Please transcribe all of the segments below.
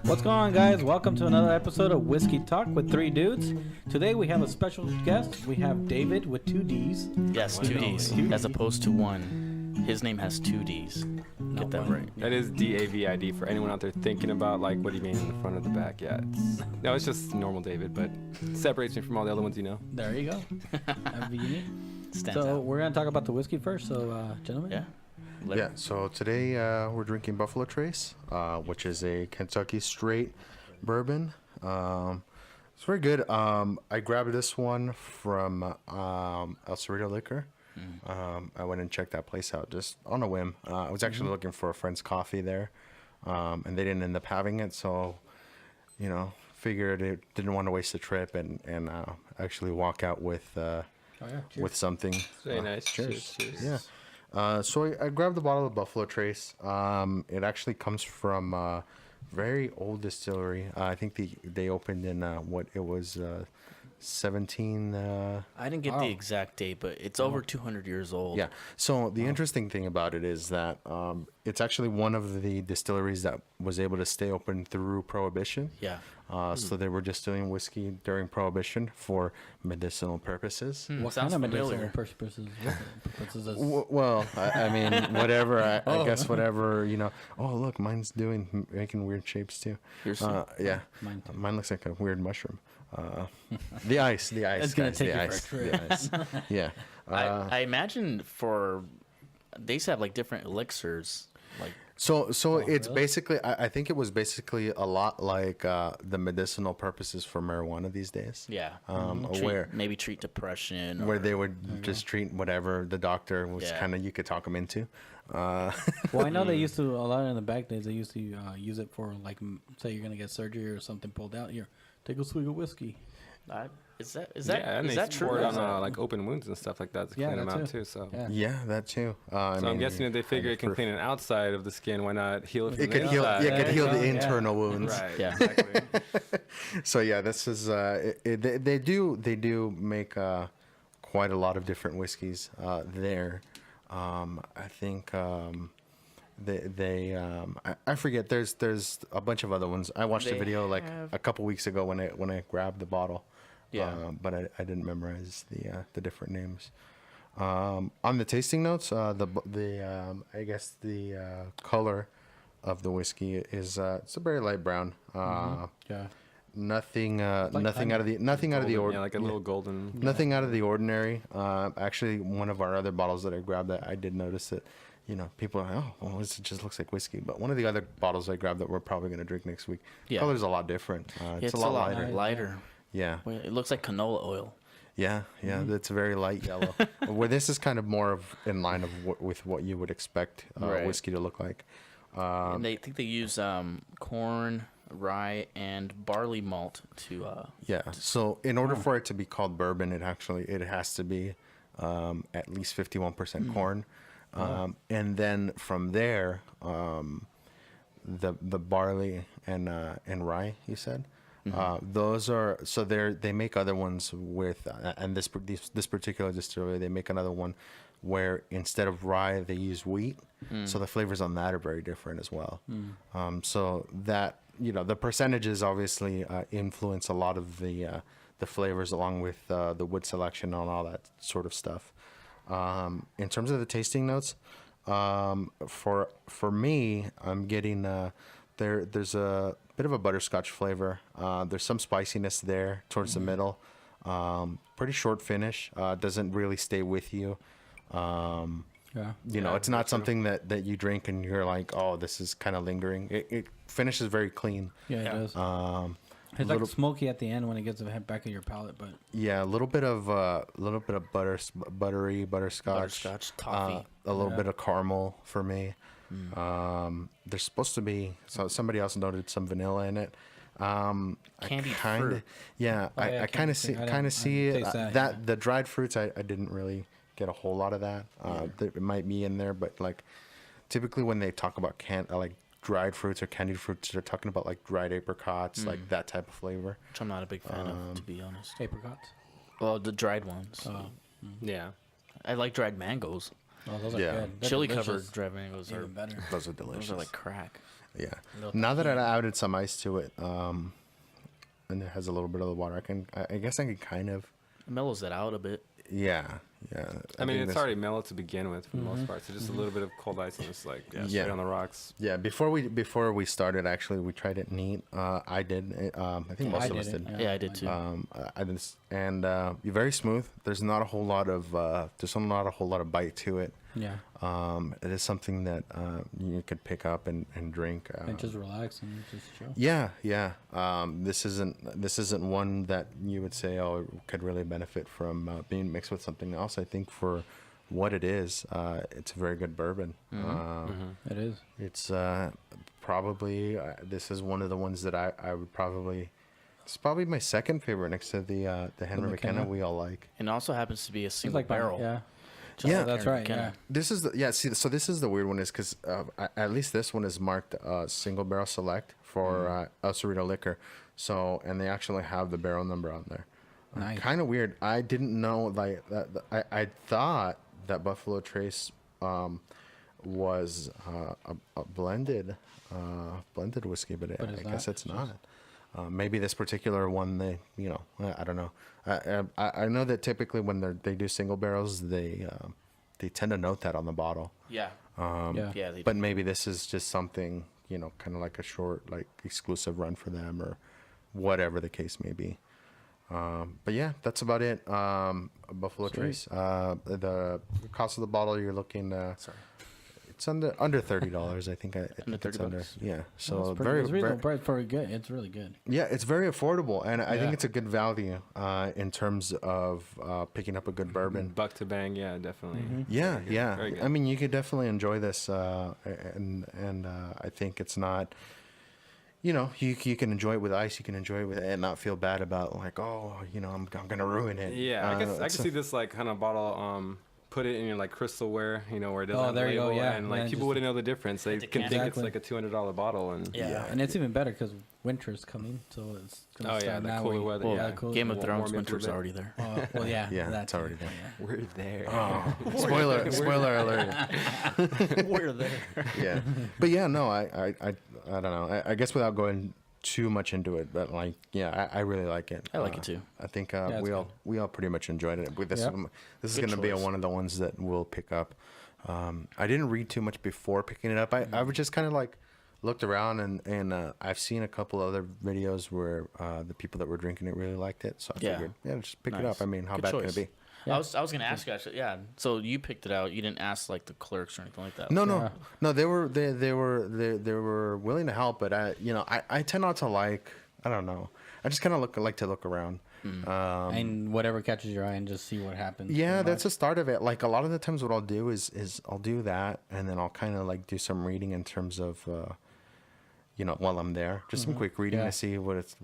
What's going on, guys? Welcome to another episode of Whiskey Talk with Three Dudes. Today we have a special guest. We have David with two D's. Yes, two D's, as opposed to one. His name has two D's. Get that right. That is D-A-V-I-D for anyone out there thinking about, like, what do you mean in the front or the back? Yeah, it's just normal David, but it separates me from all the other ones, you know. There you go. That'd be unique. Stands So out. we're going to talk about the whiskey first. So, gentlemen. Yeah. Yeah, so today we're drinking Buffalo Trace, which is a Kentucky straight bourbon. It's very good. I grabbed this one from El Cerrito Liquor. I went and checked that place out just on a whim. I was actually looking for a friend's coffee there, and they didn't end up having it, so, you know, figured it didn't want to waste the trip and actually walk out with with something. Very nice. Cheers. Cheers. Yeah. So I grabbed the bottle of Buffalo Trace. It actually comes from a very old distillery. I think they opened in 17. I didn't get the exact date, but it's over 200 years old. Yeah. So the interesting thing about it is that it's actually one of the distilleries that was able to stay open through Prohibition. Yeah. So they were just doing whiskey during Prohibition for medicinal purposes. What Sounds kind of medicinal familiar. purposes? Well, I mean, whatever. I guess whatever, you know. Oh, look, mine's making weird shapes too. Yours too? Yeah. Mine too. Mine looks like a weird mushroom. The ice. It's gonna guys, take the you for a ice. trip. The ice. Yeah. I imagine they used to have like different elixirs. Like So it's really? basically, I think it was basically a lot like the medicinal purposes for marijuana these days. yeah, Where treat depression. where or, they would just treat whatever the doctor was Yeah. kind of, you could talk them into. Well, I know they used to, a lot in the back days, they used to use it for, like, say you're going to get surgery or something pulled out. Here, take a swig of whiskey. is that Yeah, and is they that true? pour it on like open wounds and stuff like that to Yeah, clean them that out too. too. So, Yeah. Yeah, that too. so I'm guessing that they figure it can clean an outside of the skin. Why not heal it from It the could heal. inside? Yeah, it could heal There the you go, yeah. internal wounds. Right. Yeah. Exactly. So yeah, this is they do make quite a lot of different whiskeys there. I think I forget. There's a bunch of other ones. I watched a They video like have- a couple weeks ago when I grabbed the bottle. Yeah. But I didn't memorize the different names. On the tasting notes, I guess the color of the whiskey is it's a very light brown. Yeah. Nothing out of the Golden, ordinary. yeah, like a little golden. Nothing out of the ordinary. Actually, one of our other bottles that I grabbed, that I did notice that, you know, people are, oh, well, this just looks like whiskey. But one of the other bottles I grabbed that we're probably going to drink next week, Yeah. color's a lot different. It's a lot lighter. Yeah, Well, it looks like canola oil. yeah. It's very light yellow. Where this is kind of more of in line of with what you would expect Right. whiskey to look like. And they think they use corn, rye, and barley malt to. Yeah. So in order for it to be called bourbon, it has to be at least 51% corn, and then from there, the barley and rye. You said those are so they make other ones with and this particular distillery, they make another one where instead of rye they use wheat. So the flavors on that are very different as well. So that, you know, the percentages obviously influence a lot of the flavors along with the wood selection and all that sort of stuff. In terms of the tasting notes, for me, I'm getting there's a bit of a butterscotch flavor. There's some spiciness there towards the middle. Pretty short finish. Doesn't really stay with you. Yeah. You know, it's not something that you drink and you're like, oh, this is kind of lingering. It finishes very clean. Yeah, it does. It's little- like smoky at the end when it gets to the back of your palate, but Yeah, a little bit of buttery butterscotch, Butterscotch, toffee. a little bit of caramel for me. There's supposed to be, so somebody else noted some vanilla in it. Candied I fruit. Yeah, Oh, yeah, I kind of see I kind of see taste it. that, The dried fruits, I didn't really get a whole lot of that. It might be in there, but like typically when they talk about like dried fruits or candied fruits, they're talking about like dried apricots, like that type of flavor. Which I'm not a big fan of, to be honest. apricots. Well, the dried ones. Yeah. I like dried mangoes. Oh, those are Yeah. good. They're Chili delicious. covered dried mangoes are Even better. Those are delicious. Those are like crack. Yeah. Little Now that I tahini. added some ice to it, and it has a little bit of the water, I guess I can kind of, It mellows it out a bit. yeah. I mean, think it's this- already mellow to begin with for the most part. So just a little bit of cold ice and it's like straight Yeah. on the rocks. Yeah, before we started, actually, we tried it neat. I did. I think most I of us did did. it, Yeah, I did too. I did, and you're very smooth. There's not a whole lot of bite to it. Yeah. It is something that you could pick up and drink. And just relax and just chill. Yeah. This isn't one that you would say, oh, it could really benefit from being mixed with something else. I think for what it is, it's a very good bourbon. It is. It's probably this is one of the ones that I would probably. It's probably my second favorite next to the Henry McKenna McKenna? we all like. And it also happens to be a It's single like barrel. Yeah. Just Yeah. like That's Henry right. Yeah. McKenna. This is so this is the weird one is because at least this one is marked single barrel select for El Cerrito Liquor. So and they actually have the barrel number on there. Nice. Kind of weird. I didn't know like that. I thought that Buffalo Trace was a blended whiskey, but But it's I guess not. it's not. Maybe this particular one, I don't know. I know that typically when they do single barrels, they tend to note that on the bottle. Yeah. Yeah. Yeah. They But maybe this is just something, kind of like a short, like exclusive run for them or whatever the case may be. But yeah, that's about it. Buffalo Sweet. Trace. The cost of the bottle, you're looking. Sorry. It's under $30. I think. I think it's $30. under. Yeah. So It's very, reasonable very price for good. It's really good. yeah, it's very affordable, and I think Yeah. it's a good value in terms of picking up a good bourbon. Buck to bang, yeah, definitely. Yeah, Very good, yeah. very good. I mean, you could definitely enjoy this, and I think it's not. You can enjoy it with ice. You can enjoy it with and not feel bad about like, oh, I'm gonna ruin it. Yeah, I guess I it's can see this like kind of bottle. Put it in your like crystalware, where it doesn't Oh, have the there you go, label, yeah. and like Yeah, people just- wouldn't know the difference. They can think it's Exactly. like a $200 bottle, and Yeah. And it's even better because winter's coming, so it's gonna Oh, yeah, start the now. cooler We- weather, Well, yeah. cool- Game of Warm Thrones it a winter's bit. already there. well, yeah, Yeah, that it's too, already there. yeah. we're there. Oh, spoiler alert. We're there. Yeah, but yeah, no, I don't know. I guess without going too much into it, but like, yeah, I really like it. I like it too. I think it's we all pretty much enjoyed it. With this Yep. one, this is Good going to be choice. one of the ones that we'll pick up. I didn't read too much before picking it up. I was just kind of like looked around and I've seen a couple other videos where the people that were drinking it really liked it. So I Yeah. figured, just pick it Nice. up. I mean, how Good bad can choice. it be? Yeah. I was gonna ask you actually. Yeah. So you picked it out. You didn't ask like the clerks or anything like that. No, Yeah. no. They were willing to help, but I tend not to like. I don't know. I just kind of like to look around. And whatever catches your eye, and just see what happens. Yeah, pretty that's much. the start of it. Like a lot of the times, what I'll do is I'll do that, and then I'll kind of like do some reading in terms of, while I'm there, just some quick reading Yeah. to see what it's,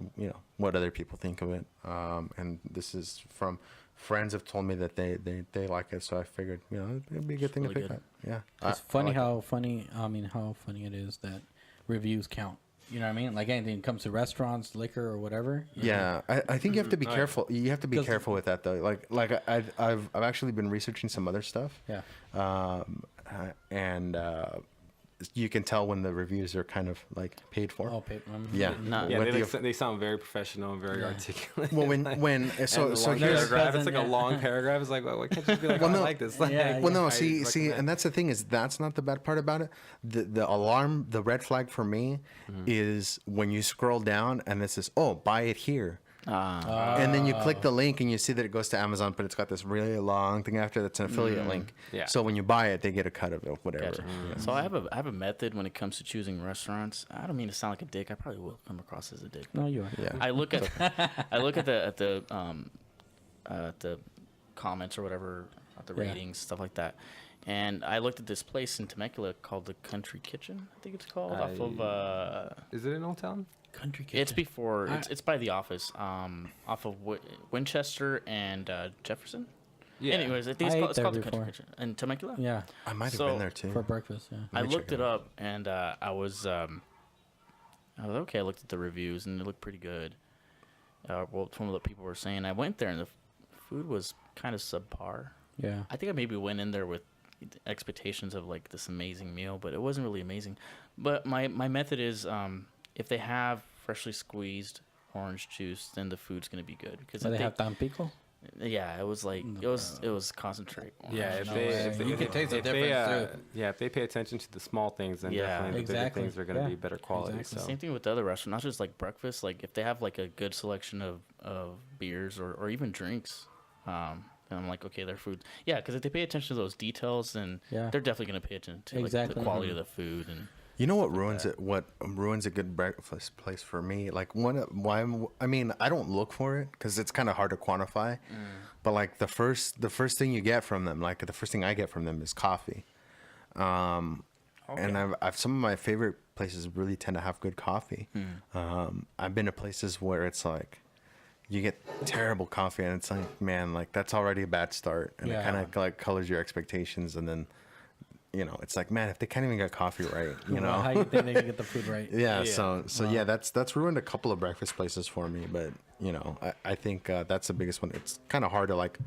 what other people think of it. And this is from friends have told me that they like it, so I figured, it'd be a good thing really to pick good. up. Yeah, It's funny how funny. I mean, how funny it is that reviews count. You know what I mean? Like anything that comes to restaurants, liquor, or whatever. Yeah, I think you have to be Oh, yeah. careful. You have to be 'Cause- careful with that though. Like I've actually been researching some other stuff. Yeah. And you can tell when the reviews are kind of like paid for. Oh, paper. Yeah. Not- Yeah, With they, the- they sound very professional and very Yeah. articulate. Well, when And so the so long here's paragraph, it's like Yeah. a long paragraph. It's like, well, why can't you just be like, Well, oh, no. I like this? Yeah, Like, yeah. well, no, I see, recommend. and that's the thing is that's not the bad part about it. The alarm, the red flag for me is when you scroll down and it says, "Oh, buy it here." And then you click the link and you see that it goes to Amazon, but it's got this really long thing after that's an affiliate link. Yeah. So when you buy it, they get a cut of it, whatever. Gotcha. So I have a method when it comes to choosing restaurants. I don't mean to sound like a dick. I probably will come across as a dick. No, you are. Yeah. I look at the comments or whatever, at the Yeah. ratings, stuff like that. And I looked at this place in Temecula called the Country Kitchen. I think it's called off of Is it in Old Town? Country kitchen. it's before it's by the office, off of Winchester and Jefferson. Yeah. Anyways, I think I ate it's there called the before. Country Kitchen in Temecula. Yeah, I might have So, been there too. for breakfast. Yeah. I me check looked it it up and I was okay. I looked at the reviews and it looked pretty good. Well, from what people were saying, I went there and the food was kind of subpar. Yeah. I think I maybe went in there with expectations of like this amazing meal, but it wasn't really amazing. But my method is if they have freshly squeezed orange juice, then the food's gonna be good because Do they have Tampico? yeah, it was like it was concentrate. Yeah, orange. You can taste the if they, difference, too. yeah, if they pay attention to the small things, then Yeah. definitely the bigger Exactly. things are going to Yeah. be better quality. Exactly. So Same thing with the other restaurants, not just like breakfast. Like if they have like a good selection of beers or even drinks, and I'm like, okay, their food, yeah, because if they pay attention to those details, then Yeah. they're definitely gonna pay attention to like, Exactly. the quality of the food and. You know what ruins it? What ruins a good breakfast place for me? Like I mean, I don't look for it because it's kind of hard to quantify. But like the first thing you get from them, like the first thing I get from them is coffee. And I've some of my favorite places really tend to have good coffee. I've been to places where it's like you get terrible coffee and it's like, man, like that's already a bad start, and it Yeah. kind of like colors your expectations, and then. You know, it's like, man, if they can't even get coffee right, you know, How you think they can get the food right? yeah. So yeah, that's ruined a couple of breakfast places for me. But you know, I think that's the biggest one. It's kind of hard to like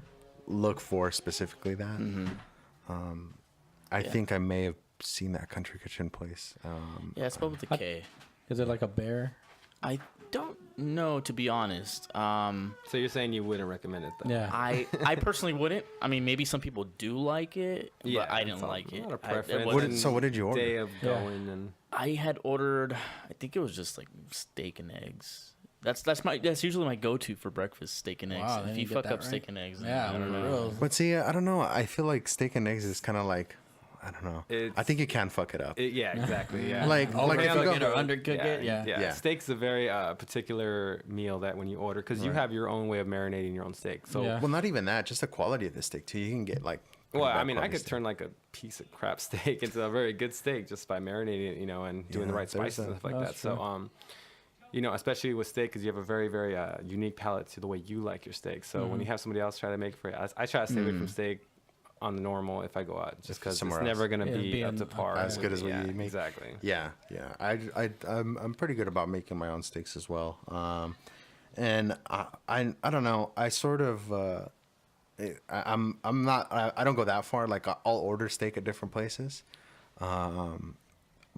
look for specifically that. I think I may have seen that Country Kitchen place. Yeah, it's spelled with a K. Is it like a bear? I don't know, to be honest. So you're saying you wouldn't recommend it, though? Yeah. I personally wouldn't. I mean, maybe some people do like it, Yeah, but I it's didn't all- like it. not a I- it preference. wasn't- So what did you order? Day of Yeah. going and I had ordered. I think it was just like steak and eggs. That's usually my go-to for breakfast, steak and eggs. Wow, they If you didn't get fuck that up right. steak and eggs, then Yeah, I don't for know. real. But see, I don't know. I feel like steak and eggs is kind of like, I don't know. I It's- think you can fuck it up. yeah, exactly. Yeah. Like if you Overcook go- it or undercook it? Yeah. Yeah. Steak's a very particular meal that when you order, because you Right. have your own way of marinating your own steak. So, Yeah. well, not even that. Just the quality of the steak too. You can get like. well, pretty I bad mean, I quality could steak. turn like a piece of crap steak into a very good steak just by marinating it, and doing the Yeah, right there's spices and that. stuff like that. That's So, especially with steak, because you have a very, very unique palate to the way you like your steak. So when you have somebody else try to make it for you, I try to stay away from steak on the normal if I go out, just because it's somewhere never else. going to Yeah, be up being to par. as good as what yeah, you make. Exactly. Yeah. I'm pretty good about making my own steaks as well. And I don't know. I sort of I'm not. I don't go that far. Like I'll order steak at different places.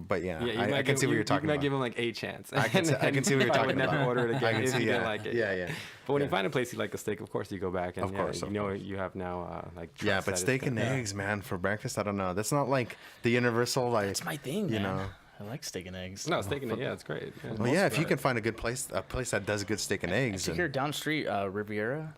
But yeah, Yeah, I can see what you're talking You might about. give them like a chance. I can see what you're I talking would never about. order it I again can if see, you didn't yeah. like it. Yeah. But when you Yeah. find a place you like a steak, of course you go back and Of course, of course. you have now like Yeah, trust but that it's steak good. and eggs, man, for breakfast. I don't know. That's not like the universal like. That's my thing, You man. know. I like steak and eggs. No, steak and yeah, it's great. Yeah. Well, yeah, if you can find a place that does good steak and eggs. So here down the street, Riviera,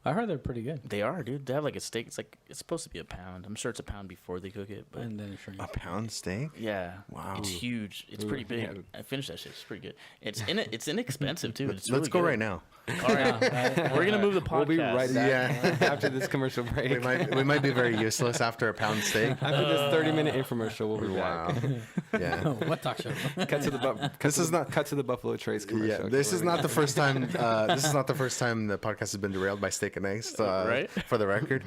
I heard they're pretty good. they are, dude. They have like a steak. It's supposed to be a pound. I'm sure it's a pound before they cook it, but And then sure. a pound steak. yeah, Wow. it's huge. It's Ooh, pretty big. yeah. I finished that shit. It's pretty good. It's inexpensive too. It's Let's really go good. right now. All right, we're gonna move the podcast. We'll be right back Yeah. after this commercial break. We might be very useless after a pound steak. After this 30-minute infomercial, we'll be Wow. back. Yeah. What talk show? Cut to the This is not. cut to the Buffalo Trace commercial. Yeah, this is not the first time. This is not the first time the podcast has been derailed by steak and eggs. Right? For the record.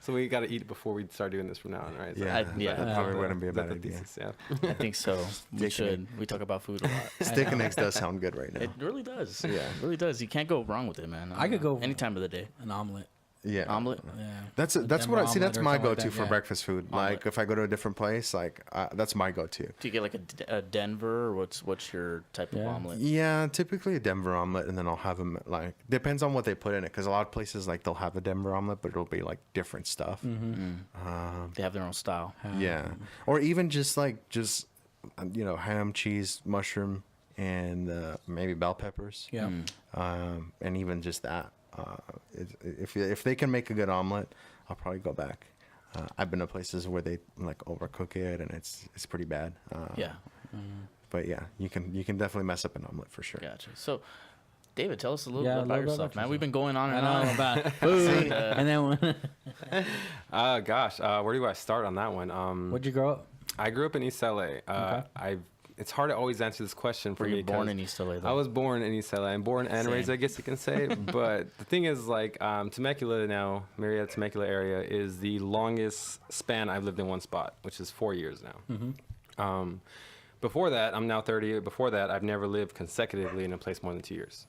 So we got to eat it before we start doing this from now on, right? So Yeah, yeah. that probably wouldn't be a is that bad the idea. thesis? Yeah. I think so. We Steak and should. We talk about food a lot. Steak and eggs does sound good right now. It really does. Yeah. It really does. You can't go wrong with it, man. I could go any time of the day. An omelet. Yeah. Omelet. Yeah. That's A what Denver I see. That's omelet or my something like go-to that, for yeah. breakfast food. Like if I go to a different place, like that's my go-to. Do you get like a Denver or what's your type of Yeah. omelet? Yeah, typically a Denver omelet, and then I'll have them like depends on what they put in it. Because a lot of places like they'll have a Denver omelet, but it'll be like different stuff. They have their own style. Yeah, or even just ham, cheese, mushroom, and maybe bell peppers. Yeah. And even just that. If they can make a good omelet, I'll probably go back. I've been to places where they like overcook it, and it's pretty bad. Yeah. But yeah, you can definitely mess up an omelet for sure. Gotcha. So, David, tell us a little Yeah, bit a about little bit yourself, about man. yourself. We've been going on I and on know about food. And then Gosh, where do I start on that one? where'd you grow up? I grew up in East LA. Okay. It's hard to always answer this question for Were me. you born 'cause in East LA, though? I was born in East LA. I'm born and raised, Same. I guess you can say. But the thing is, like, Temecula now, Marietta Temecula area, is the longest span I've lived in one spot, which is 4 years now. Before that, I'm now 30. Before that, I've never lived consecutively in a place more than 2 years.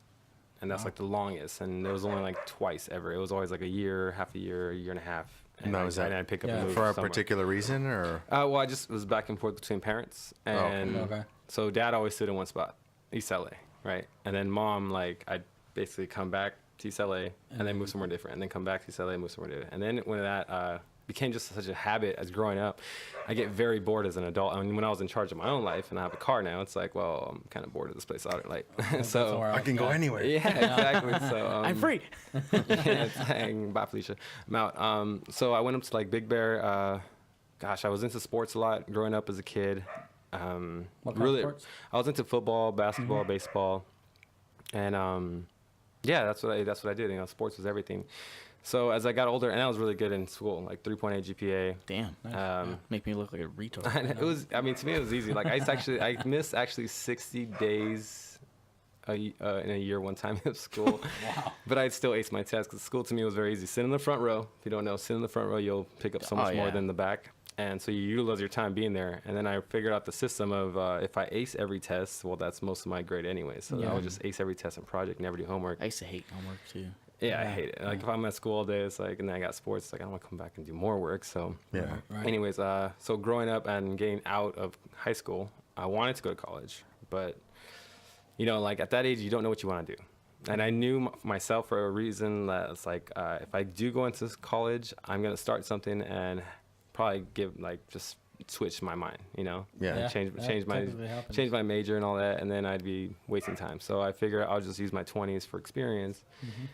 and that's like the longest. And it was only like twice ever. It was always like a year, half a year and a half. And Now, is that I'd pick up and move for a somewhere. particular reason, or? Well, I just was back and forth between parents, and okay. so dad always stood in one spot, East LA, right? And then mom, like, I'd basically come back to East LA and then move somewhere different, and then come back to East LA and move somewhere different. And then when that became just such a habit as growing up, I get very bored as an adult. I mean, when I was in charge of my own life and I have a car now, it's like, well, I'm kind of bored of this place. Like, so I can go anywhere. yeah, exactly. So I'm free. yeah, dang, bye Felicia, I'm out. So I went up to like Big Bear. Gosh, I was into sports a lot growing up as a kid. What kind of Really, sports? I was into football, basketball, baseball, and yeah, that's what I did. You know, sports was everything. So as I got older, and I was really good in school, like 3.8 GPA. Damn. Make me look like a retard. It was. I mean, to me, it was easy. Like I missed actually 60 days in a year one time of school. Wow. But I'd still ace my test because school to me was very easy. Sit in the front row. If you don't know, sit in the front row, you'll pick up so much more than the back. And so you utilize your time being there. And then I figured out the system of if I ace every test, well, that's most of my grade anyway. So I would just ace every test and project, never do homework. I used to hate homework too. Yeah, I hate it. Like if I'm at school all day, it's like, and then I got sports, it's like I don't want to come back and do more work. So Yeah. Right. anyways, so growing up and getting out of high school, I wanted to go to college, but you know, like at that age, you don't know what you want to do. And I knew myself for a reason that it's like, if I do go into college, I'm going to start something and probably just switch my mind, you know, Yeah. Yeah. change that my typically happens. change my major and all that, and then I'd be wasting time. So I figured I'll just use my 20s for experience. Mm-hmm.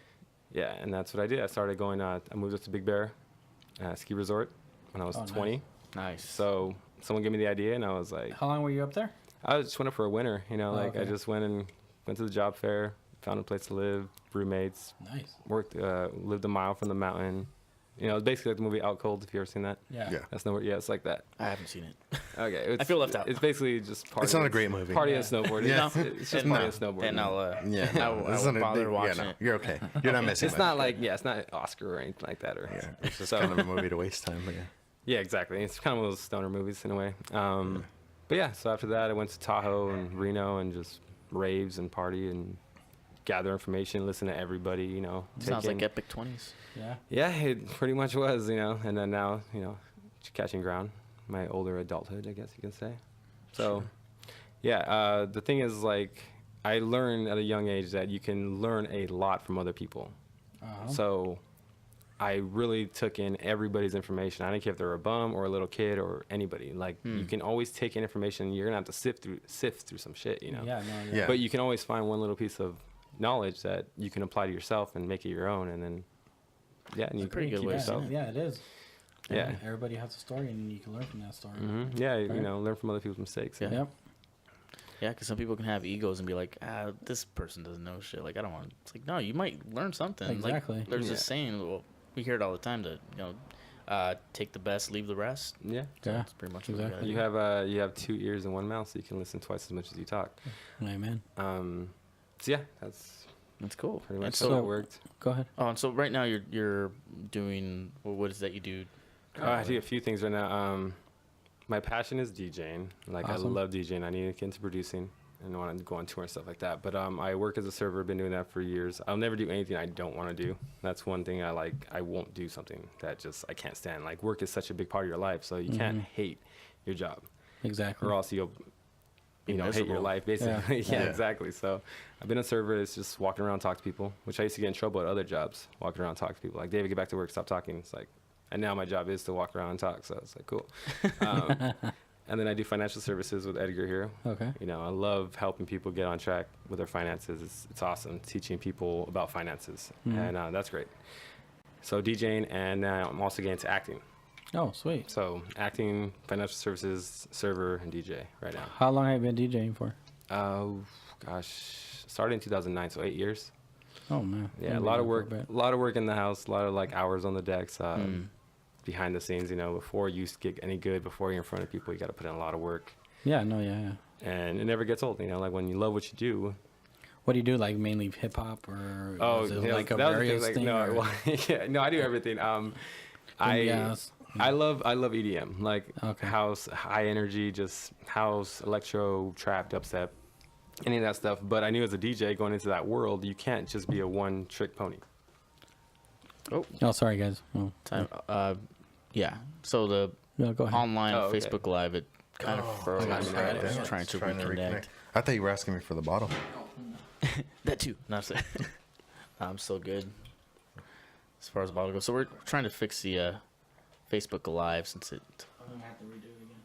Yeah, and that's what I did. I started going. I moved up to Big Bear ski resort when I was Oh, nice. 20. Nice. So someone gave me the idea, and I was like, How long were you up there? I just went up for a winter. You know, Oh, like I okay. just went to the job fair, found a place to live, roommates, Nice. worked, lived a mile from the mountain. You know, it's basically like the movie Out Cold, if you ever seen that. Yeah. Yeah. That's nowhere. Yeah, it's like that. I haven't seen it. Okay. I feel left out. It's basically just party. It's not a great movie. Party Yeah. and snowboarding. Yeah. It's just And party no. and snowboarding. And I'll Yeah. I won't This isn't bother yeah, watching no, it. you're okay. You're not missing It's much. not like, it's not Oscar or anything like that. Or Yeah. It's just so, kind of a movie to waste time. But yeah. yeah, exactly. It's kind of one of those stoner movies in a way. But yeah, so after that, I went to Tahoe and Reno and just raves and party and gather information, listen to everybody, you know. Sounds take like in- epic 20s. Yeah. Yeah, it pretty much was, you know. And then now, you know, catching ground, my older adulthood, I guess you can say. So, yeah, the thing is, like, I learned at a young age that you can learn a lot from other people. Uh-huh. So I really took in everybody's information. I didn't care if they were a bum or a little kid or anybody. Like, you can always take in information. You're going to have to sift through some shit, you know. Yeah. No. Yeah. But you can always find one little piece of knowledge that you can apply to yourself and make it your own. And then, yeah, and you pretty good keep way to yourself. say Yeah, it is. Yeah. Everybody has a story, and you can learn from that story. Yeah, Right. you know, learn from other people's mistakes. Yeah. Yep. Yeah, because some people can have egos and be like, this person doesn't know shit. Like, I don't want. It's like, no, you might learn something. Exactly. Like, there's Yeah. this saying. Well, we hear it all the time that take the best, leave the rest. Yeah. So Yeah, that's pretty much what we exactly. gotta do. You have 2 ears and 1 mouth, so you can listen twice as much as you talk. Amen. So yeah, that's That's cool. pretty And much so, how it worked. Go ahead. oh, and so right now you're doing what is that you do? I do a few things right now. My passion is DJing. Like, Awesome. I love DJing. I need to get into producing and want to go on tour and stuff like that. But I work as a server. Been doing that for years. I'll never do anything I don't want to do. That's one thing I like. I won't do something that just I can't stand. Like, work is such a big part of your life, so you can't hate your job, Exactly. or else you'll hate your Miserable. life basically. Yeah. Yeah, Yeah. exactly. So I've been a server. It's just walking around, talk to people, which I used to get in trouble at other jobs. Walking around, talk to people. Like, David, get back to work. Stop talking. It's like, and now my job is to walk around and talk. So it's like, cool. And then I do financial services with Edgar here. Okay. You know, I love helping people get on track with their finances. It's awesome teaching people about finances, and that's great. So DJing, and now I'm also getting into acting. Oh, sweet. So acting, financial services, server, and DJ right now. How long have you been DJing for? Oh, gosh, started in 2009, so 8 years. Oh man. Yeah, a You've lot been of doing it work, for a lot of work in the house, a lot of like hours on the decks, behind the scenes. You know, before you get any good, before you're in front of people, you got to put in a lot of work, a bit. Yeah. No. Yeah. and it never gets old. You know, like when you love what you do. What do you do? Like mainly hip hop, or Oh, is it yeah, like a that was the various thing, thing? no, or- well, yeah, no, I do everything. Yes. I love EDM, like Okay. house, high energy, just house, electro, trap, dubstep, any of that stuff. But I knew as a DJ going into that world, you can't just be a one-trick pony. Oh, sorry, guys. Oh, Time. Yeah. So the no, go ahead. online Oh, okay. Facebook Live, it kind of froze. I mean, I damn was it. trying to reconnect. I thought you were asking me for the bottle. That too. Not so. I'm still good as far as the bottle goes. So we're trying to fix the Facebook Live since it. I'm gonna have to redo it again.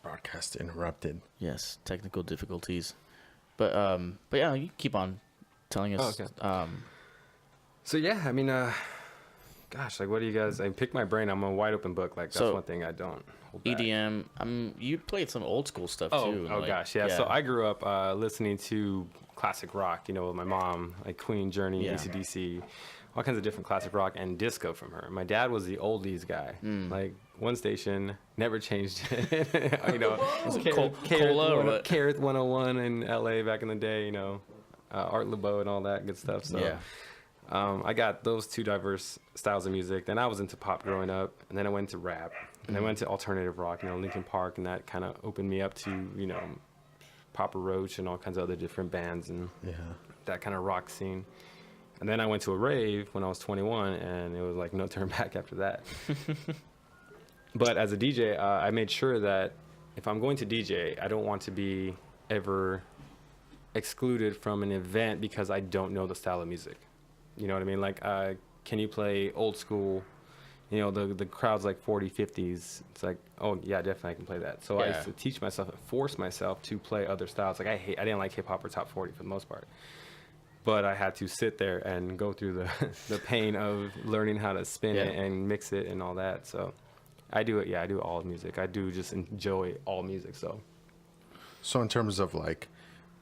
Broadcast interrupted. Yes, technical difficulties. But yeah, you keep on telling us. Oh, okay. So yeah, I mean, gosh, like, what do you guys? I pick my brain. I'm a wide open book. Like, that's So, one thing I don't hold back. EDM. You played some old school stuff too. Oh like, gosh, yeah. So I grew up listening to classic rock, you know, with my mom, like Queen, Journey, Yeah. AC/DC, all kinds of different classic rock and disco from her. My dad was the oldies guy, like one station, never changed it. You know, Cola or what? Carrot 101 in LA back in the day, you know, Art Laboe and all that good stuff. So Yeah. I got those two diverse styles of music. Then I was into pop growing up, and then I went to rap, and I went to alternative rock, you know, Linkin Park, and that kind of opened me up to, you know, Papa Roach and all kinds of other different bands and Yeah. that kind of rock scene. And then I went to a rave when I was 21, and it was like no turn back after that. But as a DJ, I made sure that if I'm going to DJ, I don't want to be ever excluded from an event because I don't know the style of music. You know what I mean? Like, can you play old school? You know, the crowd's like 40, 50s. It's like, oh, yeah, definitely I can play that. So I Yeah. used to teach myself and force myself to play other styles. Like, I didn't like hip-hop or top 40 for the most part. But I had to sit there and go through the pain of learning how to spin it and mix it and all that. So I do it. Yeah, I do all music. I do just enjoy all music. So in terms of like,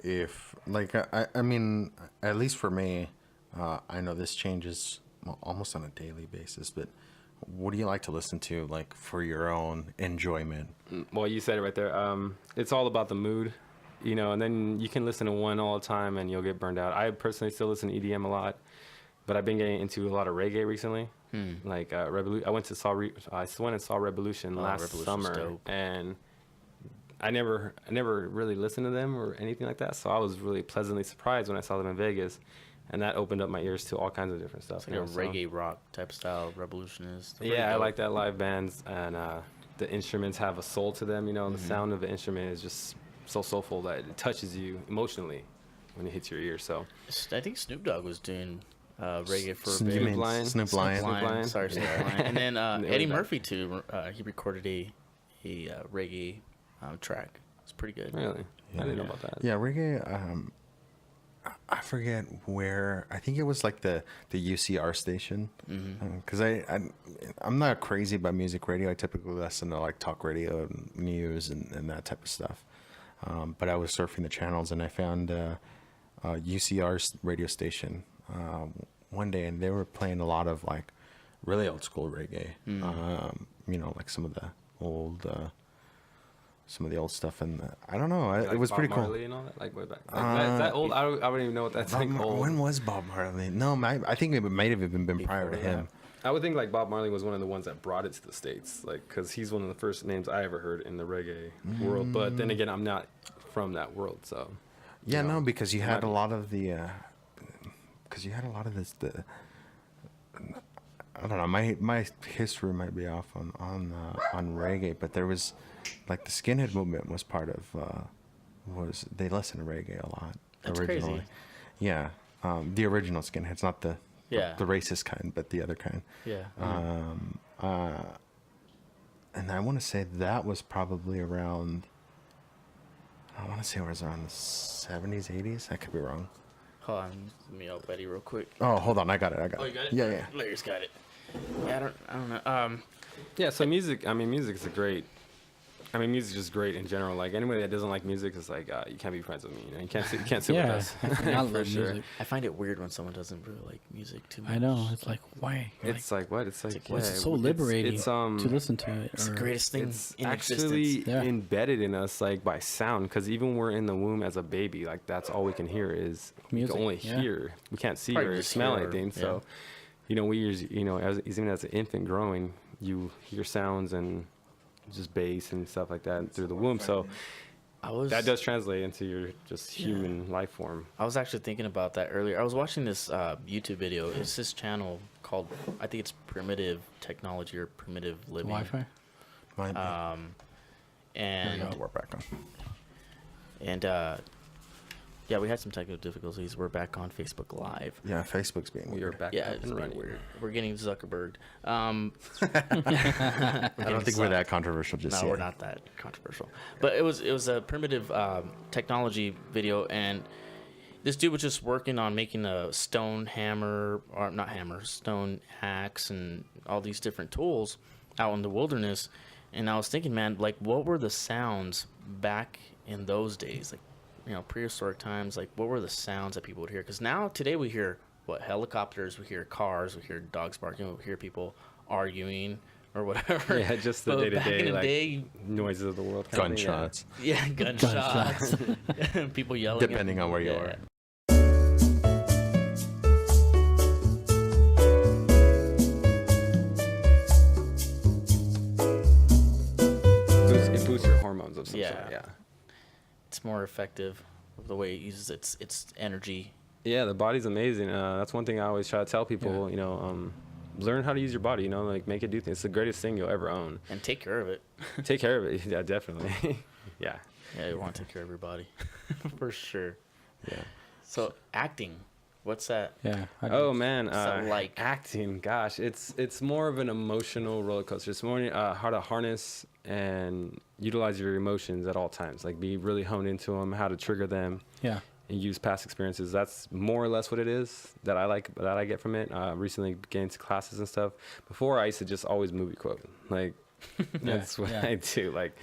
if like I mean, at least for me, I know this changes almost on a daily basis. But what do you like to listen to, like for your own enjoyment? Well, you said it right there. It's all about the mood, you know. And then you can listen to one all the time and you'll get burned out. I personally still listen to EDM a lot, but I've been getting into a lot of reggae recently. Like I went and saw Revolution last Revolution's summer, dope. and I never really listened to them or anything like that. So I was really pleasantly surprised when I saw them in Vegas, and that opened up my ears to all kinds of different stuff. It's like a reggae rock type style. Revolution is. Yeah, I like that live bands, and the instruments have a soul to them. You know, the sound of the instrument is just so soulful that it touches you emotionally when it hits your ear. So I think Snoop Dogg was doing reggae for a Snoop bit. Lion. Snoop Lion. Lion. Sorry, Snoop Lion. And then Really Eddie bad. Murphy too. He recorded a reggae track. It's pretty good. really, I didn't know about that. Yeah, reggae. I forget where. I think it was like the UCR station. Because I'm not crazy about music radio. I typically listen to like talk radio and news and that type of stuff. But I was surfing the channels and I found UCR's radio station one day, and they were playing a lot of like really old school reggae. You know, like some of the old stuff, and I don't know. Like It was Bob pretty Marley cool. and all that, like way back. Like, is that old? I don't even know what that's like. Old. When was Bob Marley? No, I think it might have even been prior to Before him. I would think like Bob Marley was one of the ones that brought it to the States, like because he's one of the first names I ever heard in the reggae world. But then again, I'm not from that world, so. Yeah, you know, no, because you had might a be. lot of the, I don't know. My history might be off on reggae, but there was, like, the skinhead movement was part of. They listened to reggae a lot. That's originally. crazy. Yeah, the original skinheads, not the racist kind, but the other kind. Yeah. And I want to say that was probably around. I want to say it was around the 70s, 80s. I could be wrong. Hold on, let me help Eddie real quick. Oh, hold on, I got it. Oh, you got it? Yeah. Larry's got it. Yeah, I don't know. Yeah, so music is a great. I mean, music's just great in general. Like anybody that doesn't like music is like, you can't be friends with me. You know, you can't sit Yeah, with us. I love For sure. music. I find it weird when someone doesn't really like music too much. I know. It's like, why? It's like what? It's like Why is it yeah, so liberating It's to listen to it? It's the or- greatest thing It's in actually existence. Yeah. embedded in us, like by sound, because even when we're in the womb as a baby, like that's all we can hear is Music, We can only yeah. hear. We can't see Probably or just smell hear, anything. So, you know, even as an infant growing, you hear sounds and just bass and stuff like that through the womb. So, that does translate into your just human life form. I was actually thinking about that earlier. I was watching this YouTube video. It's this channel called, I think it's Primitive Technology or Primitive Living. Wi-Fi. Might be. And We're back on. and yeah, we had some technical difficulties. We're back on Facebook Live. Yeah, Facebook's being We are weird. back Yeah, up it's and being running. weird. We're getting Zuckerberg. I don't think we're that controversial just No, yet. we're not that controversial. But it was a primitive technology video, and this dude was just working on making a stone hammer, or not hammer, stone axe, and all these different tools out in the wilderness. And I was thinking, man, like, what were the sounds back in those days, like, you know, prehistoric times? Like, what were the sounds that people would hear? Because now today we hear helicopters, we hear cars, we hear dogs barking, we hear people arguing or whatever. Yeah, just the But day to back in day the like day, noises of the world. Kind of thing, Gunshots, yeah, gunshots, people yelling. depending on where you are. It boosts your hormones of some Yeah. sort. Yeah. It's more effective the way it uses its energy. Yeah, the body's amazing. That's one thing I always try to tell people. You know, learn how to use your body. You know, like make it do things. It's the greatest thing you'll ever own. And take care of it. Take care of it. Yeah, definitely. Yeah. Yeah, you want to take care of your body. For sure. Yeah. So, acting. What's that? Yeah. Oh man, What's that like? acting. Gosh, it's more of an emotional roller coaster. It's more how to harness and utilize your emotions at all times. Like be really honed into them, how to trigger them, Yeah. and use past experiences. That's more or less what it is that I get from it. Recently getting into classes and stuff. Before I used to just always movie quote. Like that's what I do. Like,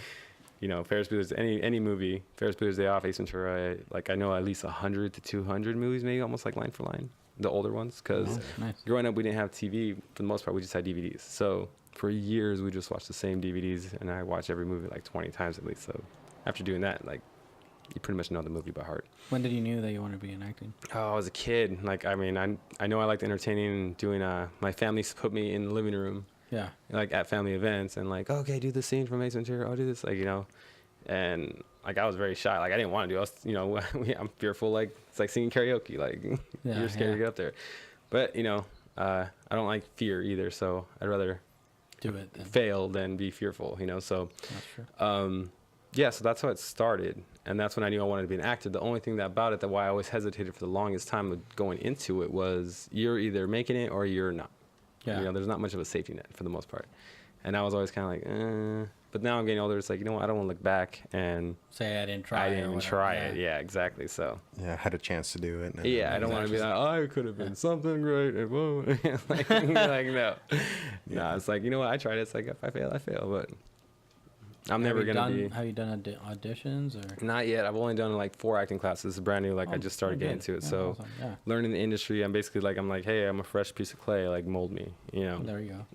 you know, Ferris Bueller's any movie, Ferris Bueller's Day Off, Ace Ventura. Like I know at least 100 to 200 movies, maybe almost like line for line, the older ones. Because Nice. growing up, we didn't have TV for the most part. We just had DVDs. So for years, we just watched the same DVDs, and I watched every movie like 20 times at least. So after doing that, like you pretty much know the movie by heart. When did you knew that you wanted to be in acting? Oh, I was a kid. Like I mean, I know I liked entertaining and doing. My family used to put me in the living room. Yeah. Like at family events and like, okay, do the scene from Ace Ventura. I'll do this, like, you know, and like I was very shy. Like I didn't want to do. I was, you know, I'm fearful. Like it's like singing karaoke. Like you're scared to get up there. But you know, I don't like fear either. So I'd rather Do it then. fail than be fearful. You know, so That's true. yeah. So that's how it started, and that's when I knew I wanted to be an actor. The only thing about it, that why I always hesitated for the longest time of going into it, was you're either making it or you're not. Yeah. You know, there's not much of a safety net for the most part. And I was always kind of like, But now I'm getting older. It's like, you know what? I don't want to look back and Say I didn't try. I it or didn't even whatever. try it. Yeah, exactly. So Yeah, I had a chance to do it. and yeah, I don't want to be like, oh, I could have been something great. And whoa. like no. No, it's like, you know what? I tried it. It's like, if I fail, I fail. But I'm never going to be. Have you done auditions or? Not yet. I've only done like 4 acting classes. It's brand new. Like I just started getting into it. Yeah, So awesome. Yeah. learning the industry, I'm basically like, hey, I'm a fresh piece of clay. Like mold me. You know, There you go.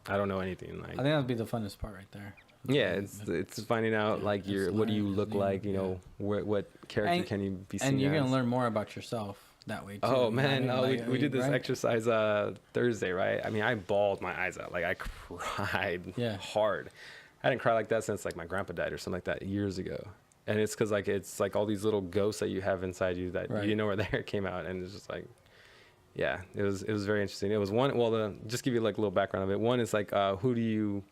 I don't know anything. Like I think that'd be the funnest part right there. yeah, it's finding out like It's what do you learning, look like. You know, what character And- can you be seen And you're as? gonna learn more about yourself that way too. Oh you know what I man, mean? no, Like, we did this right? exercise Thursday, right? I mean, I bawled my eyes out. Like I cried hard. I didn't cry like that since like my grandpa died or something like that years ago. And it's because like it's like all these little ghosts that you have inside you that you didn't know were there came out, and it's just like, yeah, it was very interesting. It was one. Well, just give you like a little background of it. One is like who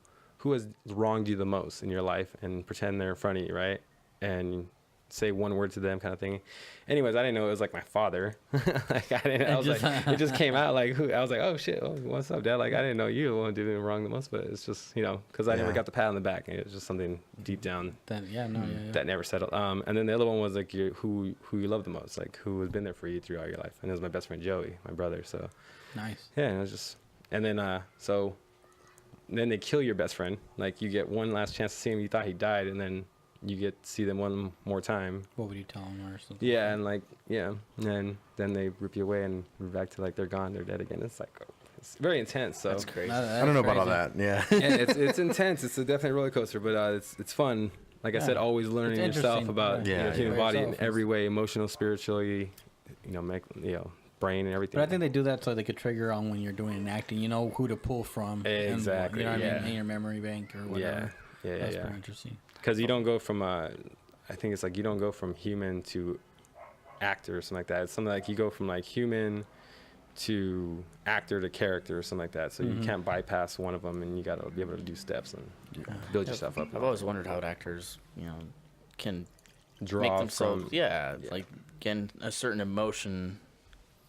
has wronged you the most in your life, and pretend they're in front of you, right? And say one word to them, kind of thing. Anyways, I didn't know it was like my father. Like I didn't. I was like, it just came out like who? I was like, oh shit, what's up, Dad? Like I didn't know you were the one doing it wrong the most, but it's just because I never got the pat on the back, and it was just something deep down. That never settled. And then the other one was like who you love the most, like who has been there for you throughout your life, and it was my best friend Joey, my brother. So nice. yeah, and it was just, and then so then they kill your best friend. Like you get one last chance to see him. You thought he died, and then you get to see them one more time. What would you tell them or something? Yeah, and like and then they rip you away, and we're back to like they're gone, they're dead again. It's like it's very intense. So That's crazy. I don't know about all that. Yeah. yeah, it's intense. It's a definite roller coaster, but it's fun. Like I said, always learning yourself about the human body in every way, emotional, spiritually, brain and everything. But I think they do that so they could trigger on when you're doing an acting. You know who to pull from. Exactly. And, you know what I mean? In your memory bank or whatever. Yeah. That's pretty interesting. Because you don't go from I think it's like you don't go from human to actor or something like that. It's something like you go from like human to actor to character or something like that. So you can't bypass one of them, and you got to be able to do steps and build yourself up. I've always wondered how actors, can Draw make themselves, from like getting a certain emotion.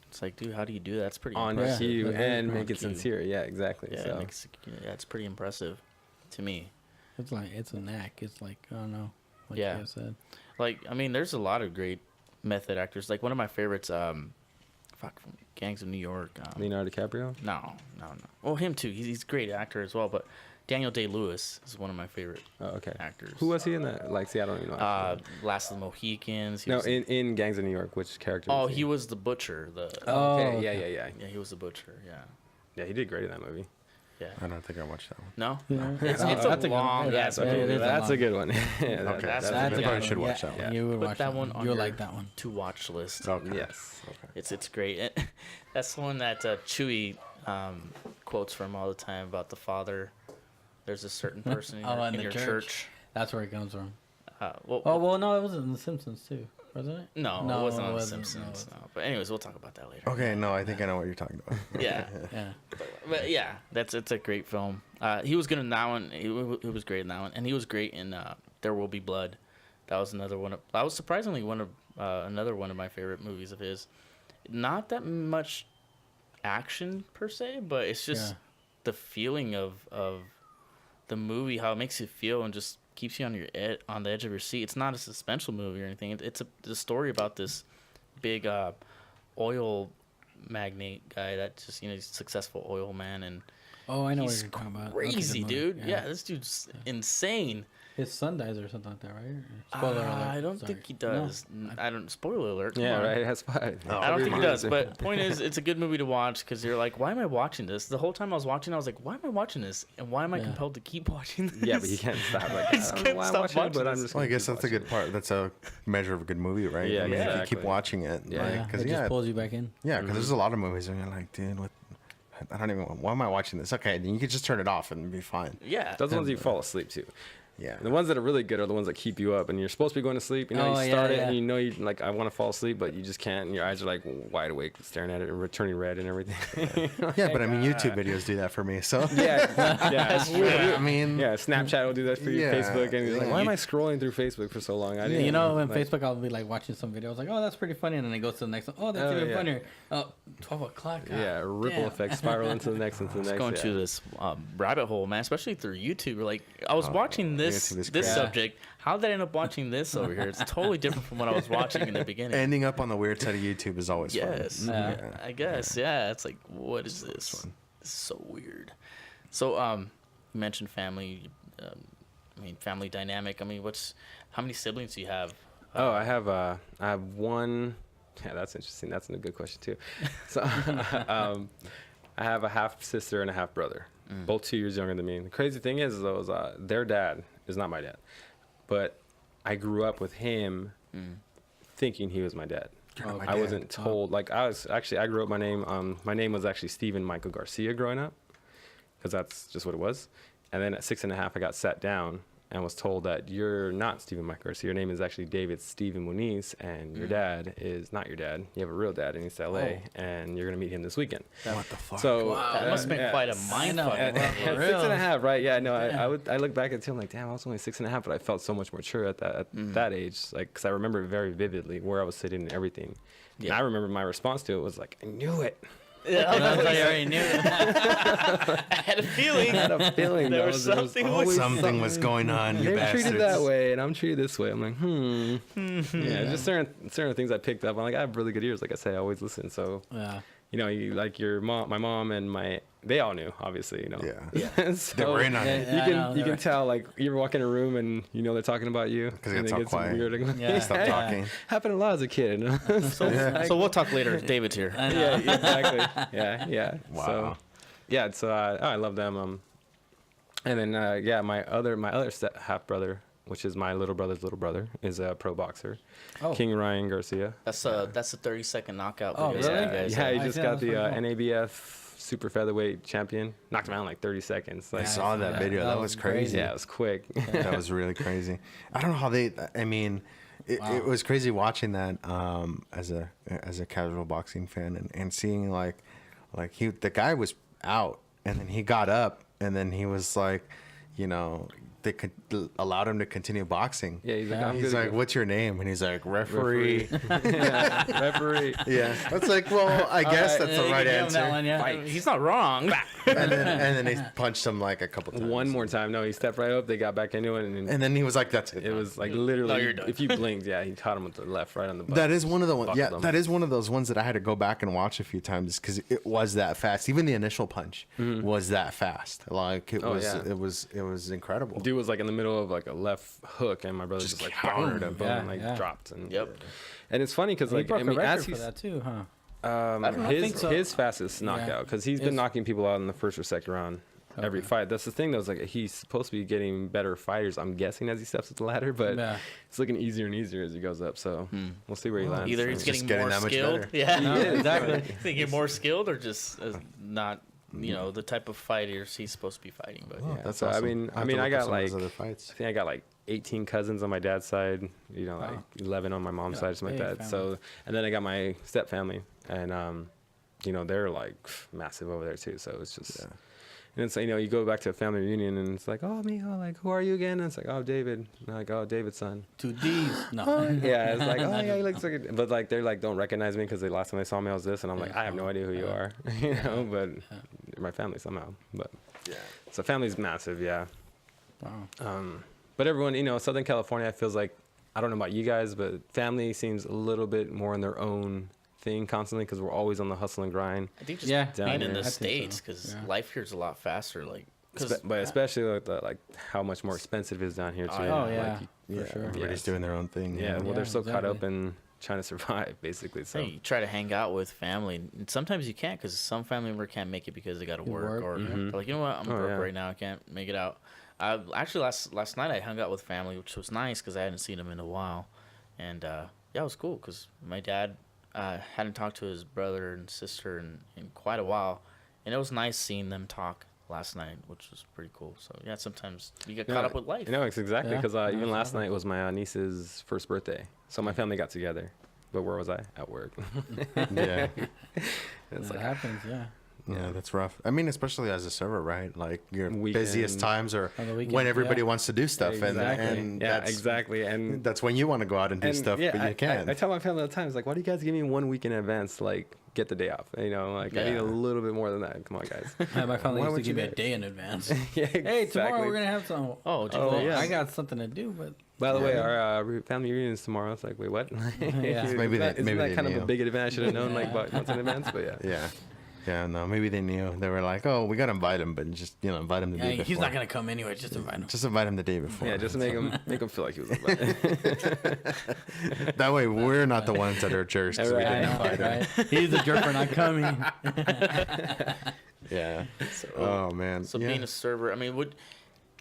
It's like, dude, how do you do that? It's pretty on impressive. cue Yeah. and On make it cue. sincere. Yeah, exactly. Yeah, So it's pretty impressive to me. It's like it's a knack. It's like I don't know. Like Yeah. you guys said. Like, I mean, there's a lot of great method actors. Like one of my favorites, Gangs of New York. Leonardo DiCaprio. No. Well, him too. He's a great actor as well. But Daniel Day-Lewis is one of my favorite Oh, okay. actors. Who was he in that? Like, see, I don't even know. actually. Last of the Mohicans. He No, was in Gangs of New York, which character? oh, was he was the butcher. Oh, okay. Oh, Yeah. Yeah, he was the butcher. Yeah. Yeah, he did great in that movie. Yeah. I don't think I watched that one. No? Yeah. It's, Oh, it's a that's long good- ass yeah, movie. it is That's a a good one. Yeah, Okay, that's I a think good I should one. watch that Yeah, one. you would Put watch that one on You'll your like that one. to watch list. Okay. Yes. Okay. It's great. That's the one that Chewie quotes from all the time about the father. There's a certain person in, Oh, in in the your church. church. That's where it comes from. Well, Oh well, no, it was in The Simpsons too, wasn't it? no, no, it wasn't it on The wasn't. Simpsons. No, No. But anyways, we'll talk about that later. Okay, no, I think I know what you're talking about. Yeah. Yeah. But yeah, it's a great film. He was good in that one. He was great in that one, and he was great in There Will Be Blood. That was another one. That was surprisingly another one of my favorite movies of his. Not that much action per se, but it's just the feeling of the movie, how it makes you feel, and just keeps you on the edge of your seat. It's not a suspenseful movie or anything. It's a story about this big oil magnate guy that just he's a successful oil man, and Oh, I know what he's you're talking about. That's a crazy, good movie. dude. Yeah, this dude's insane. His son dies or something like that, right? Or spoiler alert. I don't Sorry. think he does. I don't. Spoiler alert. come Yeah, on. right. It has 5. Oh, I don't think he come does. on. But point is, it's a good movie to watch because you're like, why am I watching this? The whole time I was watching, I was like, why am I watching this? And why am I Yeah. compelled to keep watching this? Yeah, but you can't stop. Like, I just I don't know can't why I'm stop watching it, watching but I'm this. just. Well, I gonna guess keep that's a watching good part. That's a measure of a good movie, right? Yeah, I mean, if you exactly. keep watching it, Yeah. Yeah, because it just pulls you back in. yeah, because there's a lot of movies where you're like, dude, what? I don't even. Why am I watching this? Okay, then you could just turn it off and be fine. Yeah. Those ones you fall asleep to. Yeah. The ones that are really good are the ones that keep you up, and you're supposed to be going to sleep. You know, Oh, you yeah, start it, yeah. and you know you like I want to fall asleep, but you just can't. And your eyes are like wide awake, staring at it, and turning red and everything. Yeah, but I mean, YouTube videos do that for me. So yeah. I mean, Yeah, Snapchat will do that for you. Yeah. Facebook, and you're like, Yeah. why am I scrolling through Facebook for so long? I didn't, You know, in like, Facebook, I'll be like watching some videos, like, oh, that's pretty funny, and then it goes to the next one. Oh, that's Oh, even yeah. funnier. Oh, 12 o'clock. God Yeah, ripple damn. effect, spiral into the next, into the next. Going yeah. to this rabbit hole, man, especially through YouTube. Like, I was watching this YouTube is this crazy. subject. How did I end up watching this over here? It's totally different from what I was watching in the beginning. ending up on the weird side of YouTube is always Yes, fun. Yeah. I guess. Yeah, it's like, what is this? It's so weird. So, you mentioned family. Family dynamic. I mean, how many siblings do you have? Oh, I have one. Yeah, that's interesting. That's a good question too. So, I have a half sister and a half brother, both 2 years younger than me. And the crazy thing is, though, is their dad is not my dad, but I grew up with him thinking he was my dad. You're not my I dad. wasn't told. Like I grew up. My name was actually Stephen Michael Garcia growing up, because that's just what it was. And then at 6.5, I got sat down and was told that you're not Stephen Michael Garcia. Your name is actually David Stephen Muñiz, and your dad is not your dad. You have a real dad in East LA, and you're gonna meet him this weekend. What the fuck? So That must have been yeah. quite a mind fuck. At For 6.5, right? Yeah, no, I look back at it, I'm like, damn, I was only 6.5, but I felt so much mature at that age, like, because I remember very vividly where I was sitting and everything. And Yeah. I remember my response to it was like, I knew it. Yeah, That's why you already knew it. I had a feeling. I had a feeling There there was was something always Something was going on, you They're bastards. treated that way, and I'm treated this way. I'm like, yeah, just certain things I picked up. I'm like, I have really good ears. Like I say, I always listen. So, Yeah. you know, you like your mom, my mom, and they all knew, obviously, you know. Yeah. So They were in on it. Yeah, I know, you they can were. tell, like, you ever walk in a room and you know they're talking about you, 'Cause it and gets it all gets quiet. weird. Yeah. Stop talking. Happened a lot as a kid. So we'll talk later. David's here. I know. Yeah, exactly. Yeah. Wow. So I love them. And then my other half brother, which is my little brother's little brother, is a pro boxer, Oh. King Ryan Garcia. That's a 30-second knockout. Oh, video really? you guys Yeah, had. he Nice, just yeah, got that's the pretty cool. NABF super featherweight champion. Knocked him out in like 30 seconds. I Like, saw that video. That was crazy. yeah, it was quick. That was really crazy. I don't know how they. I mean, it was crazy watching that as a casual boxing fan and seeing like the guy was out and then he got up and then he was like, you know, they could allowed him to continue boxing. Yeah, he's like, I'm He's good to like, go. what's your name? And he's like, referee. Yeah, referee. Yeah, it's like, well, I guess that's the right answer. Yeah. He's not wrong. And then he punched him like a couple times. One more time. No, he stepped right up. They got back into it, and And then he was like, that's it. it was like literally, you're done. if you blinked, yeah, he caught him with the left, right on the butt. That is one of the ones. Yeah, Buckled him. that is one of those ones that I had to go back and watch a few times because it was that fast. Even the initial punch was that fast. Like it Oh, was, yeah. it was incredible. Dude was like in the middle of like a left hook, and my brother just like countered him, boom, Yeah, like yeah. dropped. And Yep. and it's funny because He like broke I a mean, record as for he's that too, huh? I his think so. his fastest knockout Yeah. because he's been It's- knocking people out in the first or second round every Okay. fight. That's the thing though. Is like he's supposed to be getting better fighters. I'm guessing as he steps up the ladder, but Yeah. it's looking easier and easier as he goes up. So we'll see where he lands. Either So- he's just getting getting more that much skilled. better. Yeah, No, exactly. Think get more skilled or just not, you know, the type of fighters he's supposed to be fighting. But Oh, Yeah, that's so, I awesome. mean- I'll I mean, have I to look got, up some of his like- other fights. I think I got like 18 cousins on my dad's side, you know, like 11 on my mom's Yeah, side, something like big that. family. So, and then I got my step family, and you know, they're like massive over there too. So it's just, and it's you know, you go back to a family reunion, and it's like, oh, mijo, like who are you again? And it's like, oh, David. And I'm like, oh, David's son. 2 D's. No. Yeah, it's like, oh yeah, he looks like, but like they're like don't recognize me because the last time they saw me I was this, and I'm like, I have no idea who you are, you know, but my family somehow, but Yeah. so family's massive, yeah. Wow. But everyone, you know, Southern California feels like, I don't know about you guys, but family seems a little bit more in their own thing constantly because we're always on the hustle and grind. I think just Yeah. being Down in here. the I think so. States because Yeah. life here is a lot faster. Like, But especially with the, like how much more expensive it is down here too. yeah. Oh, Like, yeah. you- For sure. Everybody's doing their own thing. Yeah, well, Yeah, they're so caught up exactly. in trying to survive, basically. So hey, you try to hang out with family, and sometimes you can't because some family member can't make it because they got to work, work, or they're like, you know what, I'm Oh, broke yeah. right now, I can't make it out. Actually, last night I hung out with family, which was nice because I hadn't seen them in a while, and yeah, it was cool because my dad hadn't talked to his brother and sister in quite a while, and it was nice seeing them talk last night, which was pretty cool. So yeah, sometimes you get caught up with life. You know, it's exactly Yeah. because even Yeah, last exactly. night was my niece's first birthday, so my family got together. But where was I? At work. Yeah. It's That like, happens, yeah. Yeah, that's rough. I mean, especially as a server, right? Like your Weekend. busiest times are On the weekend, when everybody yeah. wants to do stuff, exactly. and yeah, that's, exactly. And that's when you want to go out and do stuff, but you can't. I tell my family all the time, it's like, why do you guys give me 1 week in advance to like get the day off? You know, like I need Yeah. a little bit more than that. Come on, guys. My family Why used to would you give me a do it? day in advance. Yeah, Hey, tomorrow exactly. we're gonna have some. Oh, did you Oh, go? yeah. I got something to do, but By the way, our family reunion is tomorrow. It's like, wait, what? Yeah. Maybe they- isn't maybe that they kind of knew. a big event I should have known like about months in advance? But yeah. Yeah. Yeah, no, maybe they knew. They were like, oh, we got to invite him, but just, you know, invite him the yeah, day before. he's not gonna come anyway. Just invite him. Just invite him the day before. Yeah, just make him feel like he was invited. That way we're not the ones that are jerks. 'cause we Right. didn't I know, invite him. right? He's a jerk for not coming. Yeah. Oh, man. So yeah. being a server, I mean,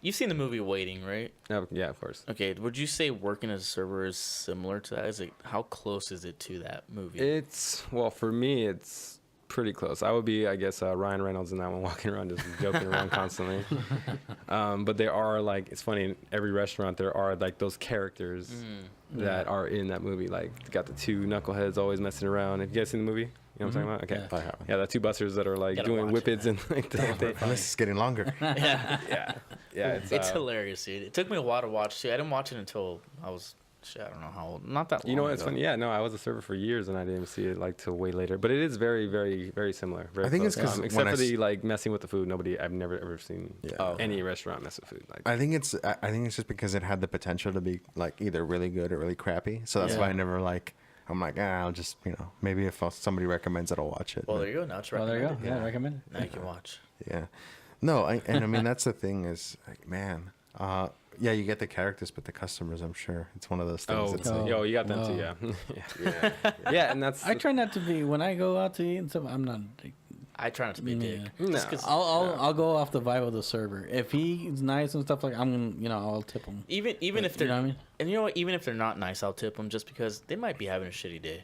you've seen the movie Waiting, right? Yeah, of course. Okay, would you say working as a server is similar to that? Is it how close is it to that movie? It's well for me, it's pretty close. I would be, I guess, Ryan Reynolds in that one, walking around just joking around constantly. But there are like, it's funny in every restaurant there are like those characters that are in that movie. Like you got the two knuckleheads always messing around. Have you guys seen the movie? You know what I'm talking about? Okay. I haven't. Yeah, the two busters that are like Gotta doing watch it, whippets and like they, And this is getting longer. yeah, yeah, it's hilarious, dude. It took me a while to watch too. I didn't watch it until I was, shit, I don't know how old. Not that long. You know what's ago. funny? Yeah, no, I was a server for years and I didn't even see it like till way later. But it is very, very, very similar. Very I think it's close. 'cause except when for I the like messing with the food. I've never ever seen Yeah. any restaurant mess with food. Like I think it's just because it had the potential to be like either really good or really crappy. So that's Yeah. why I never like. I'm like, I'll just, you know, maybe if somebody recommends it, I'll watch it. Well, But, there you go. Now it's Well, there you go. recommended. Yeah, recommend it. Now you can watch. yeah. No, and I mean that's the thing is like, man, yeah, you get the characters, but the customers, I'm sure it's one of those things. oh, It's Oh. like, yo, you got them Oh. too, yeah. yeah, Yeah, and that's I try not to be when I go out to eat and stuff. I'm not. I try not to be a dick. Yeah. No. Just 'cause I'll go off the vibe of the server. If he's nice and stuff like, I'm gonna, you know, I'll tip him. even if You they're, know what I mean? and you know what, even if they're not nice, I'll tip them just because they might be having a shitty day.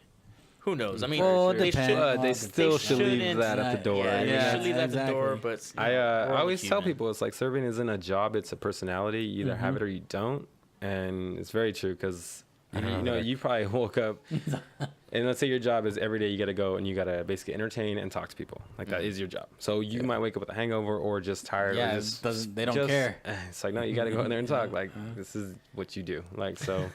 Who knows? I mean, Well, it they depends. should. They still should leave shouldn't- that at the door. Yeah, you they know? should leave that at the door. exactly. But I always tell people it's like serving isn't a job; it's a personality. You either have Mm-hmm. it or you don't, and it's very true because you know know that. you probably woke up, and let's say your job is every day you got to go and you got to basically entertain and talk to people. Like that is your job. So you might wake up with a hangover or just tired. Yeah, or it just, doesn't- they don't just- care. It's like no, you got to go in there and talk. Like this is what you do. Like so.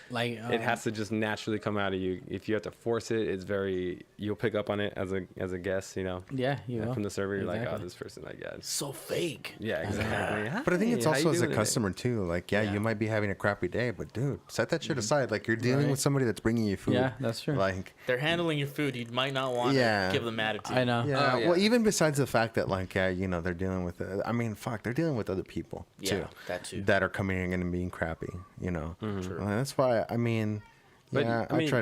Like It has to just naturally come out of you. If you have to force it, it's very you'll pick up on it as a guest, you know. Yeah, you know. From the server, you're like, oh, Exactly. this person, like, yeah, so fake. yeah, exactly. But I think it's Hey, how also you as a doing today? customer too. Like, yeah, Yeah. you might be having a crappy day, but dude, set that shit aside. Like, you're dealing with somebody that's bringing you food. Yeah, that's true. Like, They're handling your food. You might not want Yeah. to give them attitude. I know. yeah, Oh, yeah. well, even besides the fact that, like, yeah, you know, they're dealing with, I mean, fuck, they're dealing with other people Yeah, too. that too. That are coming in and being crappy, you know. True. That's why, I mean, But, yeah, I mean-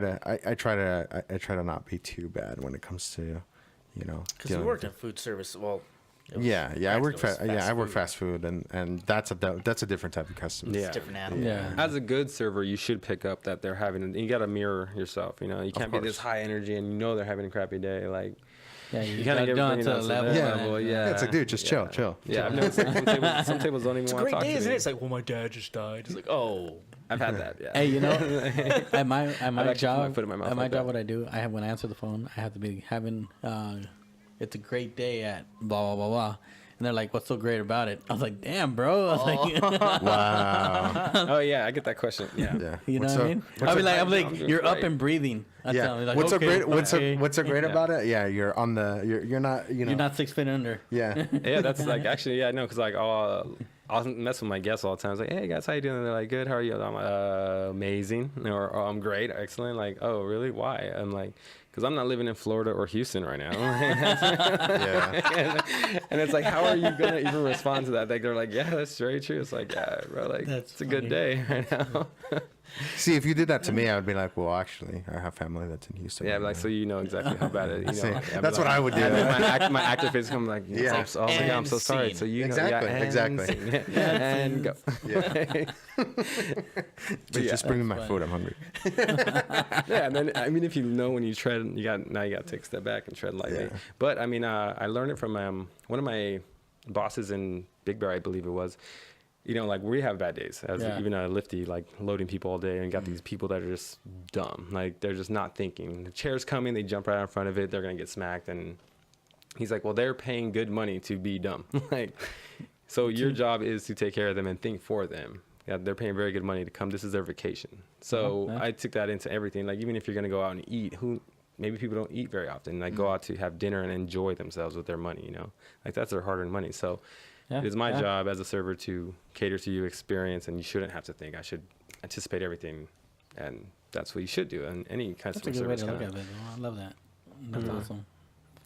I try to not be too bad when it comes to, you know, Because you dealing worked with in food service. Well, it was Yeah, I work. practically I work food. fast food, and that's a different type of customer. Yeah. Different animal. Yeah. As a good server, you should pick up that they're having. And you got to mirror yourself. You know, you can't be course. this high energy, and you know they're having a crappy day. Like Yeah, you you kind gotta of get down bring to it a down to level. their and- level. Yeah, it's like, dude, just chill. Yeah, I've noticed like, some tables don't even It's a want to great talk day, to isn't me. it? It's like, well, my dad just died. It's like, oh, I've had that. Yeah. Hey, you know, at my actually put my job, foot in my mouth at my like job, that. what I do, I have when I answer the phone, I have to be having, it's a great day at blah blah blah blah, and they're like, "What's so great about it?" I was like, "Damn, bro!" I was like, Wow. Oh yeah, I get that question. Yeah. Yeah. you know What's what I so- mean? what's I'll be so- like, I'm just "You're up right. and breathing." I tell Yeah. them, like, What's so okay, great? What's okay. so great about it? Yeah, you're on the. You're not. You know. You're not 6 feet under. Yeah. Yeah, that's like actually, yeah, no, because like I'll mess with my guests all the time. It's like, hey guys, how you doing? And they're like, good. How are you? I'm like, amazing, or I'm great, excellent. Like, oh really? Why? I'm like, because I'm not living in Florida or Houston right now. Yeah. And it's like, how are you gonna even respond to that? Like, they're like, yeah, that's very true. It's like, yeah, bro, like That's it's a good funny. day right now. See, if you did that to me, I would be like, well, actually, I have family that's in Houston. Yeah, right like now. so you know exactly how bad it. You know, See, I'd be that's what like- I would do. And then my active face come like, Yeah. yeah, oh my God, I'm so And sorry. scene. So you know, Exactly, yeah, and exactly. scene. Yeah, and go. Yeah. Dude, yeah, just bring me my that's food. I'm hungry. Yeah, and then I mean, if you know when you tread, you got to take a step back and tread lightly. Yeah. But I mean, I learned it from one of my bosses in Big Bear, I believe it was. You know, like we have bad days as Yeah. even a lifty, like loading people all day, and got these people that are just dumb, like they're just not thinking. The chair's coming, they jump right in front of it, they're gonna get smacked, and he's like, well, they're paying good money to be dumb, like, so your job is to take care of them and think for them. Yeah, they're paying very good money to come. This is their vacation. So Yeah. I took that into everything. Like even if you're gonna go out and eat, maybe people don't eat very often. Like go out to have dinner and enjoy themselves with their money. You know, like that's their hard-earned money. So Yeah, it is my yeah. job as a server to cater to your experience, and you shouldn't have to think. I should anticipate everything, and that's what you should do. And any That's a customer good way service to look kind at it. I love that. That's awesome.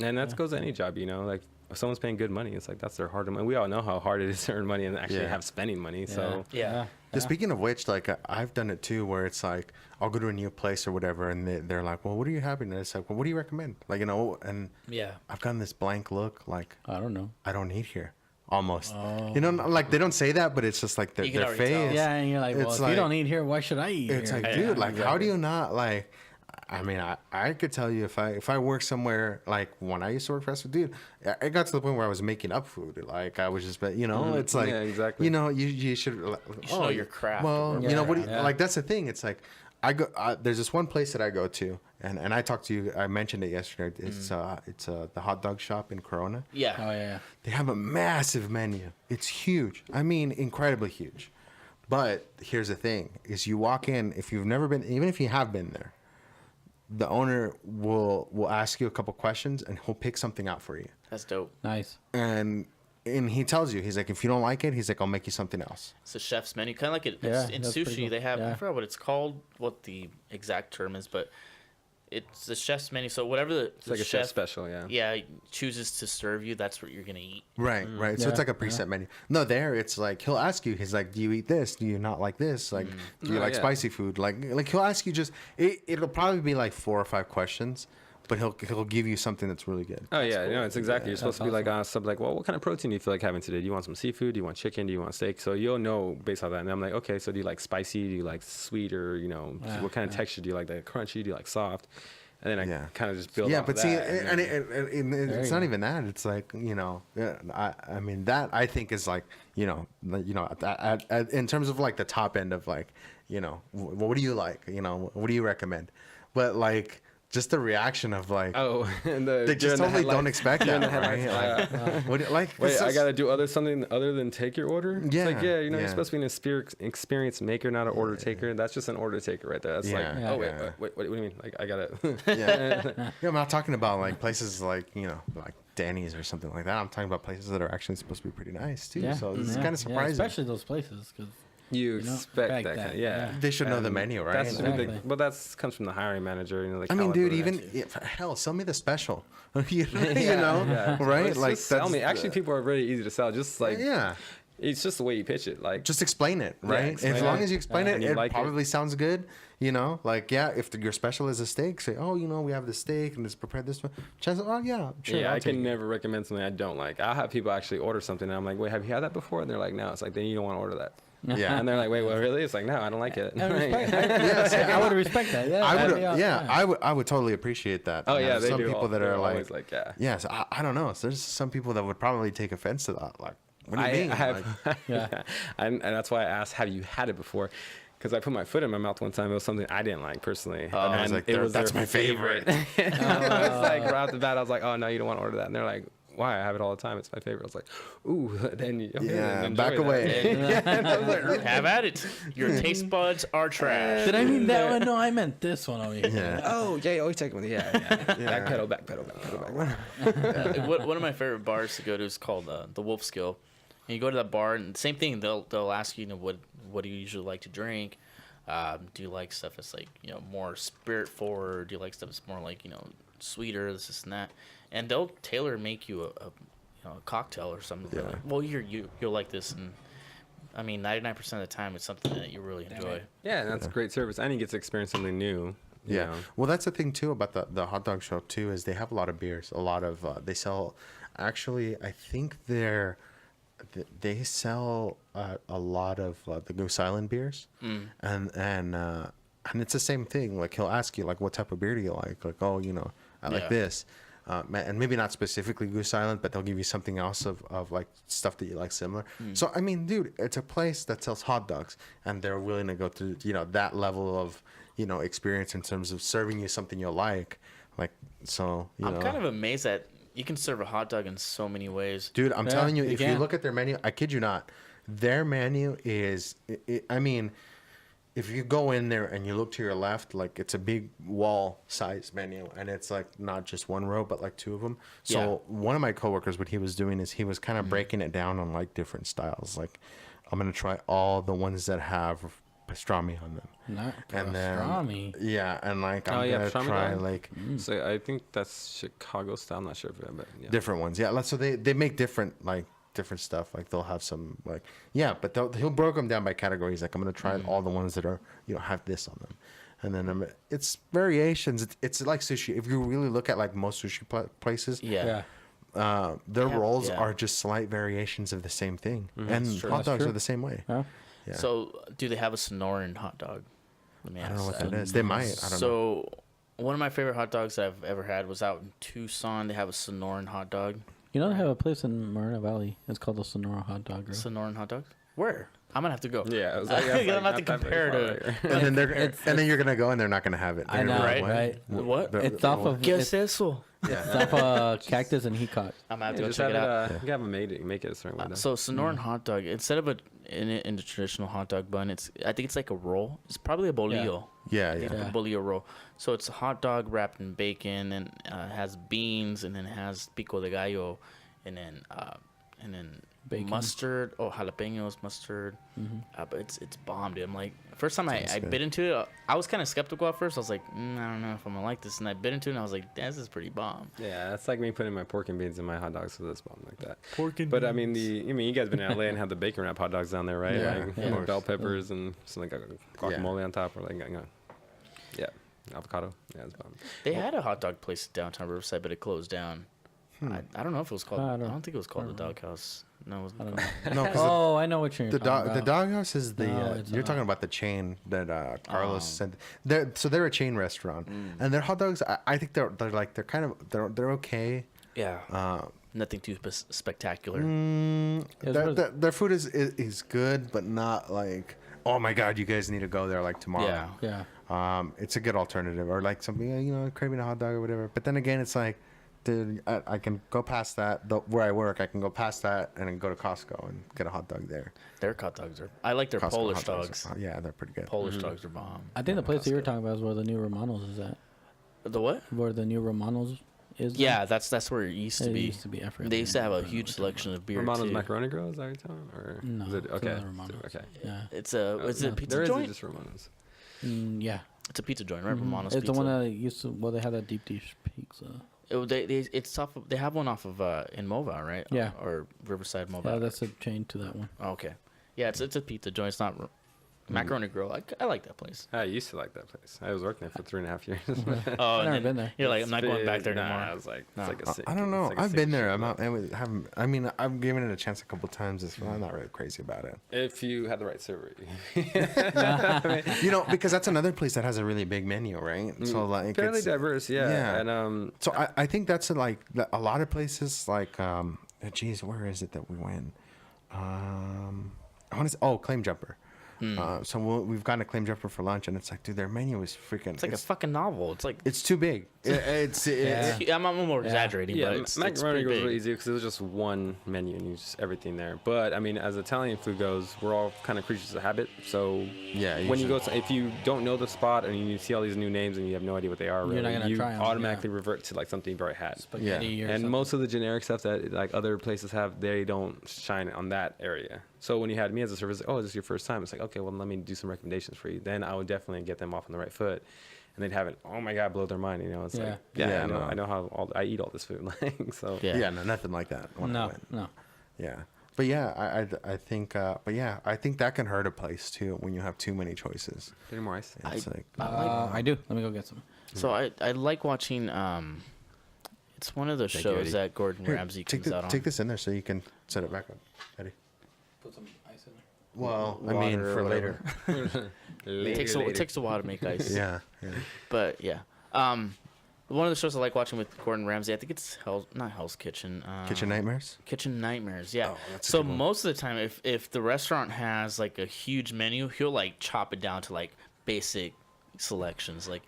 and that goes to any job. You know, like if someone's paying good money, it's like that's their hard money. We all know how hard it is to earn money and actually Yeah. have spending money. So Yeah. Just speaking of which, like I've done it too, where it's like I'll go to a new place or whatever, and they're like, "Well, what are you having?" And it's like, "Well, what do you recommend?" Like, you know, and Yeah. I've gotten this blank look, like I don't know. I don't eat here, almost. You know, like they don't say that, but it's just like You can their already tell. face. Yeah, and you're like, well, It's if like- you don't eat here, why should I eat It's here? like, Yeah, dude, like, how exactly. do you not like? I mean, I could tell you if I work somewhere like when I used to work fast food, dude, it got to the point where I was making up food. Like I was just, you know, it's like, Yeah, exactly. you know, you should, should know your craft. Well, Yeah, you know what? yeah. Like that's the thing. It's like there's this one place that I go to, and I talked to you. I mentioned it yesterday. It's the hot dog shop in Corona. Yeah. Oh yeah. They have a massive menu. It's huge. I mean, incredibly huge. But here's the thing: is you walk in, if you've never been, even if you have been there, the owner will ask you a couple questions and he'll pick something out for you. That's dope. Nice. And he tells you, he's like, if you don't like it, he's like, I'll make you something else. It's a chef's menu, kind of like it. Yeah, In that's pretty sushi, cool. they have I Yeah. forgot what it's called, what the exact term is, but it's the chef's menu. So whatever it's like a chef special. Yeah. yeah, chooses to serve you, that's what you're gonna eat. Right, right. So Yeah, it's like a preset menu. No, there it's like he'll ask you. He's like, "Do you eat this? Do you not like this? Like, do you Oh, like yeah. spicy food? Like he'll ask you just. It'll probably be like 4 or 5 questions, but he'll give you something that's really good. Oh yeah, no, it's exactly. You're supposed to be like That's something like, well, what kind of protein do you feel like having today? Do you want some seafood? Do you want chicken? Do you want steak? So you'll know based on that. And I'm like, okay, so do you like spicy? Do you like sweet? Or Yeah, what kind of yeah. texture do you like? Like crunchy? Do you like soft? And then I kind of just build Yeah, off but of see, that, and it's you not go. even that. It's like, you know, I mean, that I think is like, you know, in terms of like the top end of like, you know, what do you like? You know, what do you recommend? But like, just the reaction of like, oh, and they just totally don't expect that, right? Like, what, like, Wait, this I is- gotta do something other than take your order? It's like, Yeah, you know, yeah. you're supposed to be an experienced maker, not an order taker. That's just an order taker right there. That's like, Yeah, oh wait, yeah. what do you mean? Like, I gotta. Yeah. I'm not talking about like places like, you know, like Danny's or something like that. I'm talking about places that are actually supposed to be pretty nice too. Yeah. So it's Yeah. kind of surprising. especially those places, because You know, expect expect that, that, kind of, yeah. They should know the And menu, right? That's Exactly. well, that's comes from the hiring manager. You know, the I mean, dude, caliber even that- if, hell, sell me the special. you know, yeah. right? Let's Like, just sell that's me. the- Actually, people are very easy to sell. Just like yeah, it's just the way you pitch it. Like just explain it, right? explain as it. long as you explain And it, you it like it. probably sounds good. You know, like if your special is a steak, say, oh, you know, we have the steak and it's prepared this way. Chances, oh yeah, sure, yeah, I'll I take can it. never recommend something I don't like. I'll have people actually order something, and I'm like, wait, have you had that before? And they're like, no. It's like, then you don't want to order that. Yeah, And they're like, wait, well, really? It's like, no, I don't like it. I would respect that. Yeah, I that'd would, be yeah, awesome. I would totally appreciate that. Oh And yeah, there's they some do. people that They're are always like, yeah. yes, I don't know. So there's some people that would probably take offense to that. Like, what do you mean? I have, Like, Yeah. and that's why I asked, have you had it before? Because I put my foot in my mouth one time. It was something I didn't like personally. I was like, that's my favorite. It's like right off the bat, I was like, oh no, you don't want to order that. And they're like, why? I have it all the time. It's my favorite. I was like, ooh, then you Yeah, enjoy back that. away. Have at it. Your taste buds are trash. Did I mean that one? No, I meant this one over here. Yeah. Oh yeah, you always take one. Yeah. Back pedal, back pedal, back pedal, back. One of my favorite bars to go to is called the Wolf Skill. And you go to that bar, and same thing. They'll ask you, what do you usually like to drink? Do you like stuff that's like, more spirit forward? Do you like stuff that's more like, sweeter, this and that? And they'll tailor make you a cocktail or something. Yeah. Like, well, you'll like this, and I mean, 99% of the time, it's something that you really enjoy. Yeah, and that's great service. And you get to experience something new. you Yeah. know. Well, that's the thing too about the hot dog shop too, is they have a lot of beers. A lot of they sell. Actually, I think they sell a lot of the Goose Island beers, and it's the same thing. Like he'll ask you like, what type of beer do you like? Like, oh, I like Yeah. this. And maybe not specifically Goose Island, but they'll give you something else of like stuff that you like similar. So I mean, dude, it's a place that sells hot dogs, and they're willing to go through that level of experience in terms of serving you something you like. Like, so I'm kind of amazed that you can serve a hot dog in so many ways. dude, I'm Yeah, telling you, you if you can. look at their menu, I kid you not, their menu is. I mean, if you go in there and you look to your left, like it's a big wall size menu, and it's like not just one row, but like two of them. So one of my coworkers, what he was doing is he was kind of breaking it down on like different styles. Like, I'm gonna try all the ones that have pastrami on them, Not and then pastrami. yeah, and like Oh, I'm yeah, gonna pastrami try dog? like So I think that's Chicago style. I'm not sure if but yeah. different ones. Yeah, so they make different stuff. Like they'll have some but he'll break them down by categories. Like I'm gonna try all the ones that are have this on them, and then it's variations. It's like sushi. If you really look at like most sushi places, Yeah. their Yeah, rolls yeah. are just slight variations of the same thing, and That's true. hot That's dogs true. are the same way. Huh? Yeah. So, do they have a Sonoran hot dog? Let me I don't know ask what that. that is. They might. I don't know. So, one of my favorite hot dogs that I've ever had was out in Tucson. They have a Sonoran hot dog. You know they have a place in Moreno Valley. It's called the Sonora Hot Dog Grill. Sonoran hot dogs? Where? I'm gonna have to go. Yeah, it was I'm gonna have not to that very compare far to. there. And then you're gonna go and they're not gonna have it. I They're gonna know, be like, right? What? It's off of ¿Qué it's, es eso? it's off Cactus and Heacock. I'm gonna have to Yeah, go just check have it out. you can have them make it a certain way. though. So Sonoran hot dog, instead of in the traditional hot dog bun, I think it's like a roll. It's probably a bolillo. Yeah, It's yeah. like a bolillo roll. So it's a hot dog wrapped in bacon, and it has beans, and then it has pico de gallo, and then Bacon. mustard. Oh, jalapenos, mustard. But it's bomb, dude. I'm like, first time I good. bit into it, I was kind of skeptical at first. I was like, I don't know if I'm gonna like this, and I bit into it, and I was like, this is pretty bomb. Yeah, that's like me putting my pork and beans in my hot dogs, so that's bomb like that. Pork and But I mean, you guys been in LA and have the bacon wrap hot dogs down there, right? Yeah, like, of you know, course. bell peppers and something like guacamole on top, or like yeah, avocado. Yeah, it's bomb. They had a hot dog place in downtown Riverside, but it closed down. I don't know if it was called. I I don't- don't think it was called the Dog House. No, I don't know. No, 'cause Oh, I know what you're the talking dog the about. doghouse is the No, it's you're not. talking about the chain that Carlos said. They're a chain restaurant, and their hot dogs. I think they're kind of they're okay. yeah, nothing too spectacular. Their food is good, but not like, oh my god, you guys need to go there like tomorrow. Yeah. Yeah. It's a good alternative, or like something, craving a hot dog or whatever. But then again, it's like, dude, I can go past that. Where I work, I can go past that and then go to Costco and get a hot dog there. Their hot dogs are. I like their Costco Polish hot dogs. Yeah, they're pretty good. Polish dogs are bomb. I think the place that you were talking about is where the new Romanos is at. The what? Where the new Romanos is. Yeah, that's where it used to It be. used to be. I forget They the used to have a name, but I know huge what you're selection of beer Romano's too. Macaroni Grill, is that what you're telling? Or No, is it it's okay? another Romano's. Okay. Yeah, it's a no, pizza There is joint. just Romano's. Yeah. It's a pizza joint, right? Mhm. Romano's It's Pizza. the one that used to. Well, they had that deep dish pizza. It's off. They have one off of in Mova, right? Yeah. Or Riverside Mova. Yeah, that's a chain to that one. Oh, okay. Yeah, it's a pizza joint. It's not Macaroni Grill. I like that place. I used to like that place. I was working there for 3.5 years. Oh, I've never been there. You're like, I'm not going back there Nah, anymore. I was like, No. it's like a sick, I don't know. it's like a I've sick been there. shit. I mean, I've given it a chance a couple times. I'm not really crazy about it. If you had the right server. Because that's another place that has a really big menu, right? So like, Fairly it's, diverse, yeah. yeah. And So I think that's a lot of places like geez, where is it that we went? I want to Claim Jumper. So we've gotten a Claim Jumper for lunch, and it's like, dude, their menu is freaking. It's like a fucking novel. It's like it's too big. It's I'm more exaggerating, yeah, but it's macaroni pretty was big. really easy because it was just one menu and you just everything there. But I mean, as Italian food goes, we're all kind of creatures of habit. So Yeah, when you go, usually. if you don't know the spot and you see all these new names and you have no idea what they are, You're not really, gonna you try 'em, automatically revert to like something you've already had. Spaghetti or And something. most of the generic stuff that like other places have, they don't shine on that area. So when you had me as a service, like, oh, this is your first time. It's like, okay, well, let me do some recommendations for you. Then I would definitely get them off on the right foot, and they'd have it. Oh my God, blow their mind. It's Yeah. like, Yeah, I know how I eat all this food. Like, so Yeah. No, nothing like that. When I No, went. no. Yeah, but yeah, I think, I think that can hurt a place too when you have too many choices. any more ice? It's like, I do. Let me go get some. So I like watching. It's one of those Thank you, shows Eddie. that Gordon here, Ramsay take comes out on. take this in there so you can set it back up, Eddie. Put some ice in there. Well, I Water mean, or for whatever. later. It takes a while to make ice. Yeah. But yeah. One of the shows I like watching with Gordon Ramsay, I think it's not Hell's Kitchen. Kitchen Nightmares. Kitchen Nightmares, yeah. Oh, that's a So good one. most of the time, if the restaurant has like a huge menu, he'll like chop it down to like basic selections, like,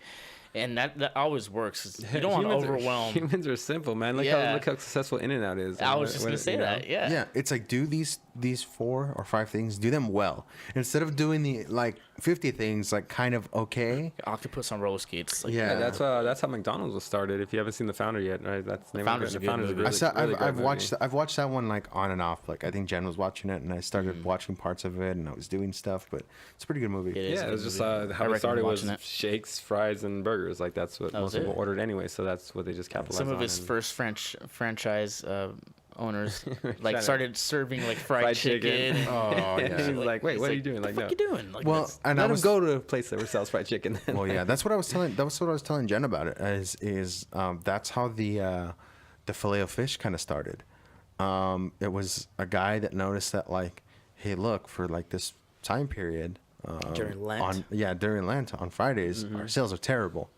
and that always works. 'Cause you don't want to overwhelm. Humans are simple, man. Look Yeah. how successful In-N-Out is. I was just gonna say that, yeah. Yeah, it's like, do these 4 or 5 things, do them well instead of doing the like 50 things like kind of okay. Octopus on roller skates. Like, Yeah. That's how McDonald's was started. If you haven't seen The Founder yet, right? That's the name Founder's of a it. good movie. Really, I've great watched movie. I've watched that one like on and off. Like I think Jen was watching it, and I started watching parts of it, and I was doing stuff. But it's a pretty good movie. It is Yeah, a it was good just movie. I how it recommend started was watching it. shakes, fries, and burgers. Like that's what That most was people it. ordered anyway. So that's what they just capitalized Some of on. his and- first franchise owners like Trying started serving like fried Fried chicken. chicken. Oh He's yeah. like, wait, He's what are like, you doing? Like, what no. the fuck you doing? Like, Well, that's- and Let I him was go to a place that sells fried chicken. Well, yeah, that's what I was telling. That's what I was telling Jen about it. That's how the fillet of fish kind of started. It was a guy that noticed that like, hey, look, for like this time period During Lent? during Lent on Fridays, our sales are terrible.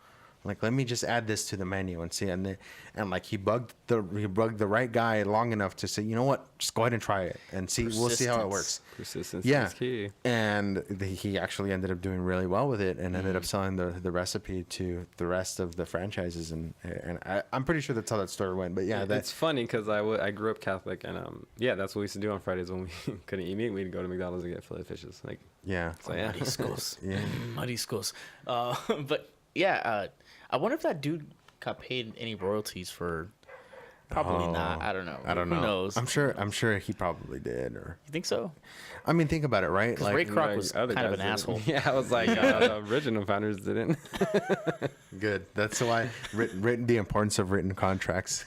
Like, let me just add this to the menu and see. And like he bugged the right guy long enough to say, you know what, just go ahead and try it and see. We'll see how it works. Persistence Yeah, is key. and he actually ended up doing really well with it, and ended up selling the recipe to the rest of the franchises, and I'm pretty sure that's how that story went. But yeah, That's funny because I grew up Catholic, and yeah, that's what we used to do on Fridays when we couldn't eat meat. We'd go to McDonald's and get fillet fishes. Like, yeah, so yeah. Muddy schools. yeah. Muddy schools. But yeah, I wonder if that dude got paid any royalties for. Probably not. I don't know. I don't know. Who knows? I'm sure he probably did. Or You think so? I mean, think about it, right? 'Cause Ray Kroc like, was other kind of guys an didn't. asshole. Yeah, I was like, the original founders didn't. Good. That's why written the importance of written contracts.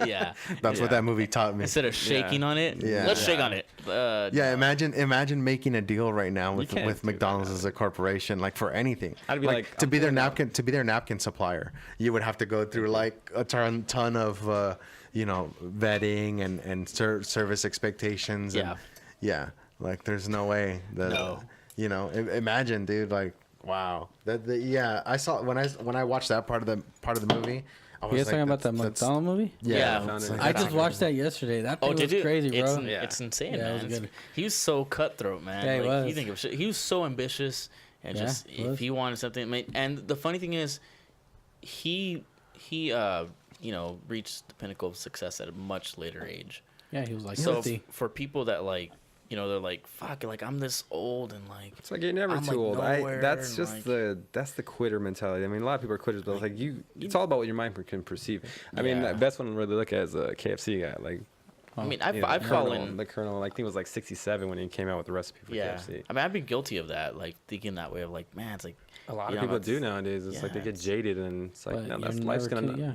Yeah. That's what that movie taught me. Instead of shaking on it, Yeah. let's shake on it. Yeah, imagine making a deal right now with can't do McDonald's that. as a corporation, like for anything. I'd be to be their napkin supplier, you would have to go through like a ton of vetting and service expectations. And, Yeah. yeah. Like, there's no way that, No. imagine, dude, like, wow. Yeah, I saw when I watched that part of the movie. I was You guys like, talking about that that's- McDonald movie? Yeah. found it. I just watched that yesterday. That thing Oh, did was you? crazy, bro. It's insane, Yeah, it man. was good. He was so cutthroat, man. Yeah, he like, was. think of shit. He was so ambitious, and Yeah, just he if was. he wanted something, and the funny thing is, he reached the pinnacle of success at a much later age. Yeah, he was like So 50. for people that like, they're like, fuck, like I'm this old and like. It's like you're never I'm, too like, old. nowhere That's and, just like- that's the quitter mentality. I mean, a lot of people are quitters, but it's like it's all about what your mind can perceive. I mean, Yeah. the best one to really look at is a KFC guy. Like, I mean, you know, I've fallen. the Colonel. Like, I think it was like 67 when he came out with the recipe for Yeah, KFC. I mean, I've been guilty of that, like thinking that way of like, man, it's like A lot you of know, people it's- do nowadays. It's like they yeah, get it's- jaded, and it's like, But no, you're that's never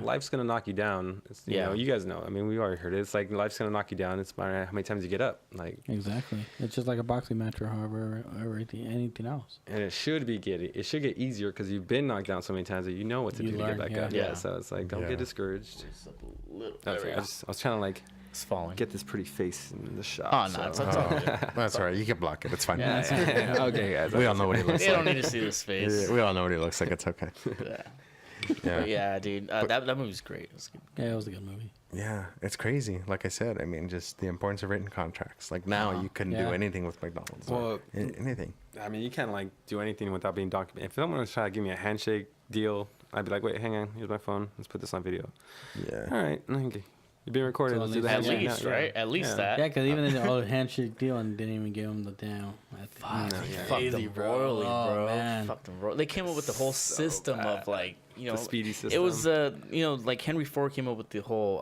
life's gonna knock you down. It's, you know, Yeah. you guys know. I mean, we already heard it. It's like life's gonna knock you down. It's matter how many times you get up. Like, Exactly. It's just like a boxing match or however anything else. and it should get easier because you've been knocked down so many times that you know what to You do learn, to get back yeah. up. Yeah. So it's like, don't Yeah. get discouraged. just a little. That's there it. we I go. was trying to like It's falling. get this pretty face in the shot. Oh no, it's all good. That's all right. You can block it. It's fine. Yeah. Okay, guys. We all know what he looks They don't like. need to see this face. Yeah, we all know what he looks like. It's okay. Yeah. Yeah. But yeah, dude, that movie's great. It was good. Yeah, it was a good movie. Yeah, it's crazy. Like I said, I mean, just the importance of written contracts. Like now, you couldn't do Yeah. anything with McDonald's. Well, Or anything. I mean, you can't like do anything without being documented. If someone was trying to give me a handshake deal, I'd be like, wait, hang on, here's my phone. Let's put this on video. Yeah. All right, okay. You're being recorded. So Let's at do the least- At handshake least, now. right? At least that. Yeah, because even in the old handshake deal, and didn't even give him the down. Fuck, No, yeah. fuck Crazy, them bro. royally, Oh, bro. man. Fuck them royally. They came up with the whole So system bad. of like, The speedy system. It was like Henry Ford came up with the whole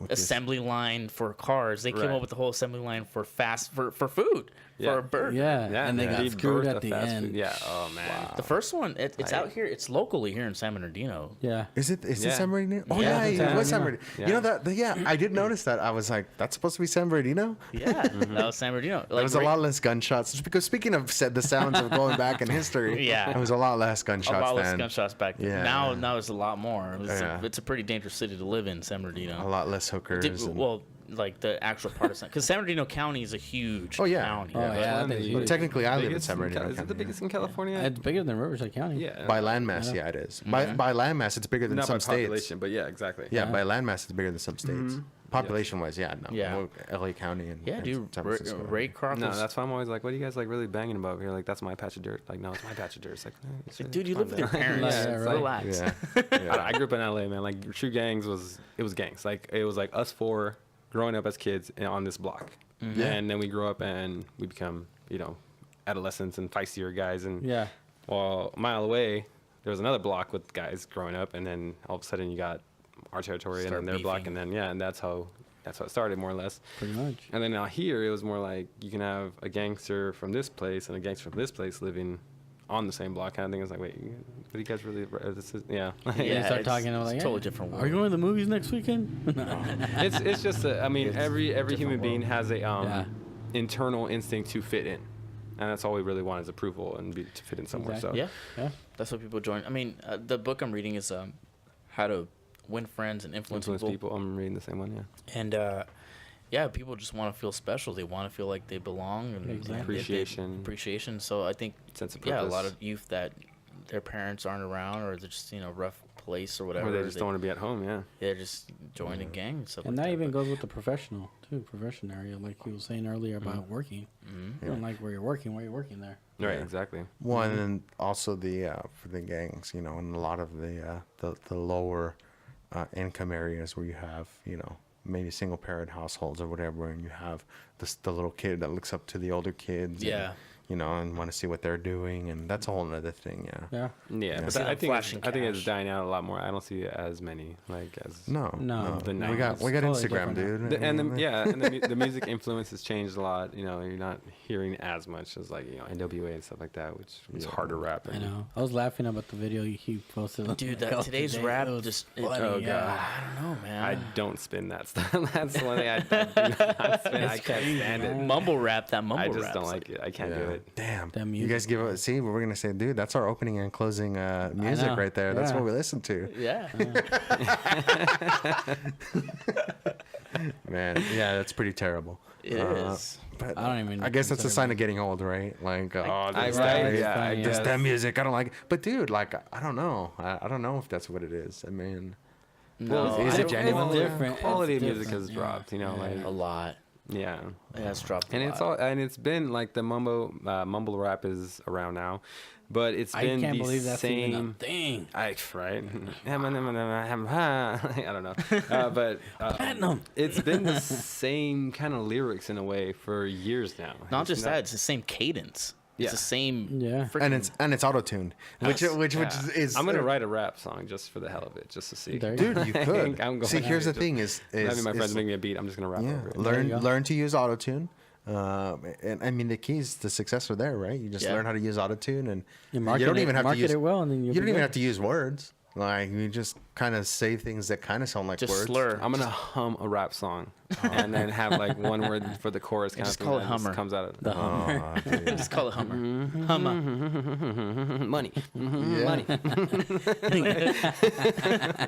With this- assembly line for cars. They came Right. up with the whole assembly line for for food, Yeah. for a burger. Yeah, and they yeah. got He screwed birthed at a the fast end. food. Yeah. Oh man. The first one, it's out here. It's locally here in San Bernardino. Yeah. Is it Yeah. San Bernardino? Oh Yeah, yeah, it's it was San San Bernardino. Bernardino. You know that? I did notice that. I was like, that's supposed to be San Bernardino. Yeah, that was San Bernardino. There was a lot less gunshots. Because speaking of the sounds of going back in history, Yeah. there was a lot less gunshots a lot less then. gunshots back then. Yeah. Now it's a lot more. Yeah. It's a pretty dangerous city to live in, San Bernardino. A lot less hookers. and- Well, like the actual part of San, because San Bernardino County is a huge Oh, yeah. county. Oh, That's yeah, one of that thing's the huge. technically, I live in biggest San Bernardino Is it the County, biggest in California? It's bigger than Riverside County. Yeah. by landmass, yeah, it is. By landmass, it's bigger than Not some by states. population, but yeah, exactly. Yeah, Yeah. by landmass, it's bigger than some states. Population-wise, yeah, no. Yeah. LA County and Yeah, and dude. San Francisco. Ray Kroc No, was- that's why I'm always like, what are you guys like really banging about here? Like, that's my patch of dirt. Like, no, it's my patch of dirt. It's like, dude, you calm live with your down. parents. Yeah, it's right. Relax. Yeah. I grew up in LA, man. Like, true gangs was gangs. Like, it was like us four growing up as kids on this block. Mm-hmm. Yeah. And then we grow up and we become, adolescents and feistier guys. And Yeah. well, a mile away, there was another block with guys growing up. And then all of a sudden you got our territory Start and then their block. beefing. And then, and that's how it started more or less. Pretty much. And then out here, it was more like you can have a gangster from this place and a gangster from this place living on the same block kind of thing. It's like, wait, what do you guys really? This is, yeah. Yeah, They start it's- talking. I'm it's like, a totally "Hey, different Are you world." going to the movies next weekend? it's just I mean, every human being has a Yeah. internal instinct to fit in, and that's all we really want is approval and to fit in somewhere. Exactly. So Yeah, Yeah. that's what people join. I mean, the book I'm reading is how to win friends and influence people. I'm reading the same one. Yeah. And yeah, people just want to feel special. They want to feel like they belong and Exactly. Appreciation. appreciation. So I think Sense of yeah, a purpose. lot of youth that their parents aren't around or they're just rough place or whatever. Or they just don't want to be at home. Yeah. They're just joining a gang and stuff. And like that even but- goes with the professional area, like you were saying earlier about working. Mhm. You don't like where you're working there. Right. Yeah. Exactly. One and also the for the gangs, and a lot of the lower income areas where you have maybe single parent households or whatever, and you have the little kid that looks up to the older kids. Yeah. And want to see what they're doing, and that's a whole other thing. Yeah. Yeah. Yeah, but See I them think flashing it's cash. dying out a lot more. I don't see as many as No. No. The We got 90s. we got Totally Instagram, different now. dude. The music influence has changed a lot. You're not hearing as much as like NWA and stuff like that, which was harder rap. I know. I was laughing about the video he posted. Dude, like, that today's today. rap It was just funny, Oh, yeah. God. I don't know, man. I don't spin that stuff. That's the one thing I do not spin. I can't stand it. mumble rap. That mumble I rap. just don't like it. I can't do Yeah. it. Damn. That You music. guys give us, see, we're going to say, dude, that's our opening and closing music know. right there. That's Yeah. what we listen to. Yeah. Man, yeah, that's pretty terrible. It is. But I don't even I guess that's a consider sign it. of getting old, right? Like, oh, I this, right, that, yeah, funny, I yeah. this, guess. that music, I don't like it. But dude, like, I don't know. I don't know if that's what it is. I mean, No, is I it don't- genuinely? different. Quality It's of music different, has yeah. dropped, you know, like a lot. yeah. It has dropped. And it's all, and it's been like the mumble rap is around now, but it's I been can't the believe that's even same. a thing. Right? I don't know, but Platinum. it's been the same kind of lyrics in a way for years now. not It's just that; it's the same cadence. It's Yeah. the same. Yeah. frickin- and it's auto-tuned, which Yes. which Yeah. is I'm gonna write a rap song just for the hell of it, just to see. There you Dude, you could. I'm going See, here's the to. thing: is Having my friends make me a beat, I'm just gonna rap yeah, over it. There you go. learn to use autotune. And I mean, the keys to success are there, right? You just Yeah. learn how to use autotune, and You you market don't it, even have to market use it well, and then you don't even have to use words. Like, you just kind of say things that kind of sound like Just words. slur. I'm gonna hum a rap song and then have like one word for the chorus. Kind Just of call thing it that just Hummer. Comes out of The Hummer. Oh, dude. Just call it Hummer. Hummer. money. Yeah.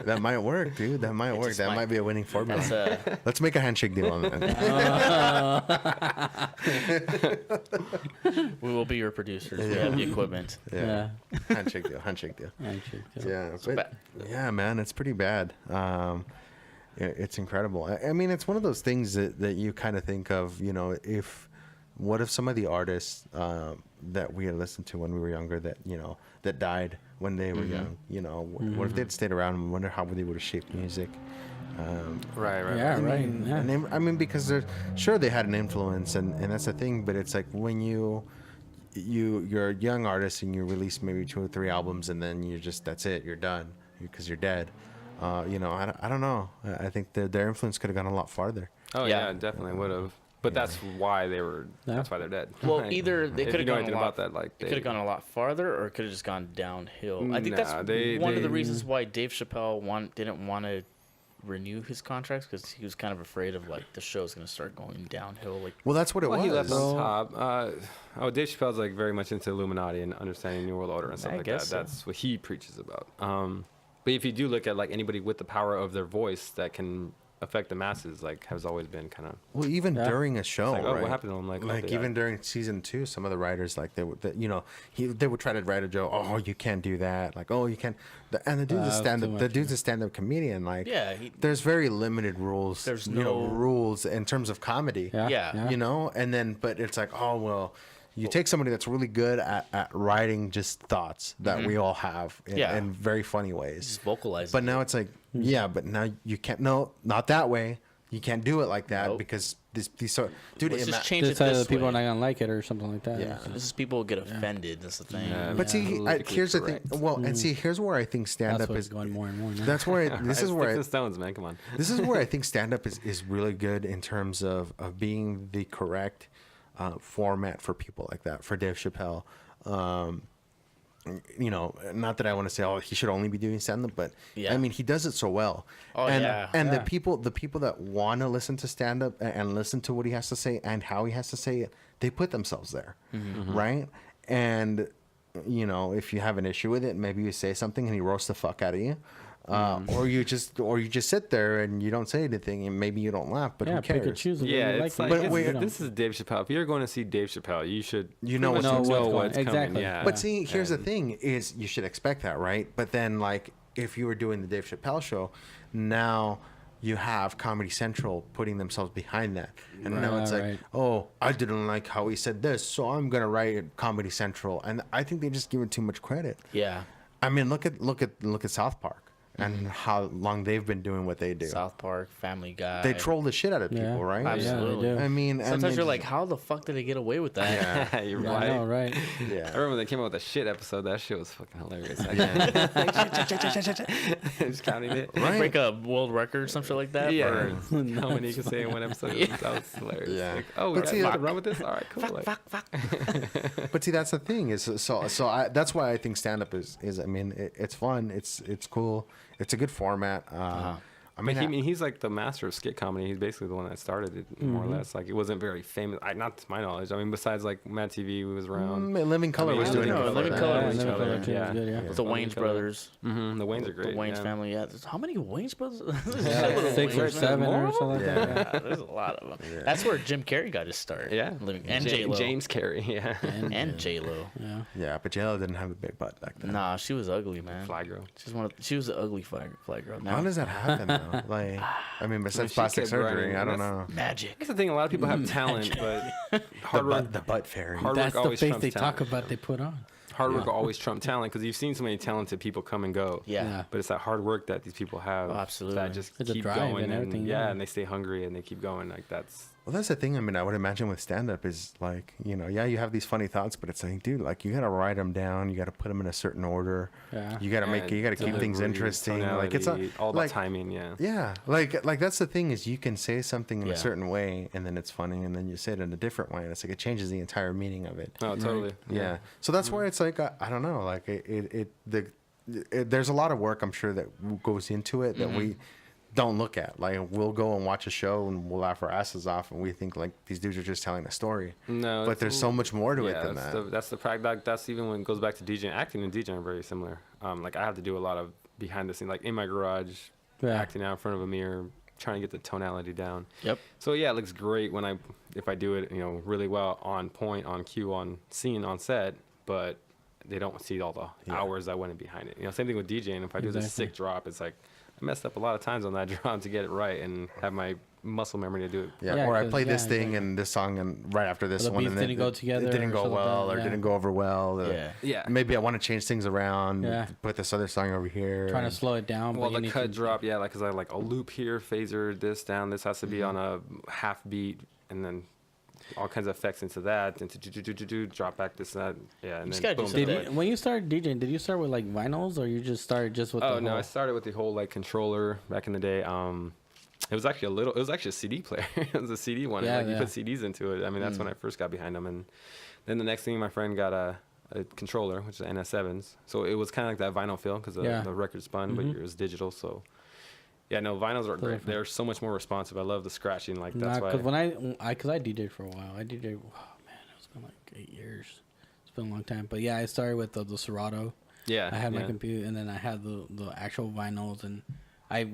That might work, dude. That might work. just That might. might be a winning formula. That's Let's make a handshake deal on that. we will be your producers. We have the equipment. Yeah. Handshake deal. Handshake deal. Actually, Yeah, bad. but yeah, man, it's pretty bad. It's incredible. I mean, it's one of those things that you kind of think of, you know, what if some of the artists that we had listened to when we were younger, that, you know, that died when they were young, you know, what if they'd stayed around? And wonder how they would have shaped music. Right. Yeah, I right. mean, Yeah. I mean, because they're sure they had an influence, and that's the thing. But it's like when you're a young artist and you release maybe 2 or 3 albums, and then that's it, you're done because you're dead. You know, I don't know. I think their influence could have gone a lot farther. Oh Yeah. yeah, definitely would have. But that's why they were. Yeah. That's why they're dead. Well, Like, either they if could you have know gone anything a lot, about that, like it could have gone a lot farther, or it could have just gone downhill. I think Nah, that's one of the they- reasons why Dave Chappelle didn't want to renew his contracts, because he was kind of afraid of like the show's going to start going downhill. Like, Well, that's what it Well, was. he left on top. Dave Chappelle's like very much into Illuminati and understanding New World Order and stuff I like that. guess so. That's what he preaches about. But if you do look at like anybody with the power of their voice that can affect the masses, like has always been kind of. Well, even Yeah. during a show, like, oh, what right? happened to him? Like, oh, they even died. during season 2, some of the writers, like they would, you know, they would try to write a joke. Oh, you can't do that. Like, oh, you can't. And the dude's a Too stand-up. much, The dude's a stand-up comedian. Like, yeah, there's very limited rules. There's you know, no- rules in terms of comedy. Yeah. Yeah. You know, and then but it's like, oh well, you take somebody that's really good at writing just thoughts that we all have in, Yeah. in very funny ways. just vocalize. But now it's like, yeah, but now you can't. No, not that way. You can't do it like that Nope. because these so dude. Let's ima- just change it This side of this the people way. are not gonna like it or something like that. Yeah. This is people get offended. That's the thing. Yeah. But see, politically here's the correct. thing. Well, and see, here's where I think stand That's up what's is going more and more now. That's where this is where Sticks and stones, man. Come on. this is where I think stand up is really good in terms of being the correct format for people like that, for Dave Chappelle. You know, not that I want to say, oh, he should only be doing stand up, but Yeah. I mean, he does it so well. Oh, and, yeah. And Yeah. the people that want to listen to stand up and listen to what he has to say and how he has to say it, they put themselves there, right? And you know, if you have an issue with it, maybe you say something and he roasts the fuck out of you. Or you just sit there and you don't say anything, and maybe you don't laugh, but Yeah, who pick and cares? choose. what Yeah, you it's like like and But what you wait, don't. this is Dave Chappelle. If you're going to see Dave Chappelle, you should You know pretty what's much coming. know what's coming. Exactly. Yeah. But see, here's the And- thing: is you should expect that, right? But then, like, if you were doing the Dave Chappelle show, now you have Comedy Central putting themselves behind that, and now it's like, Right. oh, I didn't like how he said this, so I'm gonna write it Comedy Central, and I think they just give it too much credit. Yeah. I mean, look at South Park and how long they've been doing what they do. South Park, Family Guy. They troll the shit out of people, Yeah. right? Absolutely. Yeah, they do. I mean, and Sometimes they you're like, just- how the fuck did they get away with that? yeah, You're Yeah, right. I know, right? I yeah. remember when they came out with a shit episode. That shit was fucking hilarious. Just counting it. Right. Break a world record or something like that. Yeah. Or- How many you can say in one episode? That was hilarious. Yeah. Like, oh, we But got see, to run with this? All right, cool. Like, But see, that's the thing is that's why I think stand up is I mean it's fun, it's cool, it's a good format. I mean, he's like the master of skit comedy. He's basically the one that started it, more or less. Like, it wasn't very famous, not to my knowledge. I mean, besides like Mad TV, who was around. Living Color was doing it. Living Color was good, yeah. yeah. With the Wayne's brothers. Mm-hmm. The Waynes are great. The Wayne's family, yeah. How many Wayne's brothers? Yeah, 6 or 7 or something like that. Yeah, there's a lot of them. Yeah. That's where Jim Carrey got his start. Yeah. And J-Lo. James Carrey, yeah. And J-Lo. Yeah. Yeah, but J-Lo didn't have a big butt back then. Nah, she was ugly, man. Fly girl. She was the ugly fly girl. Now, How does that happen, though? Like, I mean, besides plastic surgery, I don't know. magic. That's the thing. A lot of people have talent, but hard work. The butt fairy. Hard That's work the always face trumps they talent. talk about. They put on. Hard work will always trump talent, because you've seen so many talented people come and go. Yeah. But it's that hard work that these people have. Oh, absolutely. That just It's a keep drive going and everything, yeah, yeah. and they stay hungry and they keep going. Like, that's. Well, that's the thing. I mean, I would imagine with stand-up is like, you know, yeah, you have these funny thoughts, but it's like, dude, like, you got to write them down. You got to put them in a certain order. Yeah. You got to you got to keep things delivery, interesting. Like, it's tonality, all like, about timing. Yeah. Yeah, like that's the thing is you can say something in Yeah. a certain way and then it's funny, and then you say it in a different way and it's like it changes the entire meaning of it. No, totally. Yeah. So that's why it's like I don't know, like there's a lot of work I'm sure that goes into it that we don't look at. Like, we'll go and watch a show and we'll laugh our asses off and we think like these dudes are just telling a story. No, but there's so much more to it than that's that. that's the practice. That's even when it goes back to DJing. Acting and DJing are very similar. Like, I have to do a lot of behind the scenes, like in my garage, Yeah. acting out in front of a mirror, trying to get the tonality down. Yep. So yeah, it looks great if I do it, really well, on point, on cue, on scene, on set, but they don't see all the hours I went in behind it. Same thing with DJing. If I do this sick drop, it's like I messed up a lot of times on that drop to get it right and have my muscle memory to do it. Yeah, Yeah, or I 'cause- play this yeah, thing exactly. and this song and right after this the one, beats and then didn't go together It didn't or go something like well, that, or yeah. didn't go over well. Yeah. Maybe I want to change things around. Yeah. Put this other song over here. Trying to slow it down. Well, but you the need cut to, drop, yeah, like, because I like a loop here, phaser, this down, this has to be on a half beat, and then all kinds of effects into that, and drop back this, that, yeah, and just then gotta do boom. something. Did you, when you started DJing, did you start with like vinyls or you just started just with? Oh the no, whole, I started with the whole like controller back in the day. It was actually a CD player. It was a CD one. Yeah, Like, you yeah. put CDs into it. I mean, that's when I first got behind them. And then the next thing, my friend got a controller, which is NS7s. So it was kind of like that vinyl feel, because Yeah. the record spun, but it was digital. So yeah, no, vinyls are great. They're so much more responsive. I love the scratching. Like, that's why. Because when I DJed for a while, I DJed. Oh man, it's been like 8 years. It's been a long time. But yeah, I started with the Serato. Yeah, I had my yeah. computer, and then I had the actual vinyls. And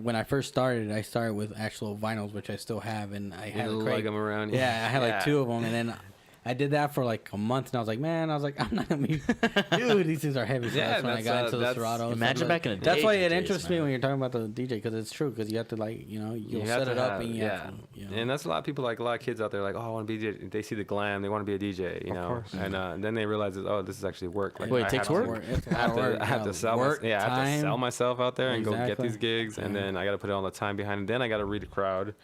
when I first started, I started with actual vinyls, which I still have, and I had a lug crate. them around. Yeah, I had like 2 of them, and then I did that for like a month, and I was like, man, I'm not gonna be, dude, these things are heavy. So Yeah, that's when I got into the that's- Serato. Imagine back in the day. That's why it DJs, interests me man. when you're talking about the DJ, because it's true. Because you have to you'll You set have it to up have- and you have to, And that's a lot of people, like a lot of kids out there, like, oh, I want to be a DJ. They see the glam, they want to be a DJ, you know. course. And then they realize that, oh, this is actually work. Like, Wait, it I takes have to- work? It's a I have lot of to, work, I have to sell work, I have to time. sell myself out there and go get Exactly. these gigs, and then I got to put all the time behind it. Then I got to read the crowd,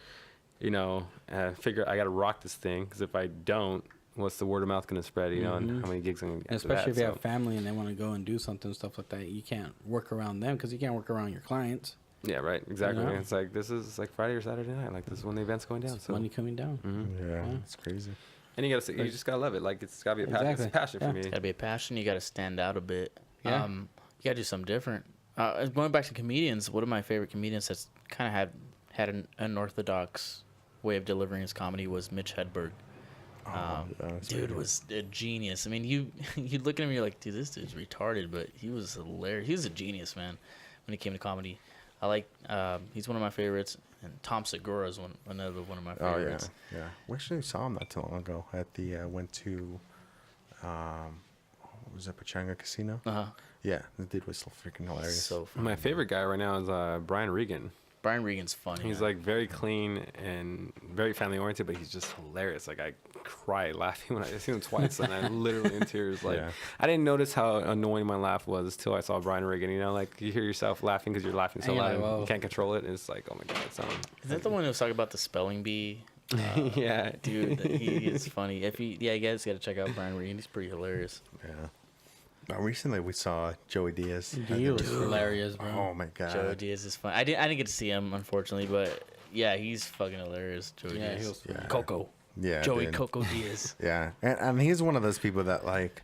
figure I got to rock this thing, because if I don't, what's the word of mouth going to spread, and how many gigs I'm going to get after Especially that, if you so. have family and they want to go and do something, stuff like that. You can't work around them because you can't work around your clients. Yeah, right, exactly. know? It's like, this is like Friday or Saturday night, like this is when the event's going down. It's So, money coming down. Yeah, it's crazy. and you just gotta love it. Like, it's gotta be a passion. It's a Exactly. passion Yeah. for me. Gotta be a passion. You gotta stand out a bit. Yeah. You gotta do something different. Going back to comedians, one of my favorite comedians that's kind of had an unorthodox way of delivering his comedy was Mitch Hedberg. That's Dude very was a genius. I mean, you look at him, you're like, dude, this dude's retarded, but he was hilarious. He was a genius, man, when it came to comedy. I like, he's one of my favorites, and Tom Segura is another one of my Oh yeah, favorites. yeah. We actually saw him not too long ago at the went to, what was that, Pachanga Casino? Uh-huh. Yeah, the dude was so freaking hilarious. So funny. My favorite guy right now is Brian Regan. Brian Regan's funny. He's man. like very clean and very family oriented, but he's just hilarious. Like, I cry laughing when I see him twice, and I'm literally in tears. Like, Yeah. I didn't notice how annoying my laugh was till I saw Brian Regan. Like, you hear yourself laughing because you're laughing so And you're loud like, and whoa. you can't control it, and it's like, oh my god, it's Is that the one who was talking about the spelling bee? yeah, Dude, he is funny. You guys got to check out Brian Regan. He's pretty hilarious. Yeah. Recently we saw Joey Diaz. He was hilarious, bro. Oh my god. Joe Diaz is fun. I didn't get to see him, unfortunately, but yeah, he's fucking hilarious. Joe Yeah, Diaz. he was Yeah. Coco. Yeah. Joey dude. Coco Diaz. Yeah, and he's one of those people that like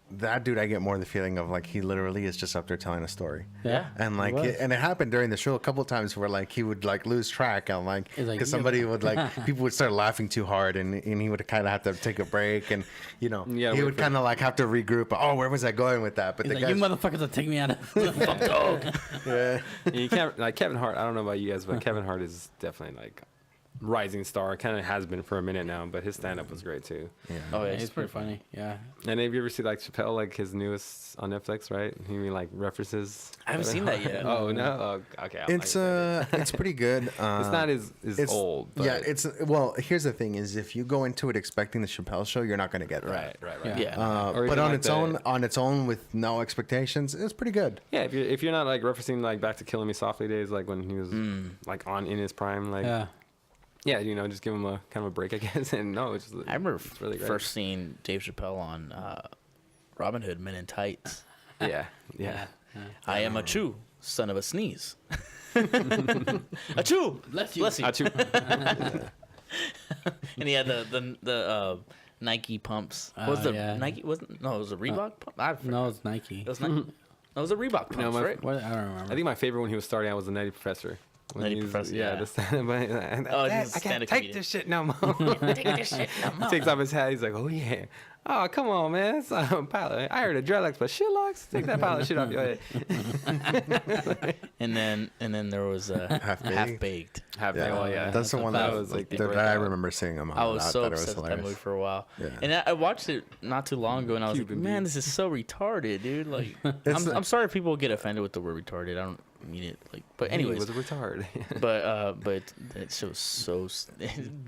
that dude, I get more the feeling of like he literally is just up there telling a story. Yeah. And like, was. and it happened during the show a couple of times where like he would like lose track and like, It's like, because somebody would like, people would start laughing too hard and he would kind of have to take a break and, you know, Yeah, he wait would for- kind of like have to regroup. Oh, where was I going with that? But He's the like, guys, you motherfuckers will take me out of fuck dog. yeah. And you can't like Kevin Hart. I don't know about you guys, but Kevin Hart is definitely like rising star. Kind of has been for a minute now, but his stand up was great too. Oh yeah, It's pretty funny. Yeah. And have you ever seen like Chappelle, like his newest on Netflix, right? He mean like references. I haven't Kevin seen that Hart? yet. Oh no. Oh, okay. It's pretty good. It's not as old. But Yeah, it's well. Here's the thing: is if you go into it expecting the Chappelle Show, you're not going to get that. right. Yeah. Yeah. Or But even on like its own, with no expectations, it's pretty good. Yeah, if you're not like referencing like back to Killing Me Softly days, like when he was like on in his prime, like Yeah. you know, just give him a kind of a break, I guess. And no, it's just, I remember it's really great. first seeing Dave Chappelle on Robin Hood Men in Tights. Yeah. I am a chew, son of a sneeze. A chew, Bless bless you. Achoo. And he had the Nike pumps. What was the yeah. Nike? Wasn't no? It was a Reebok pump. I forgot. No, it's Nike. It was Nike. No, it was a Reebok pumps, No, my- right? What? I don't remember. I think my favorite when he was starting out was the Nutty Professor. When Nutty he was- Professor, yeah. yeah. The stand-up. Oh, I he's a can't stand-up take comedian. this shit no more. Take this shit. No, Takes off his hat. He's like, oh yeah. Oh come on, man. It's a pilot. I heard a dreadlocks, but shitlocks. Take that pilot shit off your head. And then there was Half Half Baked. Yeah. That's the one that that was like the that I breakout. remember seeing him on. I was so thought it was obsessed with that movie hilarious. for a while. Yeah. And I watched it not too long ago, and I was Cuban like, man, beat. this is so retarded, dude. Like, It's- I'm sorry if people get offended with the word retarded. I don't mean it. Like, but He anyways, was a retard. but that show's so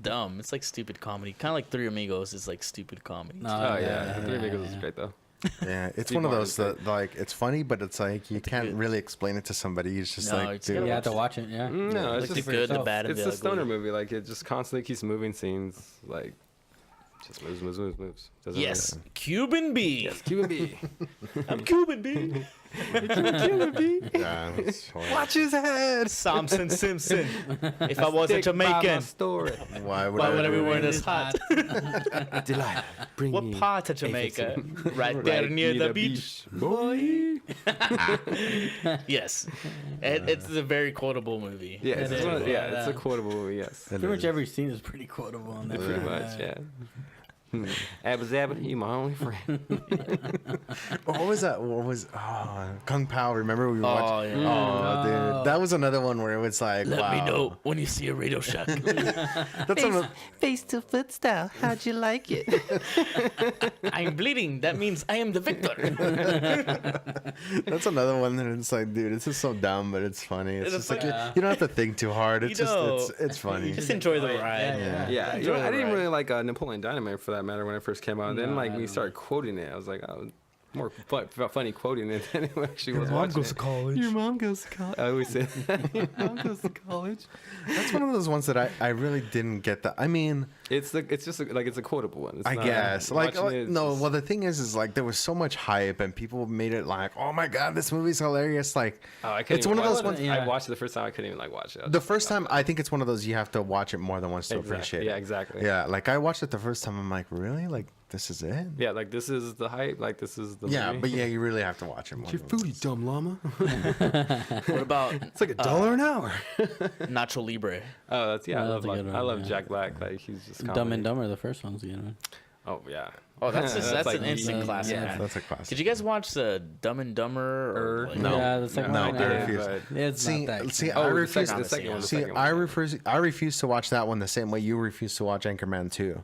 dumb. It's like stupid comedy, kind of like Three Amigos is like stupid comedy. No, Oh yeah, The Three Amigos was great though. Yeah, it's Steve one of Martin's those that like it's funny, but it's like you can't good. really explain it to somebody. It's just No, like, it's dude, gotta You have to watch it. Yeah. No, Like it's the just good, the yourself. bad, and it's the a stoner ugly. movie. Like it just constantly keeps moving scenes. Like just moves. Doesn't Yes, Cuban B. Yes, Cuban B. I'm Cuban B. Cuban B. yeah, it's horrible. Watch his head. Samson Simpson. If I was a Stick by my Jamaican, story. Why would why I would do everyone it? is hot? Delilah, bring What me part of Jamaica? Right there right near the beach. boy. Yes, it's a very quotable movie. Yeah, it's, It one of- is. yeah, it's a quotable movie. Yes, Pretty much every scene is pretty quotable on that. pretty much. Yeah. Abba Zabba, you my only friend. What was that? What was Kung Pao? Remember we watched? Oh, yeah. Oh, dude, that was another one where it was like, Let wow. me know when you see a Radio Shack. That's another, Face to foot style. How'd you like it? I'm bleeding. That means I am the victor. that's another one that it's like, dude, this is so dumb, but it's funny. It's just like you don't have to think too hard. It's just it's funny. Just enjoy the ride. Yeah. Yeah, I didn't really like Napoleon Dynamite for that matter when it first came out. Then like we started quoting it, I was like, oh, more funny quoting it than it actually was watching it. college. Your mom goes to college. I always say that. Your mom goes to college. That's one of those ones that I really didn't get. I mean, It's just like it's a quotable one. It's I not- guess like watching it, it's no. just- Well, the thing is like there was so much hype and people made it like, oh my god, this movie's hilarious. Like, Oh, I couldn't it's even one of watch those it. ones. I watched it the first time. I couldn't even like watch it. The first time, I think it's one of those you have to watch it more than once to Exactly. appreciate. Yeah, it. exactly. Yeah, like I watched it the first time. I'm like, really? Like this is it? Yeah, like this is the hype. Like this is the Yeah, movie. but yeah, you really have to watch it more. Your food, you dumb llama. What about It's like $1 an hour. Nacho Libre? Oh, that's yeah. That's a good one, I love yeah. Jack Black. Like he's just Dumb comedy. and Dumber, the first one's you know. Oh yeah. Oh, that's like an instant the- classic. yeah. man. That's a classic. Did you guys watch the Dumb and Dumber? Or, like, No. Yeah, the second No, one. I I did, refuse. but- It's See, not that. see, good. I Oh, the refuse. second- the second one. The See, second I one. I refuse to watch that one the same way you refuse to watch Anchorman 2.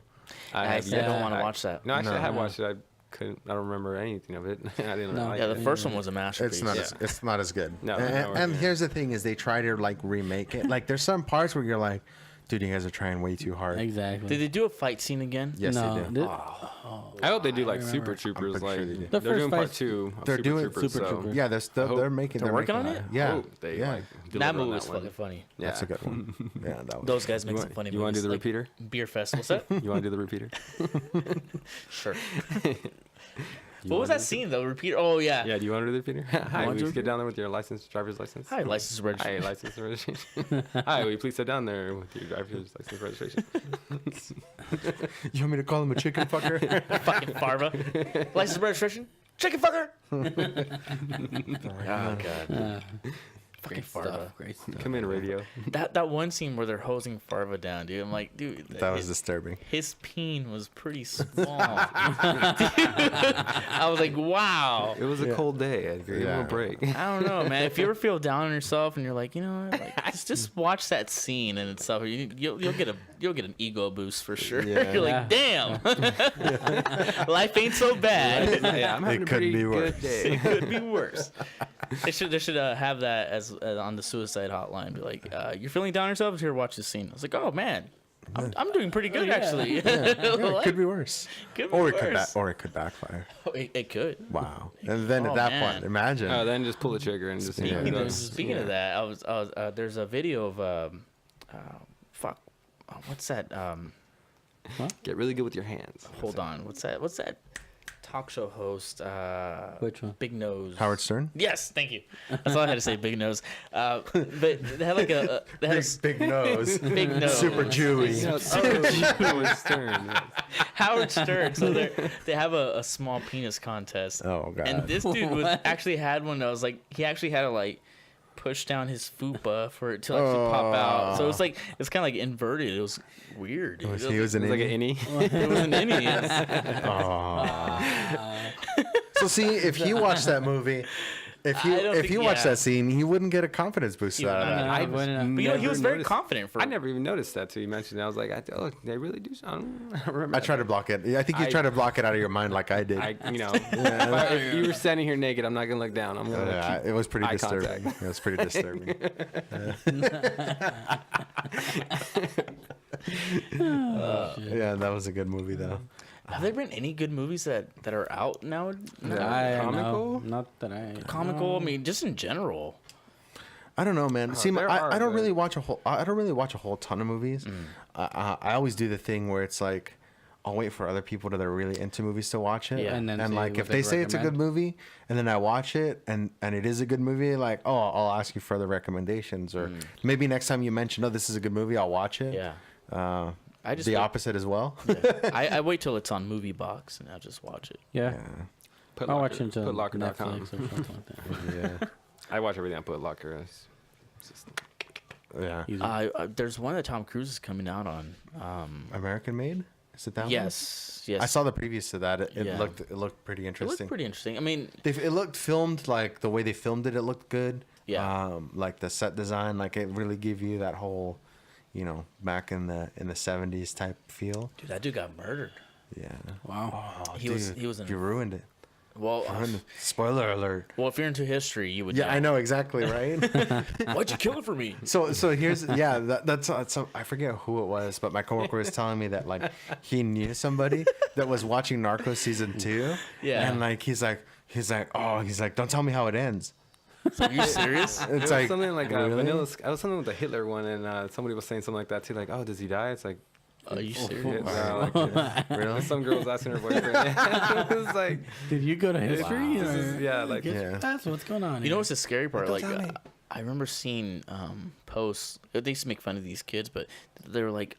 I have yet- don't want to watch that. No, actually, I had No. watched it. I don't remember anything of it. I didn't No. like Yeah, it. the first one was a masterpiece. It's not. Yeah. It's not as good. No, and, no, and yeah. here's the thing: is they try to like remake it. Like there's some parts where you're like, dude, you guys are trying way too hard. Exactly. Did they do a fight scene again? Yes, no, they do. did- I hope they do like remember. Super Troopers. pretty Like sure they do. The they're first doing part fight- 2. Of They're Super doing Troopers, Super so Troopers. Yeah, they're still. hope- They're making. They're working on making it? that. Yeah, hope they yeah. like That deliver on movie was that one. fucking funny. Yeah. That's a good one. Yeah, that was. Those guys make You some want, funny you movies. want to do the like repeater? Beer Fest. What's that? You want to do the repeater? Sure. What was that scene though? Repeater. Oh yeah. Yeah, do you want to do the repeater? Hi, want will to you do get down there with your driver's license? Hi, license Hi, registration. license registration. Hi, will you please sit down there with your driver's license registration? You want me to call him a chicken fucker? Fucking Farva. License registration. chicken fucker. Oh god. Fucking Great Farva. stuff. Great stuff. Come in, radio. That one scene where they're hosing Farva down, dude. I'm like, dude, That was disturbing. his peen was pretty small. I was like, wow. It was a cold day, Edgar. Give him a break. I don't know, man. If you ever feel down on yourself and you're like, you know what, like, just watch that scene and itself, you'll get an ego boost for sure. Yeah. You're like, damn, life ain't so bad. Yeah, I'm having It a could pretty be worse. good day. It could be worse. They should have that as on the suicide hotline. Be like, you're feeling down on yourself? Here, watch this scene. I was like, oh man, I'm doing pretty good actually. It could be worse. Could be Or worse. it could backfire. It could. Wow. And then Oh, at that man. point, imagine. Oh, then just pull the trigger and just. Speaking, go. speaking of that, I was there's a video of what's that? Get really good with your hands. Hold on, what's that talk show host? Which one? Big Nose. Howard Stern? Yes, thank you. That's all I had to say. Big Nose. But they had like they had Big nose. big nose. Super Jewy. Howard Stern. Yes. Howard Stern. So they have a small penis contest. Oh, God. And this dude actually had one that was like, he actually had to like push down his fupa for it to actually pop out. So it's like, it's kind of like inverted. It was weird. Dude. He was an It was like an innie. innie. It was an innie. Yes. So see, if he watched that movie, if I don't he think- watched yeah. that scene, he wouldn't get a confidence boost out of that. I But you know, he was very confident for. I never even noticed that till you mentioned it. I was like, they really do. I don't remember. I tried to block it. I think you tried to block it out of your mind like I did. If you were standing here naked, I'm not gonna look down. I'm gonna. It was pretty eye disturbing. contact. It was pretty disturbing. Yeah, that was a good movie though. Have there been any good movies that are out now? Comical? Not that I. Comical. I mean, just in general. I don't know, man. See, there are, I don't but- really watch a whole. I don't really watch a whole ton of movies. I always do the thing where it's like, I'll wait for other people that are really into movies to watch it. Yeah. And then and see like what if they they say it's a good recommend. movie, and then I watch it, and it is a good movie, like, oh, I'll ask you further recommendations, or maybe next time you mention, oh, this is a good movie, I'll watch it. Yeah. I just the wait- opposite as well. I wait till it's on Movie Box and I'll just watch it. Yeah. Put I'll watch it until Putlocker.com. Netflix or something like that. Yeah. I watch everything on Putlocker. Yeah. Easy. There's one that Tom Cruise is coming out on. American Made? Is it that one? Yes. I saw the previews to that. It Yeah. looked pretty It interesting. looked pretty interesting. I mean, It looked filmed like the way they filmed it. It looked good. Yeah. Like the set design, like it really gave you that whole, back in the 70s type feel. dude, that dude got murdered. Yeah. Wow. Oh, He was in. You ruined it. Well, Spoiler alert. well, if you're into history, you would. Yeah, know. I know exactly, right? Why'd you kill it for me? So here's that's I forget who it was, but my coworker was telling me that like he knew somebody that was watching Narcos season 2. Yeah. And like he's like don't tell me how it ends. Are you serious? It It's was like something like really? vanilla. I was something with the Hitler one, and somebody was saying something like that too. Like, oh, does he die? It's like, Are you serious? really? Some girl was asking her boyfriend. It was like, Did you go to history? this or- is, yeah, like Yeah. That's what's going on. You know what's the scary part? Like, tell me. I remember seeing posts. They used to make fun of these kids, but they were like,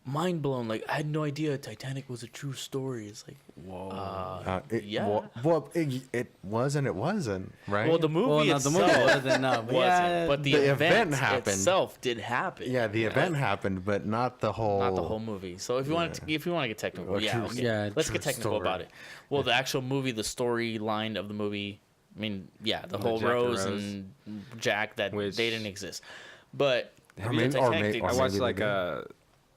mind blown. Like, I had no idea Titanic was a true story. It's like, whoa. Yeah. Well, it was and it wasn't, right? Well, the movie Well, no, the itself movie wasn't. No, but wasn't, yeah, but the, the event, event happened. itself did happen. yeah, the event happened, but not the whole. Not the whole movie. So if you want to get technical, Or yeah, true- okay. yeah, let's true get technical story. about it. Well, the actual movie, the storyline of the movie. I mean, yeah, the whole Jack and Rose Rose. and Jack that Which- they didn't exist. But Or maybe- or Titanic may- did or I exist. watched maybe like they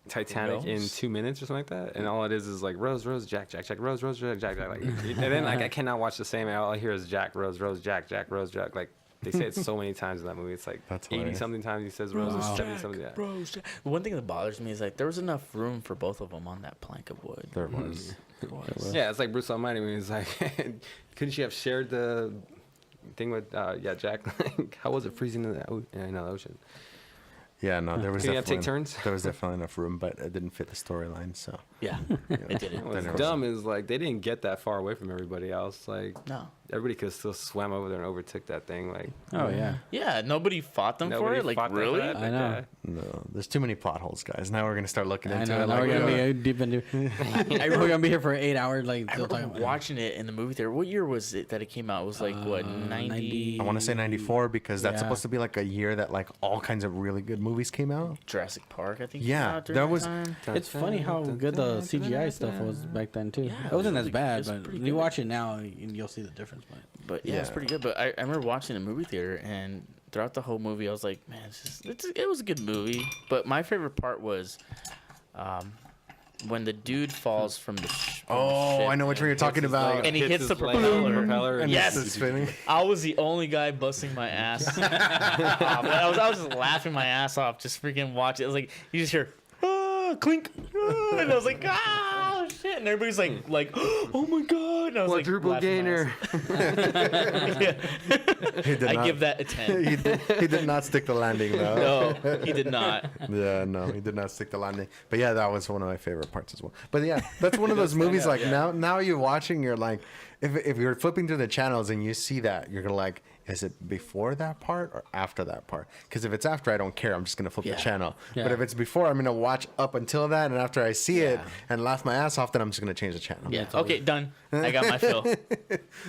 Titanic in Rose? 2 minutes or something like that, and all it is like Rose, Rose, Jack, Jack, Jack, Rose, Rose, Jack, Jack, Jack. Like, and then like I cannot watch the same. All I hear is Jack, Rose, Rose, Jack, Jack, Rose, Jack. Like they say it so many times in that movie. It's like That's 80 hilarious. something times he says Rose, Wow. 70 something. Yeah. Rose, Jack. One thing that bothers me is like there was enough room for both of them on that plank of wood. There was. There was. Yeah, it's like Bruce Almighty when he's like, couldn't she have shared the thing with Jack? Like, how was it freezing in the ocean? Yeah, no, there was Can you have definitely take turns? there was definitely enough room, but it didn't fit the storyline. So Yeah, it didn't. What's Then there was- dumb is like they didn't get that far away from everybody else. Like No. everybody could have still swam over there and overtook that thing. Like, Oh yeah. Yeah, nobody fought them for nobody it. Like, fought them for really? that. I know. No, there's too many plot holes, guys. Now we're gonna start looking I into know. it. Now Like, we're gonna be deep into. We're gonna be here for 8 hours. Like I still talking remember about watching it in the movie theater. What year was it that it came out? It was like, what, 90? I want to say 94 because that's Yeah. supposed to be like a year that like all kinds of really good movies came out. Jurassic Park, I think. Yeah, came out during that was- time. It's funny how good the CGI stuff was back then too. Yeah, It wasn't it as was bad, pretty but good. when you watch it now, you'll see the difference. But yeah, it's Yeah. pretty good. But I remember watching the movie theater, and throughout the whole movie, I was like, man, it was a good movie. But my favorite part was when the dude falls from the ship. Oh, I know which one you're talking about. And he hits the his leg on the propeller. And Yes. it's spinning. I was the only guy busting my ass. I was just laughing my ass off, just freaking watching. It was like you just hear clink, and I was like, oh shit, and everybody's like, oh my god, and I was like, Quadruple laughing my gainer. ass- Yeah. He did I not, give that a 10. he did not stick the landing though. No, he did not. Yeah, no, he did not stick the landing. But yeah, that was one of my favorite parts as well. But yeah, that's one of those movies. Like now you're watching, you're like, if you're flipping through the channels and you see that, you're gonna like, is it before that part or after that part? Because if it's after, I don't care. I'm just gonna flip Yeah. the channel. Yeah. But if it's before, I'm gonna watch up until that, and after I see it and laugh my ass off, then I'm just gonna change the channel. Yeah. Okay, done. I got my fill.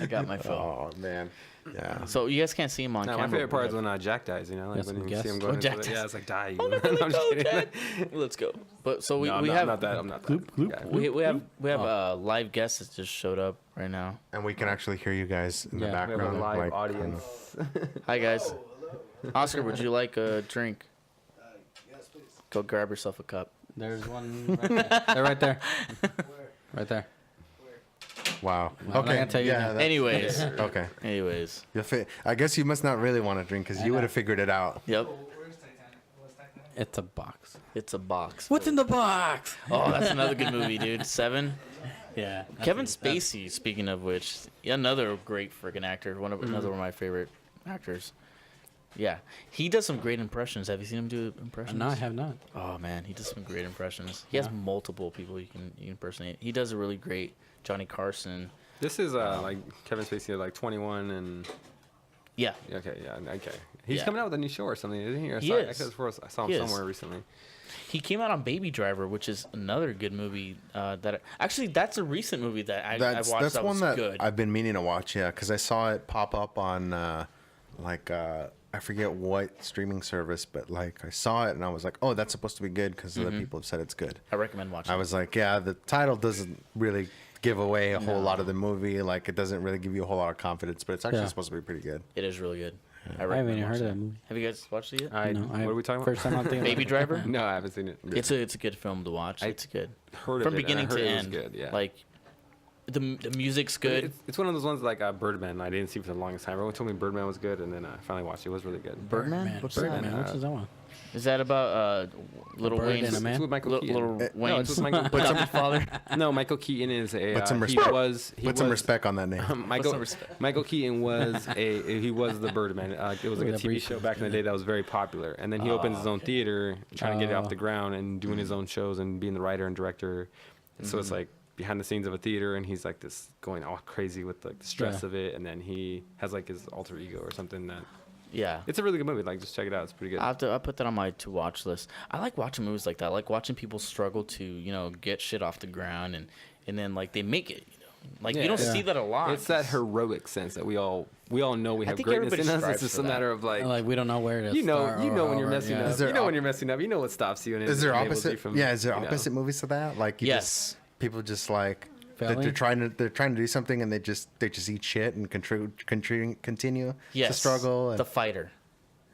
I got my fill. Oh man. Yeah. So you guys can't see him on No, camera. my favorite part is but- when Jack dies. You know, like Yes, when you yes. see him Oh, going. Jack Into dies. yeah, it's like die. You. Oh, no, I'm just go, kidding. Jack. Let's go. But so we No, we I'm have not that. I'm not that. Gloop, gloop, guy. gloop. we have a live guest that just showed up right now. And we can actually hear you guys in the Yeah. We have a background. live like, audience. Hi guys. Oscar, would you like a drink? Yes, please. Go grab yourself a cup. There's one right there. They're right there. Right there. Wow. I'm not Okay. gonna tell you yeah. now. that- Anyways, okay. anyways. I guess you must not really want to drink because you would have figured it out. Yep. Where's Titanic? What's Titanic? It's a box. It's a box. What's in the box? Oh, that's another good movie, dude. Seven. Yeah. Kevin Spacey, speaking of which, another great freaking actor. Another one of my favorite actors. Yeah, he does some great impressions. Have you seen him do impressions? No, I have not. Oh man, he does some great impressions. He has Yeah. multiple people you can impersonate. He does a really great Johnny Carson. This is like Kevin Spacey, like 21, and Yeah, okay, yeah, okay. He's Yeah. coming out with a new show or something, isn't he? Or He I is. I saw him He is. somewhere recently. he came out on Baby Driver, which is another good movie. Actually, that's a recent movie that I That's watched. that's that one was that good. I've been meaning to watch. Yeah, because I saw it pop up on I forget what streaming service, but like I saw it and I was like, oh, that's supposed to be good because other people have said it's good. I recommend watching. I was like, yeah, the title doesn't really give away a whole lot of the movie. Like it doesn't really give you a whole lot of confidence, but it's actually Yeah. supposed to be pretty good. It is really good. I haven't even heard of that movie. Have you guys watched it yet? What are we talking about? First time I'm thinking. Baby Driver. No, I haven't seen it. It's a good film to watch. It's good Heard of from it, and I beginning heard to it was end. good, yeah. Like the music's good. It's one of those ones like Birdman. I didn't see for the longest time. Everyone told me Birdman was good, and then I finally watched it. It was really good. Birdman? Man, What's Birdman. that? Which is that one? Is that about Little bird Wayne's and a man? It's with Michael Keaton. little No, Wayne's it's with Michael. adopted father? No, Michael Keaton is a. Put some he respect. was. He Put some was- respect on that name. Michael, some respect. Michael Keaton was he was the Birdman. It was like a Look at that TV brief. show back in the day that was very popular, and then he opens his own theater, trying to get it off Oh. the ground and doing his own shows and being the writer and director. And so it's like behind the scenes of a theater, and he's like this going all crazy with like the stress Yeah. of it, and then he has like his alter ego or something that. Yeah. It's a really good movie. Like, just check it out. It's pretty good. I'll put that on my to watch list. I like watching movies like that. I like watching people struggle to, get shit off the ground and then like they make it. Like you Yeah. don't Yeah. see that a lot. It's that heroic sense that we all know we I have think greatness everybody in us. strives It's just for a that. matter of Like we don't know where to you know start when you're or- messing yeah. up. Is there You know op- when you're messing up. You know what stops you. And Is there enables you opposite? from, Is there you know. opposite movies to that? Like you Yes. just, people just like that Failing? they're trying to do something and they just eat shit and continue yes. to struggle. And, The Fighter.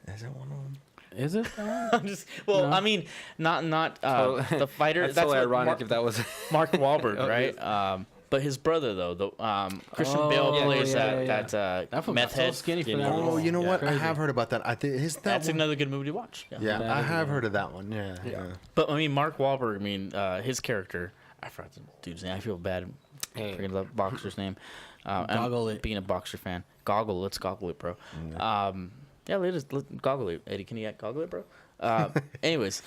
is it one of them? Is it? I'm just well, No. I mean, not Well, the fighter. That's totally what ironic if that was. Mark Wahlberg, Oh, right? But his brother though, Christian Oh, Bale yeah, plays yeah, yeah. that fool meth got so head. skinny for that Yeah. role. Oh, you know what? I Crazy. have heard about that. I think is that That's one? another good movie to watch. Yeah, That I is a have good heard of that one. Yeah. But I mean, Mark Wahlberg. I mean, his character. I forgot the dude's name. I feel bad. Hey. Forgetting the boxer's name. Goggle I'm it. being a boxer fan. Let's goggle it, bro. Yeah, let goggle it, Eddie. Can you goggle it, bro? Anyways,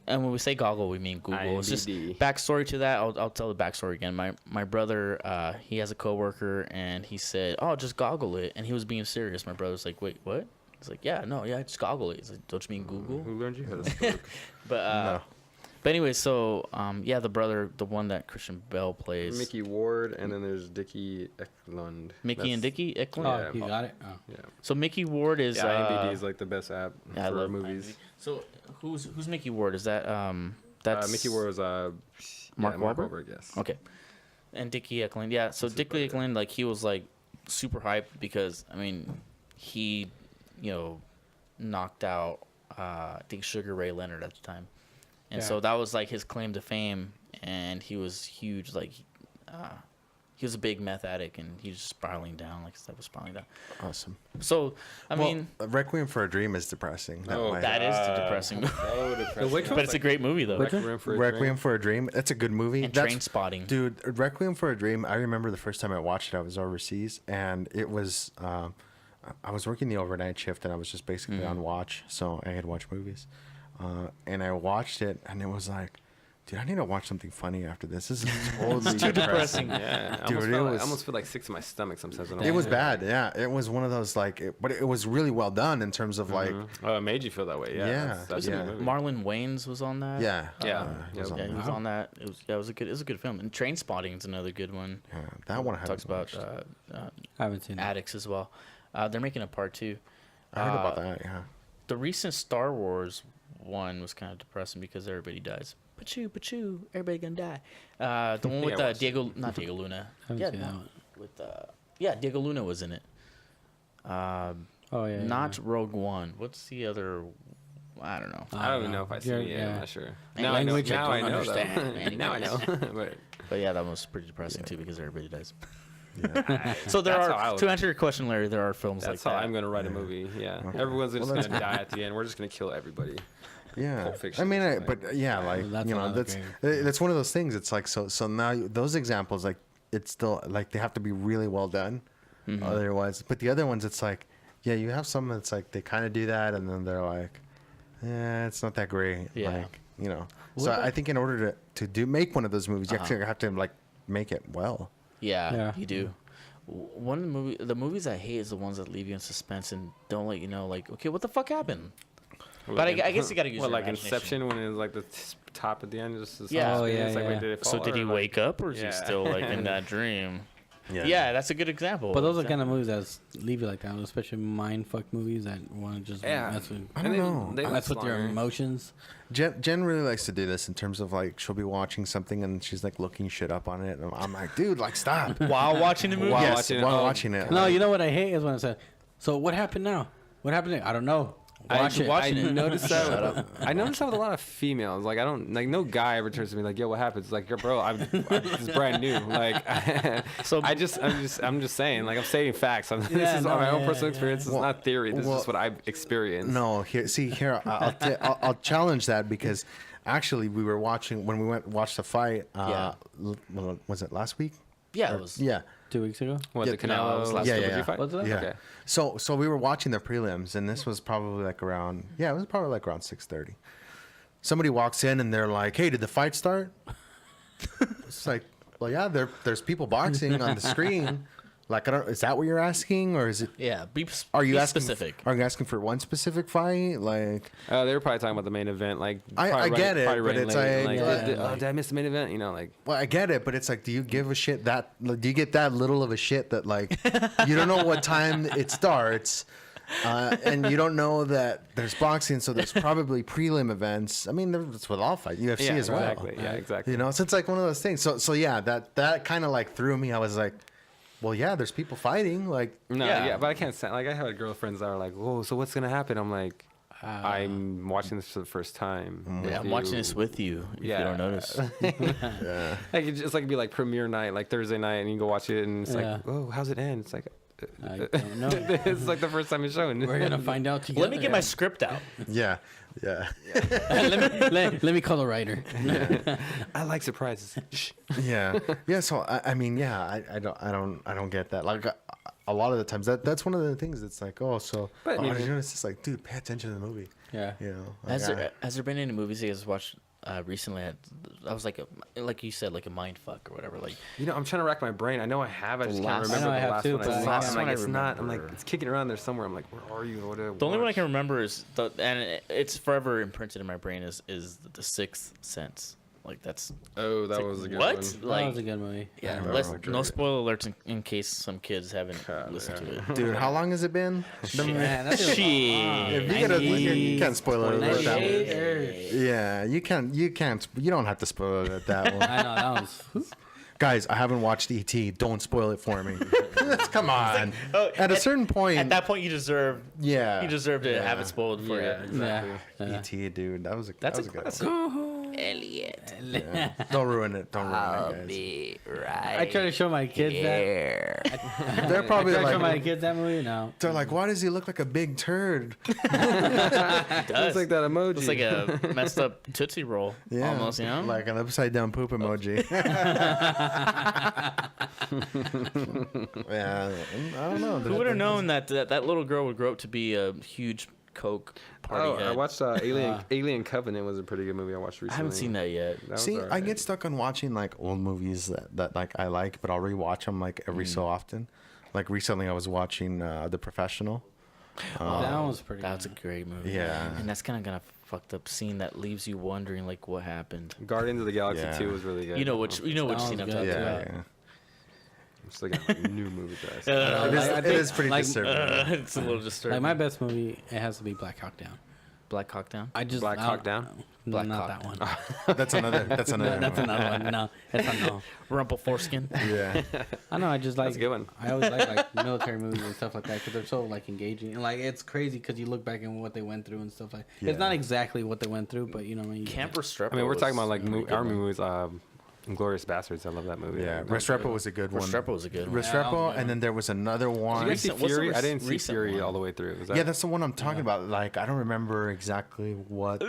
and when we say goggle, we mean Google. It's just IMDb. backstory to that. I'll tell the backstory again. My brother, he has a coworker, and he said, "Oh, just goggle it," and he was being serious. My brother's like, "Wait, what?" He's like, "Yeah, just goggle it." He's like, "Don't you mean Google?" Who learned you how to speak? But anyway, so the brother, the one that Christian Bale plays, Mickey Ward, and then there's Dickie Eklund. Mickey and Dickie Eklund. Oh, Yeah, you got it. Oh. Yeah. So Mickey Ward is IMDb is like the best app I for love movies. IMDb. So who's Mickey Ward? Is that that's Mickey Ward was Mark Mark Wahlberg? Wahlberg, yes. Okay. And Dickie Eklund, yeah. So Dickie Eklund, like he was like super hyped because I mean, he, knocked out I think Sugar Ray Leonard at the time, and so that was like his claim to fame, and he was huge. Like, he was a big meth addict, and he was spiraling down, like his life was spiraling down. Awesome. So I mean, Requiem for a Dream is depressing. That way. that is the depressing, So depressing. but it's a great movie though. Requiem for a Dream. That's a good movie. And That's, Train Spotting. Dude, Requiem for a Dream. I remember the first time I watched it, I was overseas, and it was. I was working the overnight shift, and I was just basically on watch, so I had watched movies, and I watched it, and it was like, dude, I need to watch something funny after this. This is totally too depressing. Yeah, Dude, I almost feel like sick to my stomach sometimes. When I It was watch bad, yeah. It was one of those but it was really well done in terms of like, Oh, it made you feel that way. Yeah, Yeah, that's yeah. a good movie. Marlon Wayans was on that. yeah, Yeah. it was Yeah, on Yeah, he that. was on that. It was a good film. And Train Spotting is another good one. Yeah, that one I Talks haven't about watched. I haven't seen that. addicts as well. They're making a part 2. I heard about that. Yeah. The recent Star Wars one was kind of depressing because everybody dies. Pachoo, everybody gonna die. The one with Yeah, I watched not Diego Luna. I haven't seen that one. With Diego Luna was in it. Oh yeah. Not Rogue One. What's the other? I don't know. I don't even know if I see it. Yeah. I'm not sure. Any Now I know. language I Now I don't know. understand. Though. Now I know. But But yeah, that was pretty depressing too because everybody dies. Yeah. So there That's how I are would- to answer your question, Larry. There are films that's like how that. I'm gonna write a movie. Yeah. Okay. Everyone's just Well, gonna die at the end. We're just gonna kill everybody. Yeah, Pulp Fiction I mean, is but yeah, like That's another great that's one of those things. It's like so now those examples, like it's still like they have to be really well done, otherwise. But the other ones, it's like, yeah, you have some that's like they kind of do that, and then they're like, yeah, it's not that great. Yeah. Like, What So about- I think in order to make one of those movies, you actually have to like make it well. Yeah, Yeah. you do. One of the movies I hate is the ones that leave you in suspense and don't let you know, like, okay, what the fuck happened? But I guess you gotta use What, your like imagination. Inception when it was like the top at the end, just Yeah. Oh, it's yeah, like, yeah. wait, did it So fall did or, he like- wake up or is Yeah. he still like in that dream? Yeah. Yeah, that's a good example. But those are kind of movies that leave you like that, especially mind fuck movies that want to just Yeah. mess with, I don't know. They mess last with your longer. emotions. Jen really likes to do this in terms of like she'll be watching something and she's like looking shit up on it, and I'm like, dude, like stop. while watching the movie. While Yes, watching it. while Oh, watching it. No, you know what I hate is when I said, "So what happened now? What happened? I don't know. Watch it." watching it. noticed that. I noticed that with a lot of females. Like I don't like no guy ever turns to me like, "Yo, what happens?" Like, "Bro, this is brand new." Like, So- I'm just saying. Like, I'm stating facts. This Yeah, is no, on my own yeah, personal yeah. experience. It's Well- not theory. This well- is what I've experienced. No, here, I'll challenge that because actually we were watching when we watched the fight. Was it last week? Yeah, it was. Yeah. 2 weeks ago. What, the No, it was Canelo last Yeah, Triple yeah, G fight? Was it? Yeah. Okay. So we were watching the prelims, and this was probably like around 6:30. Somebody walks in and they're like, "Hey, did the fight start?" It's like, well, yeah, there's people boxing on the screen. Like, is that what you're asking, or is it? Yeah, Are you be asking? specific? Are you asking for one specific fight? Like, They were probably talking about the main event. Like, I probably get it, probably but running it's late, like, yeah, did I miss the main event? You know, like. well, I get it, but it's like, do you give a shit that? Do you get that little of a shit that like you don't know what time it starts? And you don't know that there's boxing, so there's probably prelim events. I mean, that's with all fights, UFC Yeah, as well. exactly. Yeah, exactly. You know, so it's like one of those things. So yeah, that kind of like threw me. I was like, well, yeah, there's people fighting. Like, No, Yeah. yeah, but I can't say like I have girlfriends that are like, "Whoa, so what's gonna happen?" I'm like, I'm watching this for the first time. Mm-hmm. with Yeah, I'm watching you." this with you. If Yeah. you don't notice. yeah, Like it's just like it'd be like premiere night, like Thursday night, and you go watch it, and it's Yeah. like, "Oh, how's it end?" It's like, I don't know. it's like the first time it's shown. We're gonna find out together. Let me get my script out. yeah. let me call the writer. I like surprises. Shh. Yeah. So I mean, yeah, I don't get that. Like, a lot of the times that's one of the things that's like, oh, so But, oh, I mean, you know, it's just like, dude, pay attention to the movie. Yeah. You know, like, Has there been any movies you guys watched recently? I was like you said, like a mind fuck or whatever. Like, You know, I'm trying to rack my brain. I know I have. I just can't last- remember I know I the have last too, one. but I I saw. can't- I'm like, I it's not. I'm like, remember. it's kicking around there somewhere. I'm like, where are you? What did I the only one I watch? can remember is it's forever imprinted in my brain is the Sixth Sense. Like that's Oh, that it's like, was a good what? one. That Like, was a good movie. yeah, remember let's, that. no spoiler alerts in case some kids haven't listened to it. Dude, how long has it been? Man, that's Shit. If you gotta, you can't spoil it with that one. 98. Yeah, you can't. You don't have to spoil it at that one. I know that was. Guys, I haven't watched E.T. Don't spoil it for me. Come on. Oh, at a certain point, At that point, you deserve yeah, to have it spoiled for Yeah, you. exactly. Yeah. E.T. Dude, that was a That's that was a good classic. one. Elliot, Yeah. Don't ruin it. Don't ruin it, guys. be right. I try to show my kids that. They're probably I try to show my like, kids that movie now. they're like, why does he look like a big turd? It It's does. like that emoji. It's like a messed up Tootsie Roll, Yeah, almost, you know? like an upside down poop emoji. Yeah, I don't know. Who would have known that little girl would grow up to be a huge Coke party Oh, head? I watched Alien Covenant was a pretty good movie I watched recently. I haven't seen that yet. That was See, I alright. get stuck on watching like old movies that like I like, but I'll rewatch them like every so often. Like recently, I was watching The Professional. That was pretty. That's a great movie. Yeah. And that's kind of fucked up scene that leaves you wondering like what happened. Guardians of the Galaxy Yeah. 2 was really good. You know which That scene was I'm good. talking Yeah, about. yeah. I'm just looking at new movies. Guys. It is pretty like, disturbing. It's a little disturbing. Like my best movie, it has to be Black Hawk Down. Black Hawk Down. I just Black I Hawk don't- Down? No, Black not Hawk that one. That's another. That's another. That's one. another one. No, that's not no. Rumple foreskin. Yeah. I know. I just like. That's a good one. I always like military movies and stuff like that because they're so like engaging and like it's crazy because you look back and what they went through and stuff like. Yeah. It's not exactly what they went through, but you know. You Camp Restrepo. I mean, we're talking about like was a pretty good army one. movies. Inglorious Bastards. I love that movie. Yeah. Restrepo was a good one. Restrepo was a good one. Yeah, that was a Restrepo, good and then there was another Did one. you guys see Recent- what's the Fury? I didn't see recent Fury one? all the way through. Was that? Yeah, that's the one I'm talking about. Like, I don't remember exactly what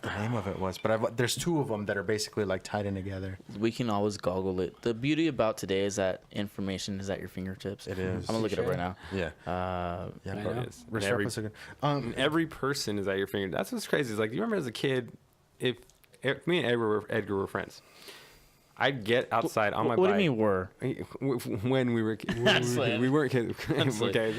the name of it was, but there's two of them that are basically like tied in together. We can always goggle it. The beauty about today is that information is at your fingertips. It is. I'm gonna look it up right now. Yeah. Yeah, Yeah, I know. It is. And every, Restrepo's a good. and every person is at your finger. That's what's crazy. Is like, you remember as a kid, if me and Edgar were friends, I'd get outside on my what bike. do you mean were? When we were That's we weren't kids. That's Okay,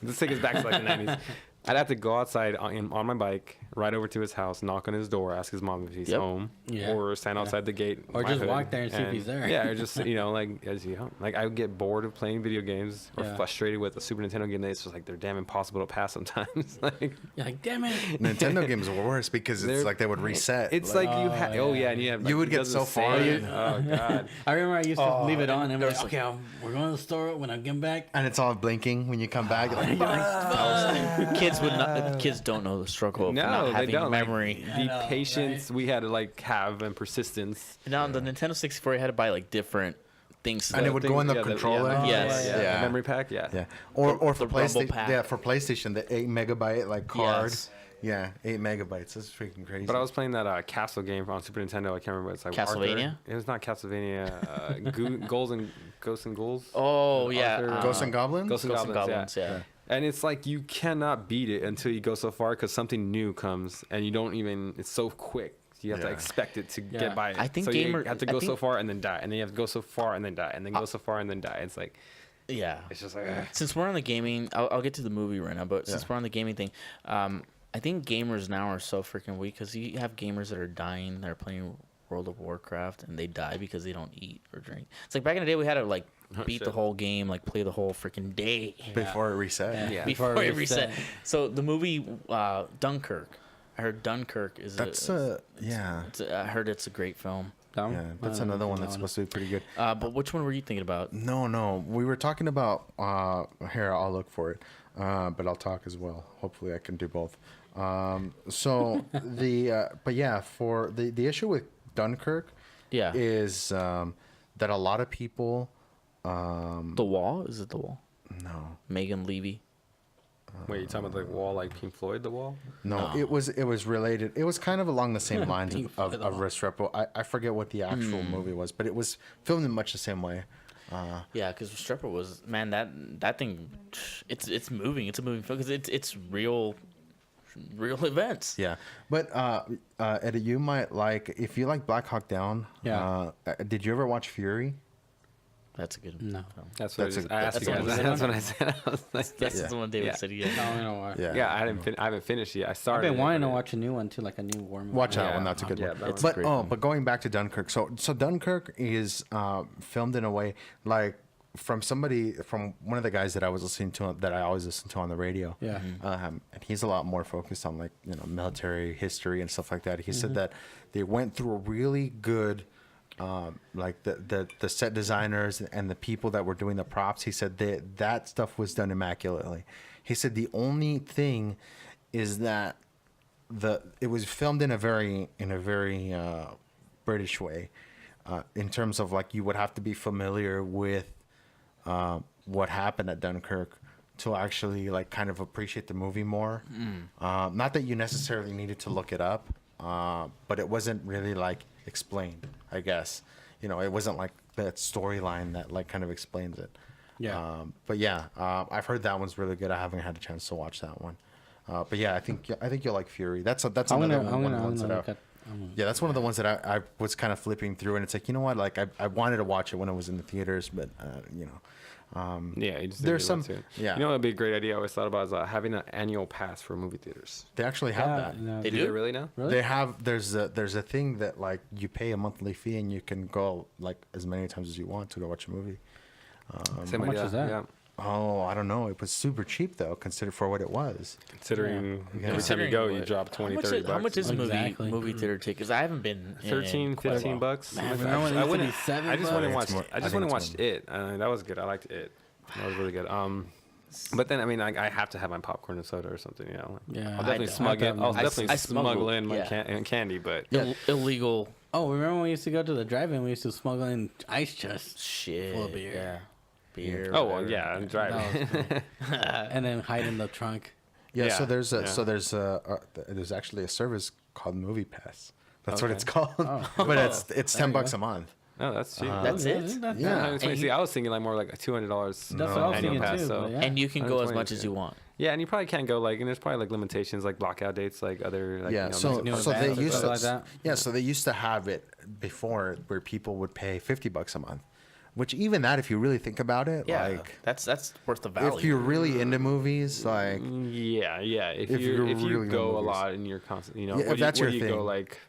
let's take us back to like the 90s. I'd have to go outside on my bike, ride over to his house, knock on his door, ask his mom if he's Yep. home, Yeah. or stand outside the gate, Or my just hood, walk there and see if he's there. Yeah, or just like as you know, like I would get bored of playing video games or Yeah. frustrated with a Super Nintendo game. It's just like they're damn impossible to pass sometimes. Like You're like, damn it. Nintendo games were worse because it's They're- like they would reset. it's like you have. Oh yeah. yeah, and you have. You would it get doesn't so far, save. you- Oh god. I remember I used to leave it on and I'm like, there's okay, we're going to the store when I get back. and it's all blinking when you come back. You're like, Kids would not. Kids don't know the struggle of No, not they having don't. Like, memory. I the know, patience we had to like have and persistence. Now on the Nintendo 64, you had to buy like different things. And it would go in the Yeah, controller. Yeah, Yes. yeah, Yeah. The memory pack. Yeah. Yeah. Or for the Rumble PlayStation. pack. Yeah, for PlayStation, the 8 megabyte like card. Yes. Yeah, 8 megabytes. That's freaking crazy. But I was playing that Castle game on Super Nintendo. I can't remember what it's like. Castlevania? Arthur. It was not Castlevania. Ghosts and Ghouls. Oh yeah, Arthur- Ghosts and Goblins. Ghosts and Ghosts and Goblins. Goblins. Yeah. And it's like you cannot beat it until you go so far because something new comes and you don't even. It's so quick. You have to Yeah. expect it to Yeah. get by it. I think so gamer- you have to I go so think- far and then die, and then you have to go so far and then die, and then go so far and then die. It's like Yeah. it's just like ugh. Since we're on the gaming, I'll get to the movie right now. But since Yeah. we're on the gaming thing, I think gamers now are so freaking weak because you have gamers that are dying. They're playing World of Warcraft and they die because they don't eat or drink. It's like back in the day we had to like beat the shit. whole game, like play the whole freaking day Before it reset. Yeah. Yeah. before Before it it reset. reset. So the movie Dunkirk, I heard Dunkirk is That's yeah. I heard it's a great film. Down? Yeah, that's another one that's supposed to be pretty good. But which one were you thinking about? No. We were talking about here. I'll look for it, but I'll talk as well. Hopefully, I can do both. So but yeah, for the issue with Dunkirk, Yeah, is that a lot of people, The Wall. Is it The Wall? no, Megan Levy. Wait, you talking about the wall like Pink Floyd, the wall? no, it was related. It was kind of along the same lines Pink of Floyd, Restrepo. I forget what the actual movie was, but it was filmed in much the same way. Yeah, because Strepper was, man, that thing, it's moving. It's a moving film because it's real events. Yeah, but Eddie, you might like if you like Black Hawk Down. Yeah. Did you ever watch Fury? That's a good No. film. That's what That's I asked you that's guys. the That's what I said. I was like, That's Yeah. the one David Yeah. said. Yeah. No, you know what? yeah, I haven't finished yet. I I've started. been it, wanting to but- watch a new one too, like a new war movie. Watch that Yeah. one. That's a good Yeah, one. that one's But great oh, film. but going back to Dunkirk. So Dunkirk is filmed in a way like from one of the guys that I was listening to, that I always listen to on the radio. Yeah. And he's a lot more focused on like military history and stuff like that. He said that they went through a really good. Like the set designers and the people that were doing the props, he said that stuff was done immaculately. He said the only thing is that it was filmed in a very British way, in terms of like you would have to be familiar with what happened at Dunkirk to actually like kind of appreciate the movie more. Not that you necessarily needed to look it up, but it wasn't really like explained, I guess. It wasn't like that storyline that like kind of explains it. Yeah. But yeah, I've heard that one's really good. I haven't had a chance to watch that one. But yeah, I think you'll like Fury. That's I'm another gonna, one of the ones that look at. yeah, that's one of the ones that I was kind of flipping through, and it's like, you know what, like I wanted to watch it when it was in the theaters, but Yeah, you just there's didn't some want to. yeah, You know what would be a great idea I always thought about is having an annual pass for movie theaters. they actually have that. They Do do? they really now? Really? They have there's a thing that like you pay a monthly fee and you can go like as many times as you want to go watch a movie. Same How much idea, is that? Yeah. Oh, I don't know. It was super cheap though, considered for what it was. Considering Yeah. every time you go, you what- drop 20, how much 30 is, bucks. How much is a Exactly. movie theater ticket? Because I haven't been in 13, quite a 15 while. bucks. Man, I remember when it used to went. be $7? I just went and Yeah, watched. it's more- I I just think went and it's watched it. That was good. I liked it. That was really good. But then I mean, I have to have my popcorn and soda or something. Yeah, I'll I definitely don't. smuggle. I'll I definitely smuggle, smuggle in my yeah. candy, but Illegal Oh, remember when we used to go to the drive-in? We used to smuggle in ice chests shit. full of beer. Yeah. Beer. oh well, whatever. yeah, I'm driving. That was cool. And then hide in the trunk. Yeah, Yeah, so yeah. there's actually a service called Movie Pass. That's what Okay. it's called. Oh. But it's There $10 you a month. Oh, that's cheap. That's it? Yeah. I was And see, I was thinking like more like $200. That's what I was annual thinking pass, too. so- But yeah. And you can go as 120 much is as good. you want. Yeah, and you probably can't go like, and there's probably like limitations, like blockout dates, like other. Like, Yeah, you know, so Mexico- new so they events or used to something like that? yeah, so they used to have it before where people would pay $50 a month, which even that, if you really think about it, Yeah. like that's worth the value. if you're really into movies, like Yeah. If you're you really into go a movies. lot and you're constant, Yeah, where if that's where your you go thing. like.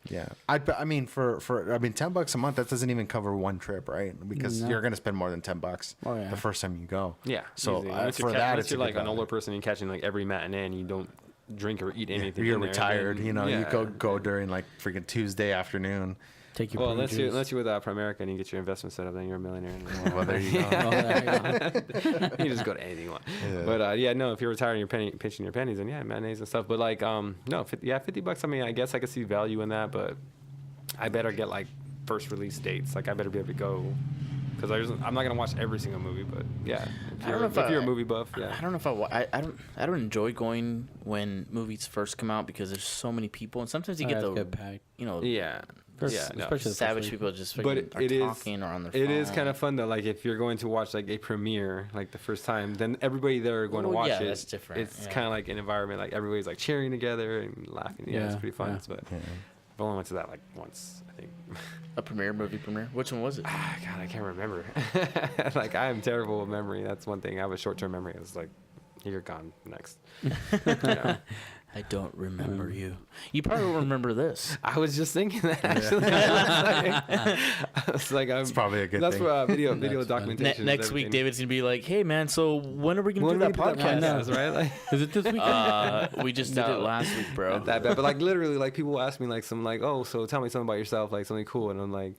yeah, I mean for $10 a month, that doesn't even cover one trip, right? Because No. you're gonna spend more than $10 Oh, yeah. the first time you go. Yeah. So easily. for Unless you're that, unless it's a you're good like an value. older person and catching like every matinee and you don't drink or eat anything. You're in there, retired, then- you know. yeah. You go during like freaking Tuesday afternoon. Take your Well, prune unless you juice. unless you're with Primerica and you get your investment set up, then you're a millionaire. Well, there you go. Oh, there you go. You just go to anything you want. Yeah. But yeah, no, if you're retired and you're pinching your pennies, then yeah, matinees and stuff. But like, no, $50. I mean, I guess I could see value in that, but I better get like first release dates. Like, I better be able to go because I'm not gonna watch every single movie. But yeah, I don't know if you're a movie buff, yeah. I don't know if I don't enjoy going when movies first come out because there's so many people and sometimes you get the packed. yeah First- Yeah, no. especially the first savage week. people just But freaking are it is- talking or on their phone. It is kind of fun though. Like if you're going to watch like a premiere, like the first time, then everybody there are going to Well, watch yeah, it. that's different, It's yeah. kind of like an environment like everybody's like cheering together and laughing. Yeah, it's Yeah, pretty fun. yeah. But I've only went to that like once, I think. a movie premiere. Which one was it? God, I can't remember. Like I am terrible with memory. That's one thing. I have a short-term memory. It's like you're gone next. Yeah. I don't remember you. You probably will remember this. I was just thinking that actually. I was like, It's probably a good that's thing. for video That's fun. documentation. Next week, David's gonna be like, "Hey man, so when are we gonna When do we that do that podcast?" podcast, right? Like, Is it this weekend? We just did No. it last week, bro. not that bad, but like literally, like people ask me like some like, oh, so tell me something about yourself, like something cool, and I'm like,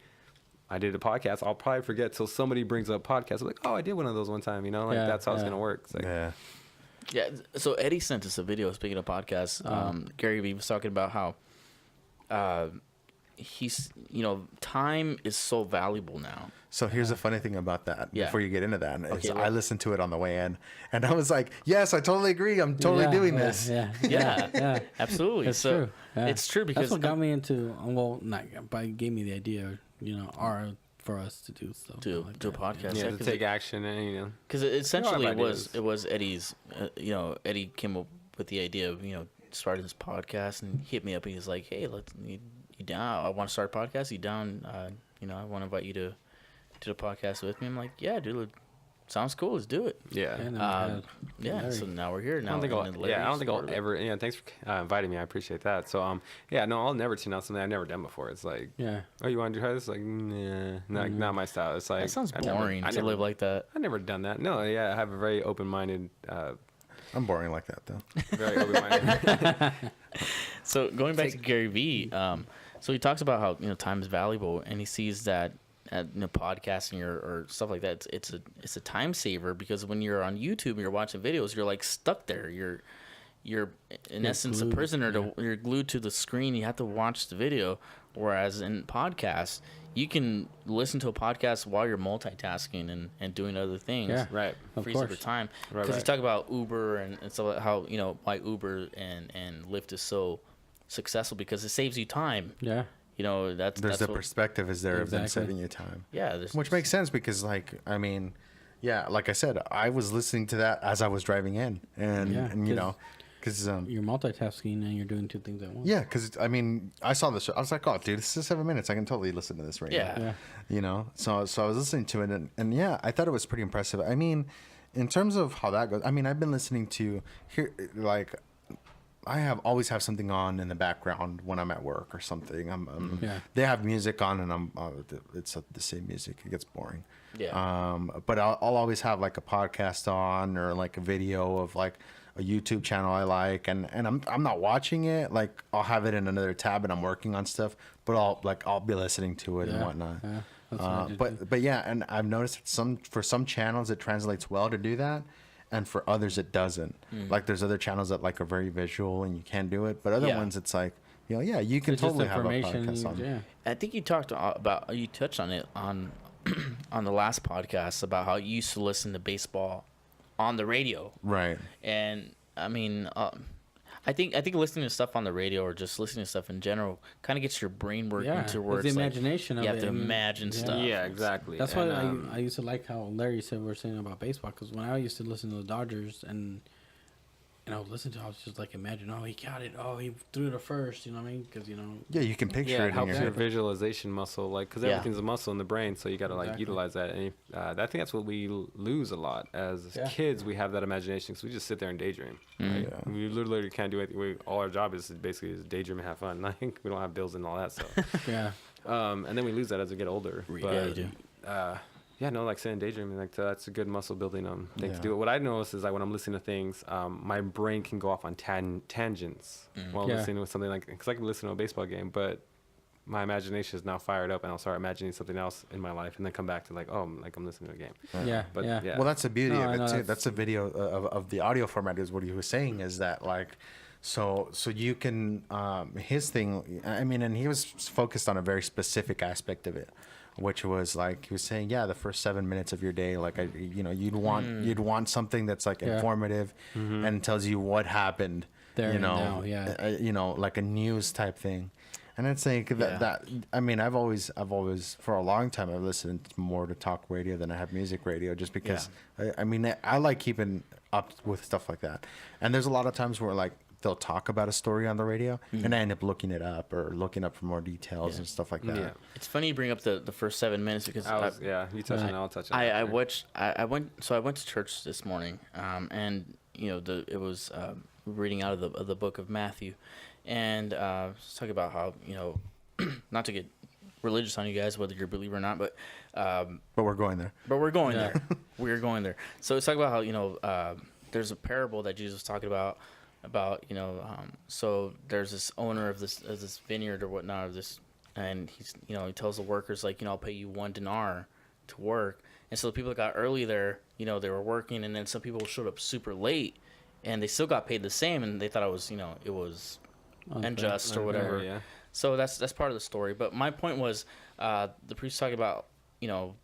I did a podcast. I'll probably forget till somebody brings up podcast. I'm like, oh, I did one of those one time, you know, like Yeah, that's how it's yeah. gonna work. It's like, Yeah. Yeah. So Eddie sent us a video. Speaking of podcasts, Gary Vee was talking about how he's time is so valuable now. So here's the funny thing about that. Yeah. Before you get into that, is Okay, I well- listened to it on the way in, and I was like, "Yes, I totally agree. I'm totally Yeah, doing yeah, this." Yeah, Yeah, yeah. absolutely. It's so true. Yeah. it's true because That's what got me into. Well, not but it gave me the idea. Our for us to do stuff. do like do a that, podcast. Yeah, Yeah, to 'cause take action and Because essentially have it was Eddie's. Eddie came up with the idea of starting this podcast, and he hit me up and he's like, "Hey, you down? I want to start a podcast. You down? I want to invite you to do a podcast with me." I'm like, "Yeah, dude, sounds cool. Let's do it." Yeah. And then we had Yeah. Larry. So now we're here. Now I don't think and then Larry's I don't think I'll part of it. ever. Yeah, thanks for inviting me. I appreciate that. So, I'll never tune out something I've never done before. It's like, Yeah. oh, you want to try this? Like, nah, not my style. It's like That sounds I never- boring I to never- live like that. I've never done that. No, yeah, I have a very open-minded, I'm boring like that though. very open-minded. So going back to Gary Vee, so he talks about how time is valuable, and he sees that podcasting or stuff like that, it's a time saver, because when you're on YouTube and you're watching videos, you're like stuck there. You're in essence glued, a prisoner. You're glued to the screen. You have to watch the video. Whereas in podcasts, you can listen to a podcast while you're multitasking and doing other things. Yeah. Right. Of Frees up your course. time. Right, Because you right. talk about Uber and stuff like how why Uber and Lyft is so successful, because it saves you time. Yeah. That's There's the what, perspective is there of them Exactly. saving you time, yeah. which makes sense because like like I said, I was listening to that as I was driving in, and Yeah, and because You're multitasking and you're doing two things at once. yeah, because I saw this. I was like, oh, dude, this is 7 minutes. I can totally listen to this right Yeah. now. So I was listening to it, and yeah, I thought it was pretty impressive. I mean, in terms of how that goes, I've been listening to here, like, always have something on in the background when I'm at work or something. Yeah. They have music on, and it's the same music. It gets boring. Yeah. But I'll always have like a podcast on or like a video of like a YouTube channel I like, and I'm not watching it. Like I'll have it in another tab, and I'm working on stuff. But I'll be listening to it and Yeah. whatnot. Yeah. That's what I do too. But yeah, and I've noticed that for some channels it translates well to do that, and for others it doesn't. Like there's other channels that like are very visual and you can't do it, but other Yeah. ones it's like you can It's just totally have a information. podcast on. Yeah. I think you touched on it on on the last podcast about how you used to listen to baseball on the radio. Right. And I think listening to stuff on the radio or just listening to stuff in general kind of gets your brain working Yeah, to where it's the it's like imagination of you have it. to I mean, imagine yeah. stuff. Yeah, exactly. That's And, why I used to like how Larry said we were saying about baseball, because when I used to listen to the Dodgers and I would listen to it, I was just like, imagine, oh, he got it. Oh, he threw to first. You know what I mean? Because, Yeah, you can picture Yeah, it it in helps your your head. visualization muscle, like, because Yeah. everything's a muscle in the brain, so you got to like Exactly. utilize that. And I think that's what we lose a lot as Yeah. kids. We have that imagination, so we just sit there and daydream. Mhm. Yeah. We literally can't do anything. All our job is basically daydream and have fun. Like we don't have bills and all that stuff. Yeah. And then we lose that as we get older. Yeah, you do. Yeah, no, like saying daydreaming, like that's a good muscle building thing Yeah. to do. What I notice is like when I'm listening to things, my brain can go off on tangents while Yeah. listening to something, like because I can listen to a baseball game, but my imagination is now fired up, and I'll start imagining something else in my life, and then come back to like, oh, like I'm listening to a game. Yeah. But yeah. yeah. Well, that's the beauty No, of I it know, too. that's- That's the video of the audio format. Is what he was saying is that like, so you can his thing. And he was focused on a very specific aspect of it, which was like he was saying, yeah, the first 7 minutes of your day, like you'd want something that's like Yeah. informative and tells you what happened. There and now, yeah. Like a news type thing. And it's like that. I've always for a long time I've listened more to talk radio than I have music radio, just because I like keeping up with stuff like that. And there's a lot of times where like they'll talk about a story on the radio, and I end up looking it up or looking up for more details and stuff like that. Yeah. It's funny you bring up the first 7 minutes, because You touch on it, I'll touch on it. I went to church this morning, and it was reading out of the book of Matthew, and it's talking about how not to get religious on you guys, whether you're a believer or not, but But we're going there. we're going there. We're going there. So it's talking about how there's a parable that Jesus was talking about so there's this owner of this vineyard or whatnot of this, and he's he tells the workers like I'll pay you 1 denar to work, and so the people that got early there they were working, and then some people showed up super late, and they still got paid the same, and they thought it was it was unjust or whatever. Yeah. So that's part of the story. But my point was, the priest talking about, in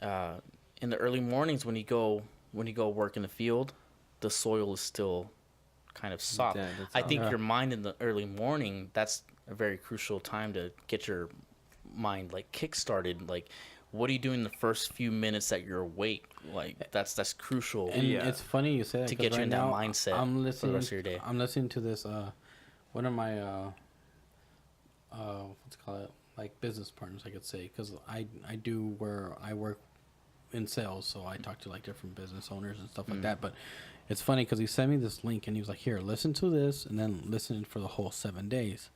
the early mornings when you go work in the field, the soil is still kind of soft. Yeah, that's I think Yeah. your mind in the early morning, that's a very crucial time to get your mind like kick-started. Like, what are you doing the first few minutes that you're awake? Like, that's crucial. And it's funny you say that to 'cause get you right in that now, mindset I'm for listening, the rest of your day. I'm listening to this. One of my what's it called, like business partners, I could say, because I do where I work in sales, so I talk to like different business owners and stuff like that. But it's funny because he sent me this link and he was like, "Here, listen to this, and then listen for the whole 7 days."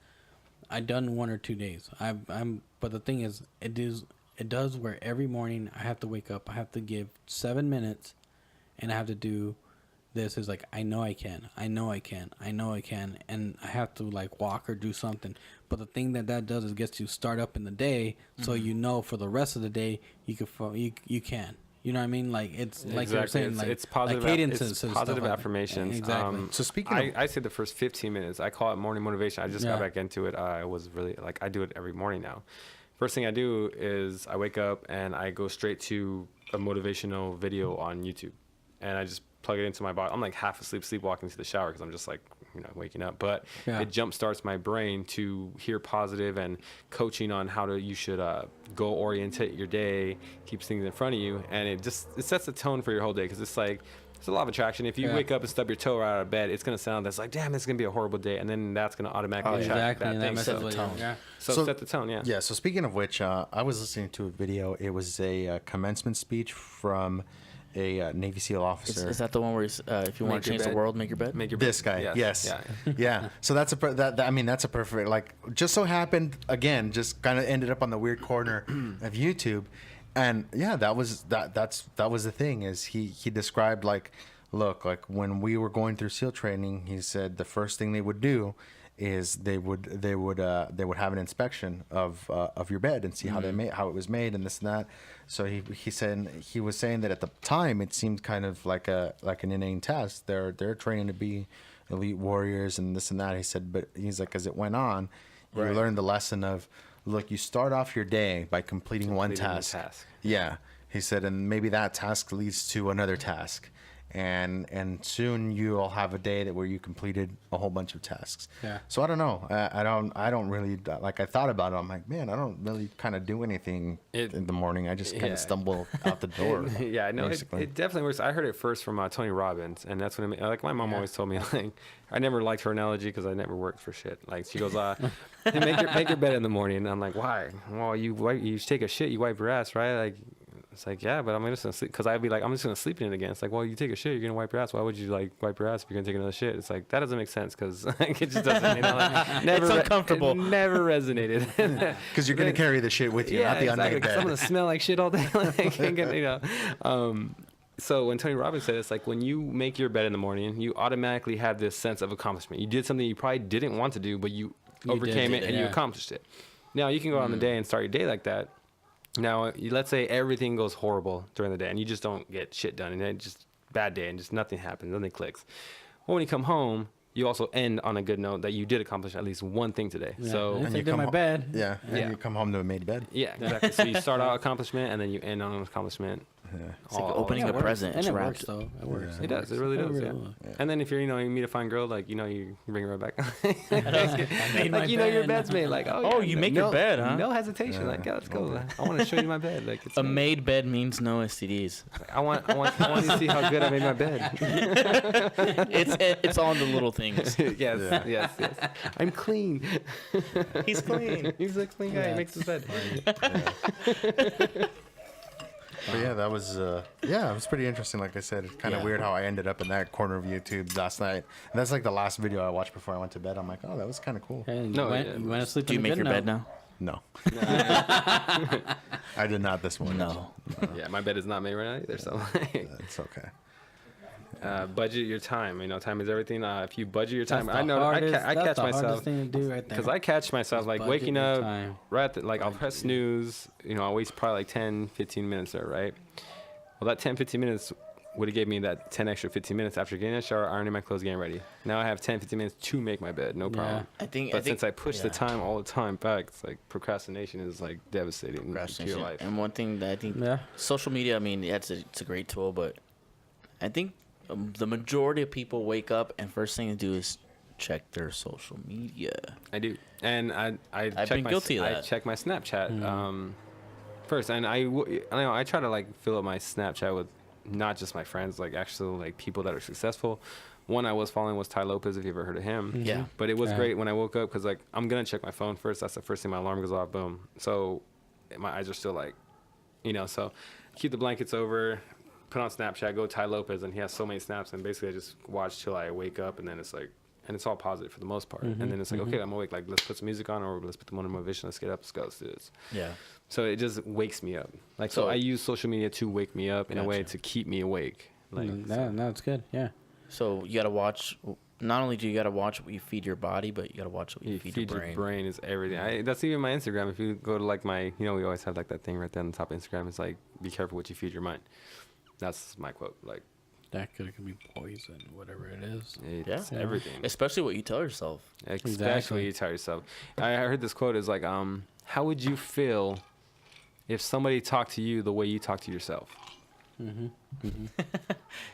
I done 1 or 2 days. But the thing is, it does where every morning I have to wake up, I have to give 7 minutes, and I have to do this. Is like, I know I can, and I have to like walk or do something. But the thing that does is gets you start up in the day, so you know for the rest of the day you can. You know what I mean? Like, it's like Exactly. you're saying, like it's positive. like cadences It's and positive stuff like that. affirmations. Exactly. So speaking of, I say the first 15 minutes. I call it morning motivation. I just got back into it. I was really like, I do it every morning now. First thing I do is I wake up and I go straight to a motivational video on YouTube, and I just plug it into my body. I'm like half asleep, sleepwalking to the shower because I'm just like, waking up. But it jump starts my brain to hear positive and coaching on how you should go orientate your day, keeps things in front of you, and it sets the tone for your whole day, because it's like, it's a law of attraction. If you wake up and stub your toe right out of bed, it's gonna sound that's like, damn, it's gonna be a horrible day, and then that's gonna automatically attract Exactly. bad And that things. messes Set the with tone. you. Yeah. So set the tone. yeah. So speaking of which, I was listening to a video. It was a commencement speech from a Navy SEAL officer. Is that the one where if you want Make to your change the bed. world, make your bed? Make your This guy, yes. Yeah. Yeah. So that's that's a perfect, like, just so happened again, just kind of ended up on the weird corner of YouTube, and yeah, that was the thing, is he described, like, look, like when we were going through SEAL training, he said the first thing they would do is they would have an inspection of your bed and see how it was made and this and that. So he was saying that at the time it seemed kind of like an inane test. They're training to be elite warriors and this and that. He said, but he's like, as it went on, you learned the lesson of, look, you start off your day by completing one task. Yeah, he said, and maybe that task leads to another task. And soon you'll have a day where you completed a whole bunch of tasks. Yeah. So I don't know. I don't really, like, I thought about it. I'm like, man, I don't really kind of do anything in the morning. I just kind of stumble out the door. Yeah, no, basically. it definitely works. I heard it first from Tony Robbins, and that's when like my mom always told me, like, I never liked her analogy because I never worked for shit. Like, she goes, hey, make your bed in the morning. And I'm like, why? Well, you take a shit, you wipe your ass, right? Like, it's like, yeah, but I'm just gonna sleep, because I'd be like, I'm just gonna sleep in it again. It's like, well, you take a shit, you're gonna wipe your ass. Why would you like wipe your ass if you're gonna take another shit? It's like, that doesn't make sense, because like, it just doesn't. Never It's uncomfortable. It never resonated. Because you're going to carry the shit with you, not the exactly, unmade 'cause I'm bed. gonna smell like shit all day. Like, so when Tony Robbins said, it's like, when you make your bed in the morning, you automatically have this sense of accomplishment. You did something you probably didn't want to do, but you overcame it and you accomplished it. Now you can go on the day and start your day like that. Now, let's say everything goes horrible during the day and you just don't get shit done, and it's just bad day and just nothing happens, nothing clicks. Well, when you come home, you also end on a good note that you did accomplish at least one thing today. Yeah. So, And And I you did my come bed. Yeah, and Yeah. you come home to a made bed. yeah, exactly. So you start out accomplishment and then you end on an accomplishment. It's like opening a present. And It's it wrapped. works, though. It works. It does. It really does. Yeah. And then if you're, you meet a fine girl, like, you bring her right back. made my Like, your bed. bed's made. Like, Oh, you make your bed, huh? No hesitation. Like, yeah, let's go. I want to show you my bed. Like, it's A made bed means no STDs. I want you to see how good I made my bed. It's all in the little things. yes. I'm clean. He's clean. He's a clean guy. Yeah, He makes his bed. But yeah, that was it was pretty interesting. Like I said, it's kind of weird how I ended up in that corner of YouTube last night. And that's like the last video I watched before I went to bed. I'm like, oh, that was kind of cool. And No, you went, yeah. you went to sleep. Do you on a make good your bed note. now? No. I did not this morning. No. Yeah, my bed is not made right now either. So It's okay. budget your time. Time is everything. If you budget your time, That's I the know hardest- I that's catch the hardest myself. thing to do right there. Because I catch myself like budget waking your up time. right at like I'll press snooze, I'll waste probably like 10, 15 minutes there, right? Well, that 10, 15 minutes would have gave me that 10 extra 15 minutes after getting a shower, ironing my clothes, getting ready. Now I have 10, 15 minutes to make my bed, no problem. I think. But since I push the time all the time back, it's like procrastination is like devastating to your life. And one thing that I think social media, I mean, it's a great tool, but I think the majority of people wake up and first thing to do is check their social media. I do, and I check been my, guilty of I that. check my Snapchat first, and I know I try to like fill up my Snapchat with not just my friends, like actual like people that are successful. One I was following was Ty Lopez, if you ever heard of him. Yeah. But it was great when I woke up because like I'm gonna check my phone first. That's the first thing my alarm goes off. Boom. So my eyes are still like, so keep the blankets over, put on Snapchat, go Ty Lopez, and he has so many snaps, and basically I just watch till I wake up, and then it's like, and it's all positive for the most part. And then it's like, okay, I'm awake. Like let's put some music on, or let's put the motivation. Let's get up. Let's go. Let's do this. Yeah. So it just wakes me up. Like so, I use social media to wake me up in a way Gotcha. to keep me awake. Like No, it's good. Yeah. So you gotta watch. Not only do you gotta watch what you feed your body, but you gotta watch what you feed your brain. Your brain is everything. That's even my Instagram. If you go to like my, we always have like that thing right there on the top of Instagram. It's like, be careful what you feed your mind. That's my quote. Like That could be poison, whatever it is. it's Yeah. everything. Especially what you tell yourself. Especially Exactly. you tell yourself. I heard this quote is like, how would you feel if somebody talked to you the way you talk to yourself?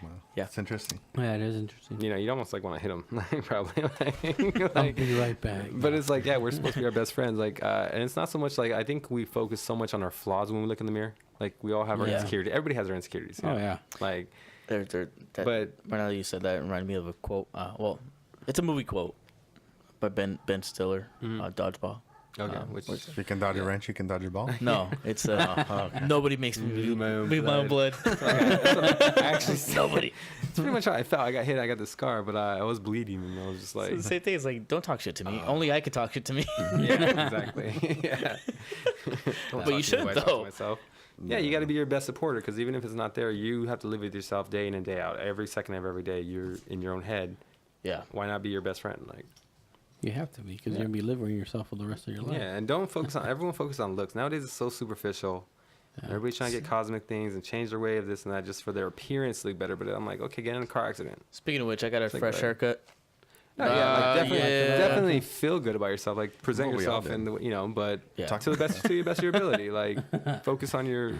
Wow. Yeah. It's interesting. Yeah, it is interesting. You'd almost like want to hit them, probably. I'll like, be right back. but it's like, yeah, we're supposed to be our best friends. Like, and it's not so much like I think we focus so much on our flaws when we look in the mirror. Like, we all have our Yeah. insecurities. Everybody has their insecurities. Oh, yeah. Like, But But- right now that you said that, it reminded me of a quote. Well, it's a movie quote by Ben Stiller, Dodgeball. okay, which If you can dodge a wrench, you can dodge a ball. No, it's nobody makes me Bleed my own bleed my own blood. actually Nobody. it's pretty much how I felt. I got hit. I got the scar, but I was bleeding, and I was just like, It's the same thing. It's like, don't talk shit to me. Only I can talk shit to me. yeah, exactly. Yeah. But you shouldn't, though. Myself. Yeah, you got to be your best supporter because even if it's not there, you have to live with yourself day in and day out. Every second of every day, you're in your own head. Yeah. Why not be your best friend? Like, You have to be because you're going to be living with yourself for the rest of your life. yeah, and don't focus on everyone. Focus on looks. Nowadays, it's so superficial. Yeah. Everybody's trying to get cosmic things and change their way of this and that just for their appearance to look better. But I'm like, okay, get in a car accident. Speaking of which, I got a like fresh that. haircut. No, yeah, like definitely, yeah. definitely feel good about yourself. Like present Well, we all yourself in the, but Yeah. talk to the best to your best of your ability. Like focus on your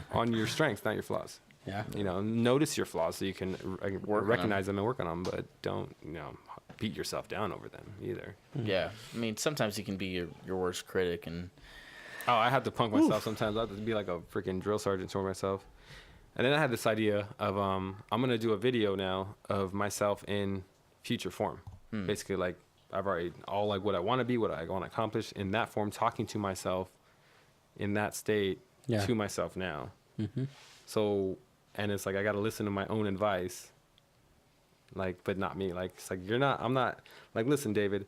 strengths, not your flaws. Yeah. Notice your flaws so you can Work on recognize them and work on them. But don't beat yourself down over them either. Yeah. I mean, sometimes you can be your worst critic, and Oh, I have to punk myself sometimes. I have to be like a freaking drill sergeant for myself. And then I had this idea of I'm gonna do a video now of myself in future form. Basically, like I've already all like what I want to be, what I want to accomplish in that form, talking to myself in that state Yeah. to myself now. So, and it's like I got to listen to my own advice. Like, but not me. Like, it's like I'm not. Like, listen, David,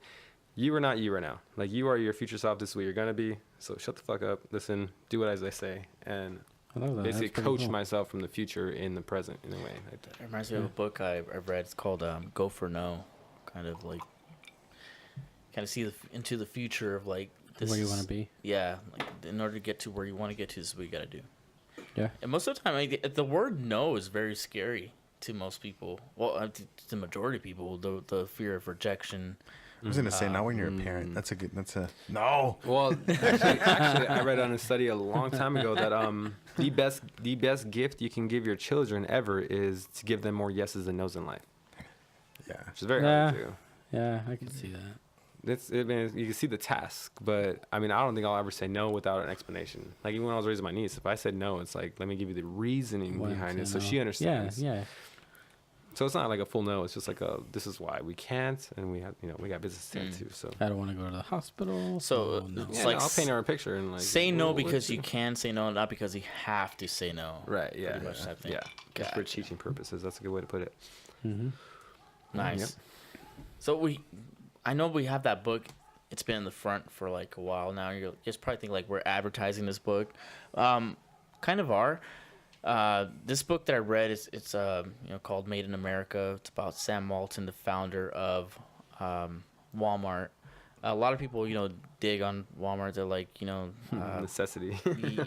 you are not you right now. Like, you are your future self. This is what you're gonna be. So shut the fuck up. Listen, do what as I say, and I love that. basically That's pretty coach cool. myself from the future in the present in a way. Like that. it reminds me of a book I've read. It's called Go for No. Kind of see into the future of like this Where you is- want to be. Yeah, like in order to get to where you want to get to, this is what you got to do. Yeah. And most of the time, like, the word no is very scary to most people. Well, to the majority of people, the fear of rejection. I was gonna say, not when you're a parent. That's a no. Well, actually, I read on a study a long time ago that the best gift you can give your children ever is to give them more yeses than nos in life, Yeah. which is very hard to do. Yeah, I can see that. You can see the task, but I mean, I don't think I'll ever say no without an explanation. Like even when I was raising my niece, if I said no, it's like, let me give you the reasoning Why behind say it so no? she understands. Yeah, So it's not like a full no. It's just like this is why we can't, and we have, we got business to tend to. So I don't want to go to the hospital. So, no. it's yeah, like I'll paint her a picture and like Say no what- because you can say no, not because you have to say no. right. Yeah. Pretty much type thing. Yeah. Just for Gotcha. teaching purposes. That's a good way to put it. Nice. Yep. So I know we have that book. It's been in the front for like a while now. You're just probably think like we're advertising this book. Kind of are. This book that I read it's called Made in America. It's about Sam Walton, the founder of Walmart. A lot of people, dig on Walmart. They're like, Necessity. yeah,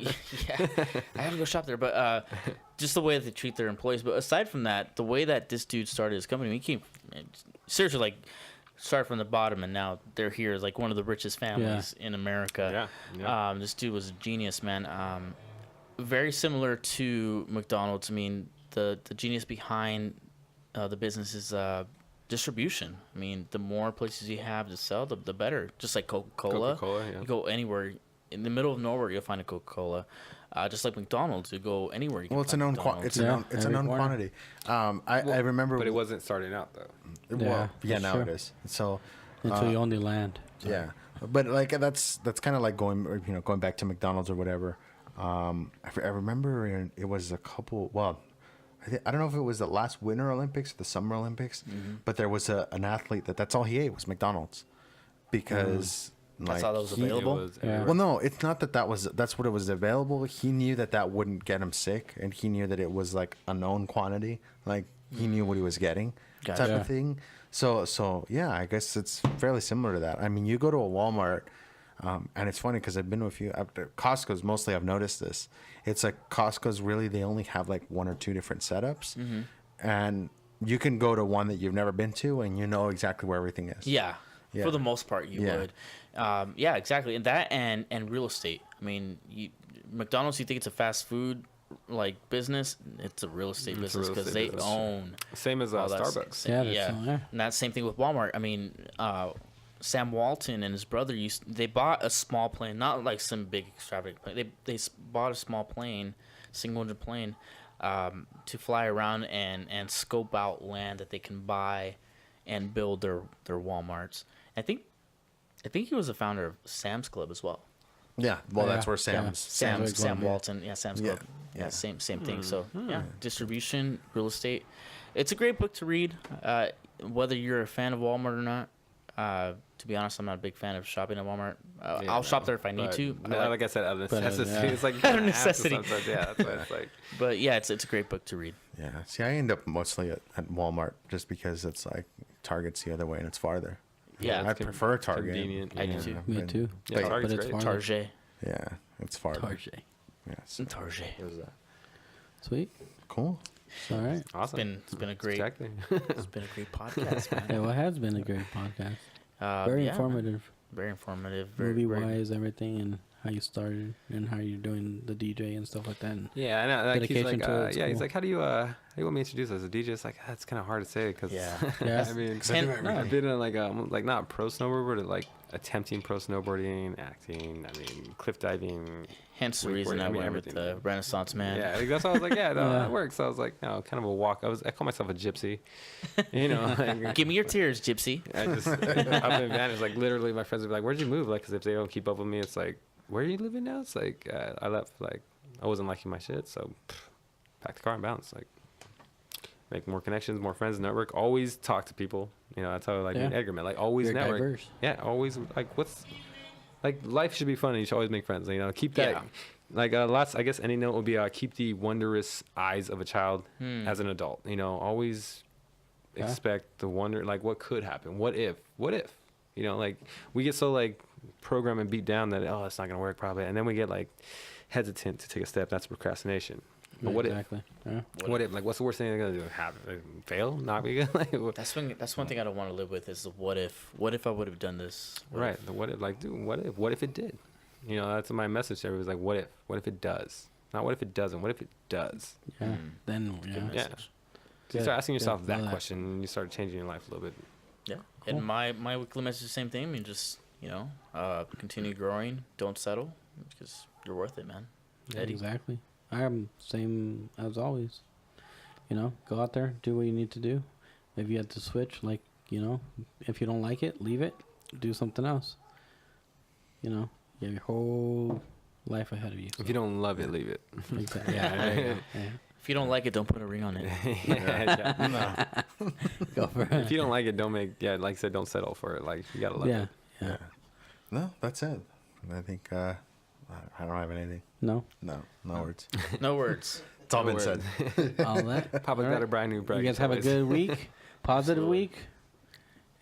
I have to go shop there. But just the way that they treat their employees. But aside from that, the way that this dude started his company, he came seriously like started from the bottom, and now they're here as like one of the richest families in America. Yeah. This dude was a genius, man. Very similar to McDonald's. I mean, the genius behind the business is distribution. I mean, the more places you have to sell, the better. Just like Coca-Cola. Coca-Cola, yeah. You go anywhere in the middle of nowhere, you'll find a Coca-Cola. Just like McDonald's, you go anywhere. You can Well, it's a find known McDonald's. it's a every known corner. quantity. I remember, But it wasn't starting out though. well, Yeah, yeah, that's now true. it is. So Until you own the land. So. yeah, but like that's kind of like going back to McDonald's or whatever. I remember it was a couple. Well, I don't know if it was the last Winter Olympics or the Summer Olympics, but there was an athlete that's all he ate was McDonald's because That's all that was he- available? It was Yeah. everywhere. Well, no, it's not that's what it was available. He knew that wouldn't get him sick, and he knew that it was like a known quantity. Like he knew what he was getting, type Gotcha. of thing. So yeah, I guess it's fairly similar to that. I mean, you go to a Walmart, and it's funny because I've been to a few. Costco's mostly. I've noticed this. It's like Costco's really they only have like one or two different setups, and you can go to one that you've never been to, and you know exactly where everything is. Yeah. Yeah. For the most part, you Yeah. would. Yeah, exactly. And that and real estate. I mean, McDonald's, you think it's a fast food like business? It's a real estate It's a business real because estate they business. own Same as all that Starbucks. stuff. Yeah, that's Yeah. all, yeah. And that's same thing with Walmart. I mean, Sam Walton and his brother they bought a small plane, not like some big extravagant plane. They bought a small plane, single engine plane, to fly around and scope out land that they can buy and build their Walmarts. I think he was the founder of Sam's Club as well. Yeah. Well, Yeah, that's where yeah. Sam's. Club, Sam yeah. Walton, yeah, Sam's Yeah, Club, yeah, yeah. same thing. So yeah, distribution, real estate. It's a great book to read, whether you're a fan of Walmart or not. To be honest, I'm not a big fan of shopping at Walmart. Yeah, I'll shop no, there if I need but, to. no, like I said, out of But, necessity. yeah. It's like Out of you have to necessity. sometimes, yeah, that's what it's like. But yeah, it's a great book to read. Yeah. See, I end up mostly at Walmart just because it's like Target's the other way and it's farther. Yeah, I it's prefer Target. convenient. I do too. Me but- too. Yeah, but- Target's but it's great. farther. Target. Yeah, it's farther. Target. Yes. Target. What is that? Sweet. Cool. All right. Awesome. It's been a great Exactly. it's been a great podcast, man. Yeah, well, it has been a great podcast. Very Yeah, informative. Very informative. Very, Movie very- wise, everything, and how you started, and how you're doing the DJ and stuff like that. And Yeah, I know. Like, he's Dedication like, to it's yeah, he's cool. like, how do you want me to introduce as a DJ? It's like that's kind of hard to say because Yeah. Yeah. I mean, And- I've been in like not pro snowboard, but like attempting pro snowboarding, acting. I mean, cliff diving. Hence the Wakeboarding, reason I I mean, went with everything. the Renaissance Man. Yeah, like, that's why I was like, yeah, no, Yeah. that works. So I was like, no, kind of a walk. I call myself a gypsy, you know. Like, Give me your tears, Gypsy. I just up in Vantage, like literally, my friends would be like, "Where'd you move?" Like, because if they don't keep up with me, it's like, "Where are you living now?" It's like I left. Like, I wasn't liking my shit, so pack the car and bounce. Like, make more connections, more friends, network. Always talk to people. You know, that's how like me and Yeah. Edgar met. Like, always You're network. diverse. Yeah, always like what's like life should be fun, and you should always make friends. You know, keep that. Yeah. Like lots, I guess any note would be keep the wondrous eyes of a child as an adult. You know, always Yeah. expect the wonder, like what could happen, what if, you know, like we get so like programmed and beat down that it's not gonna work probably, and then we get like hesitant to take a step. That's procrastination. But what exactly. Yeah. if? What if? Like, what's the worst thing they're gonna do? Have fail? Not be good? Like, That's one thing I don't want to live with is the what if. What if I would have done this? What right? if? The what if? Like, dude, what if? What if it did? You know, that's my message to everybody. Like, what if? What if it does? Not what if it doesn't. What if it does? Yeah. Then Good yeah. Yeah. message. So you start asking yourself Know that that. question, and you start changing your life a little bit. Yeah. Cool. And my weekly message is the same thing. I mean, just continue growing. Don't settle because you're worth it, man. Yeah, Eddie. exactly. I'm same as always. You know, go out there, do what you need to do. If you had to switch, like, you know, if you don't like it, leave it, do something else. You know, you have your whole life ahead of you. If you don't love it, leave it. Exactly. Yeah, there you go. Yeah. If you don't like it, don't put a ring on it. Yeah. Go for it. If you don't like it, don't make. Yeah, like I said, don't settle for it. Like you gotta love Yeah. it. Yeah. No, that's it. I think I don't have anything. No. No words. No words. It's all No been word. said. All that. Papa All got right. a brand new You brag. guys have a good week. Positive Absolutely. week.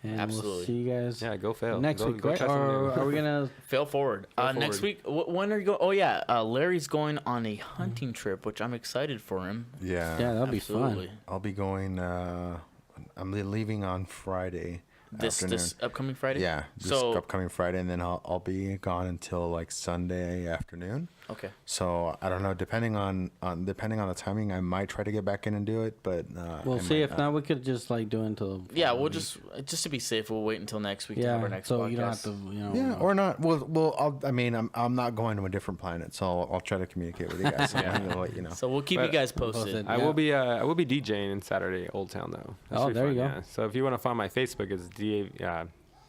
And we'll Absolutely. see you guys Yeah, go fail. next Go- week, go right? try something Or new. are we gonna? Fail forward. Fail Next forward. week, when are you going? Oh yeah, Larry's going on a hunting trip, which I'm excited for him. Yeah, Yeah. that'll be Absolutely. fun. I'll be going. I'm leaving on Friday. This afternoon. upcoming Friday. Yeah, this So upcoming Friday, and then I'll be gone until like Sunday afternoon. Okay. So I don't know. Depending on the timing, I might try to get back in and do it. But We'll I see. might If not, we could just like do it until. Yeah, we'll just to be safe, we'll wait until next week to have our next so podcast. you don't have to, Yeah, or not. I'm not going to a different planet, so I'll try to communicate with you guys. And I'll let you know. So we'll keep you But- guys posted. I will be DJing in Saturday, Old Town though. That Oh, should be there you fun, go. Yeah. So if you want to find my Facebook, it's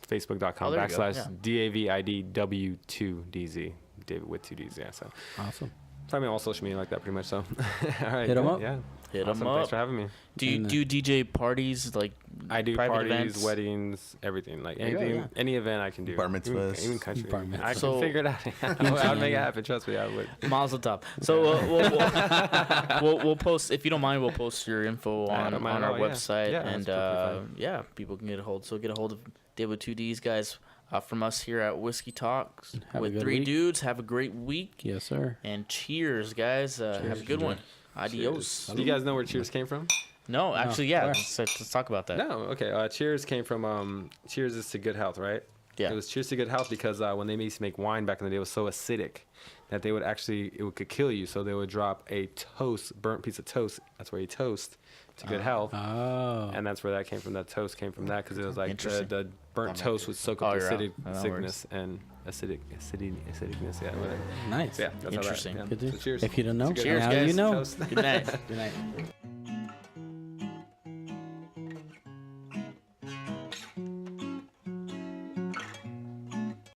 facebook.com Oh, there you go, /DAVIDW2DZ. David with 2Ds, yeah. So Awesome. find me on all social media like that pretty much. So all right. Hit 'em cool, up. Yeah. Hit 'em Awesome. up. Thanks for having me. Do you do DJ parties like I do private parties, events? weddings, everything. Like There you go, anything, yeah. any event I can do. Bar mitzvahs. Even country. Bar mitzvahs. I can So- figure it out. I would make it happen. Trust me, I would. Miles on top. So we'll post, if you don't mind, we'll post your info I on don't mind our at all, yeah. website, Yeah, and that's perfectly yeah, people can get a hold. So get a hold of David with 2Ds, guys. From us here at Whiskey Talks Have a with good 3 week. dudes. Have a great week, Yes, sir. and cheers, guys. Have a good one. Adios. Do you guys know where Cheers came from? No, actually, yeah. where? Let's talk about that. No, okay. Cheers came from Cheers is to good health, right? Yeah. It was Cheers to good health because when they used to make wine back in the day, it was so acidic that they would could kill you. So they would drop a burnt piece of toast. That's where you toast to good health, Oh. and that's where that came from. That toast came from that because it was like Interesting. the burnt toast would soak up Oh, the you're out. acidicness and acidicness. Yeah, whatever. Nice. Yeah, that's Interesting. How that, yeah. Good to- So cheers. If you don't know, It's a good Cheers, now guys. you know. toast. Good night. Good night.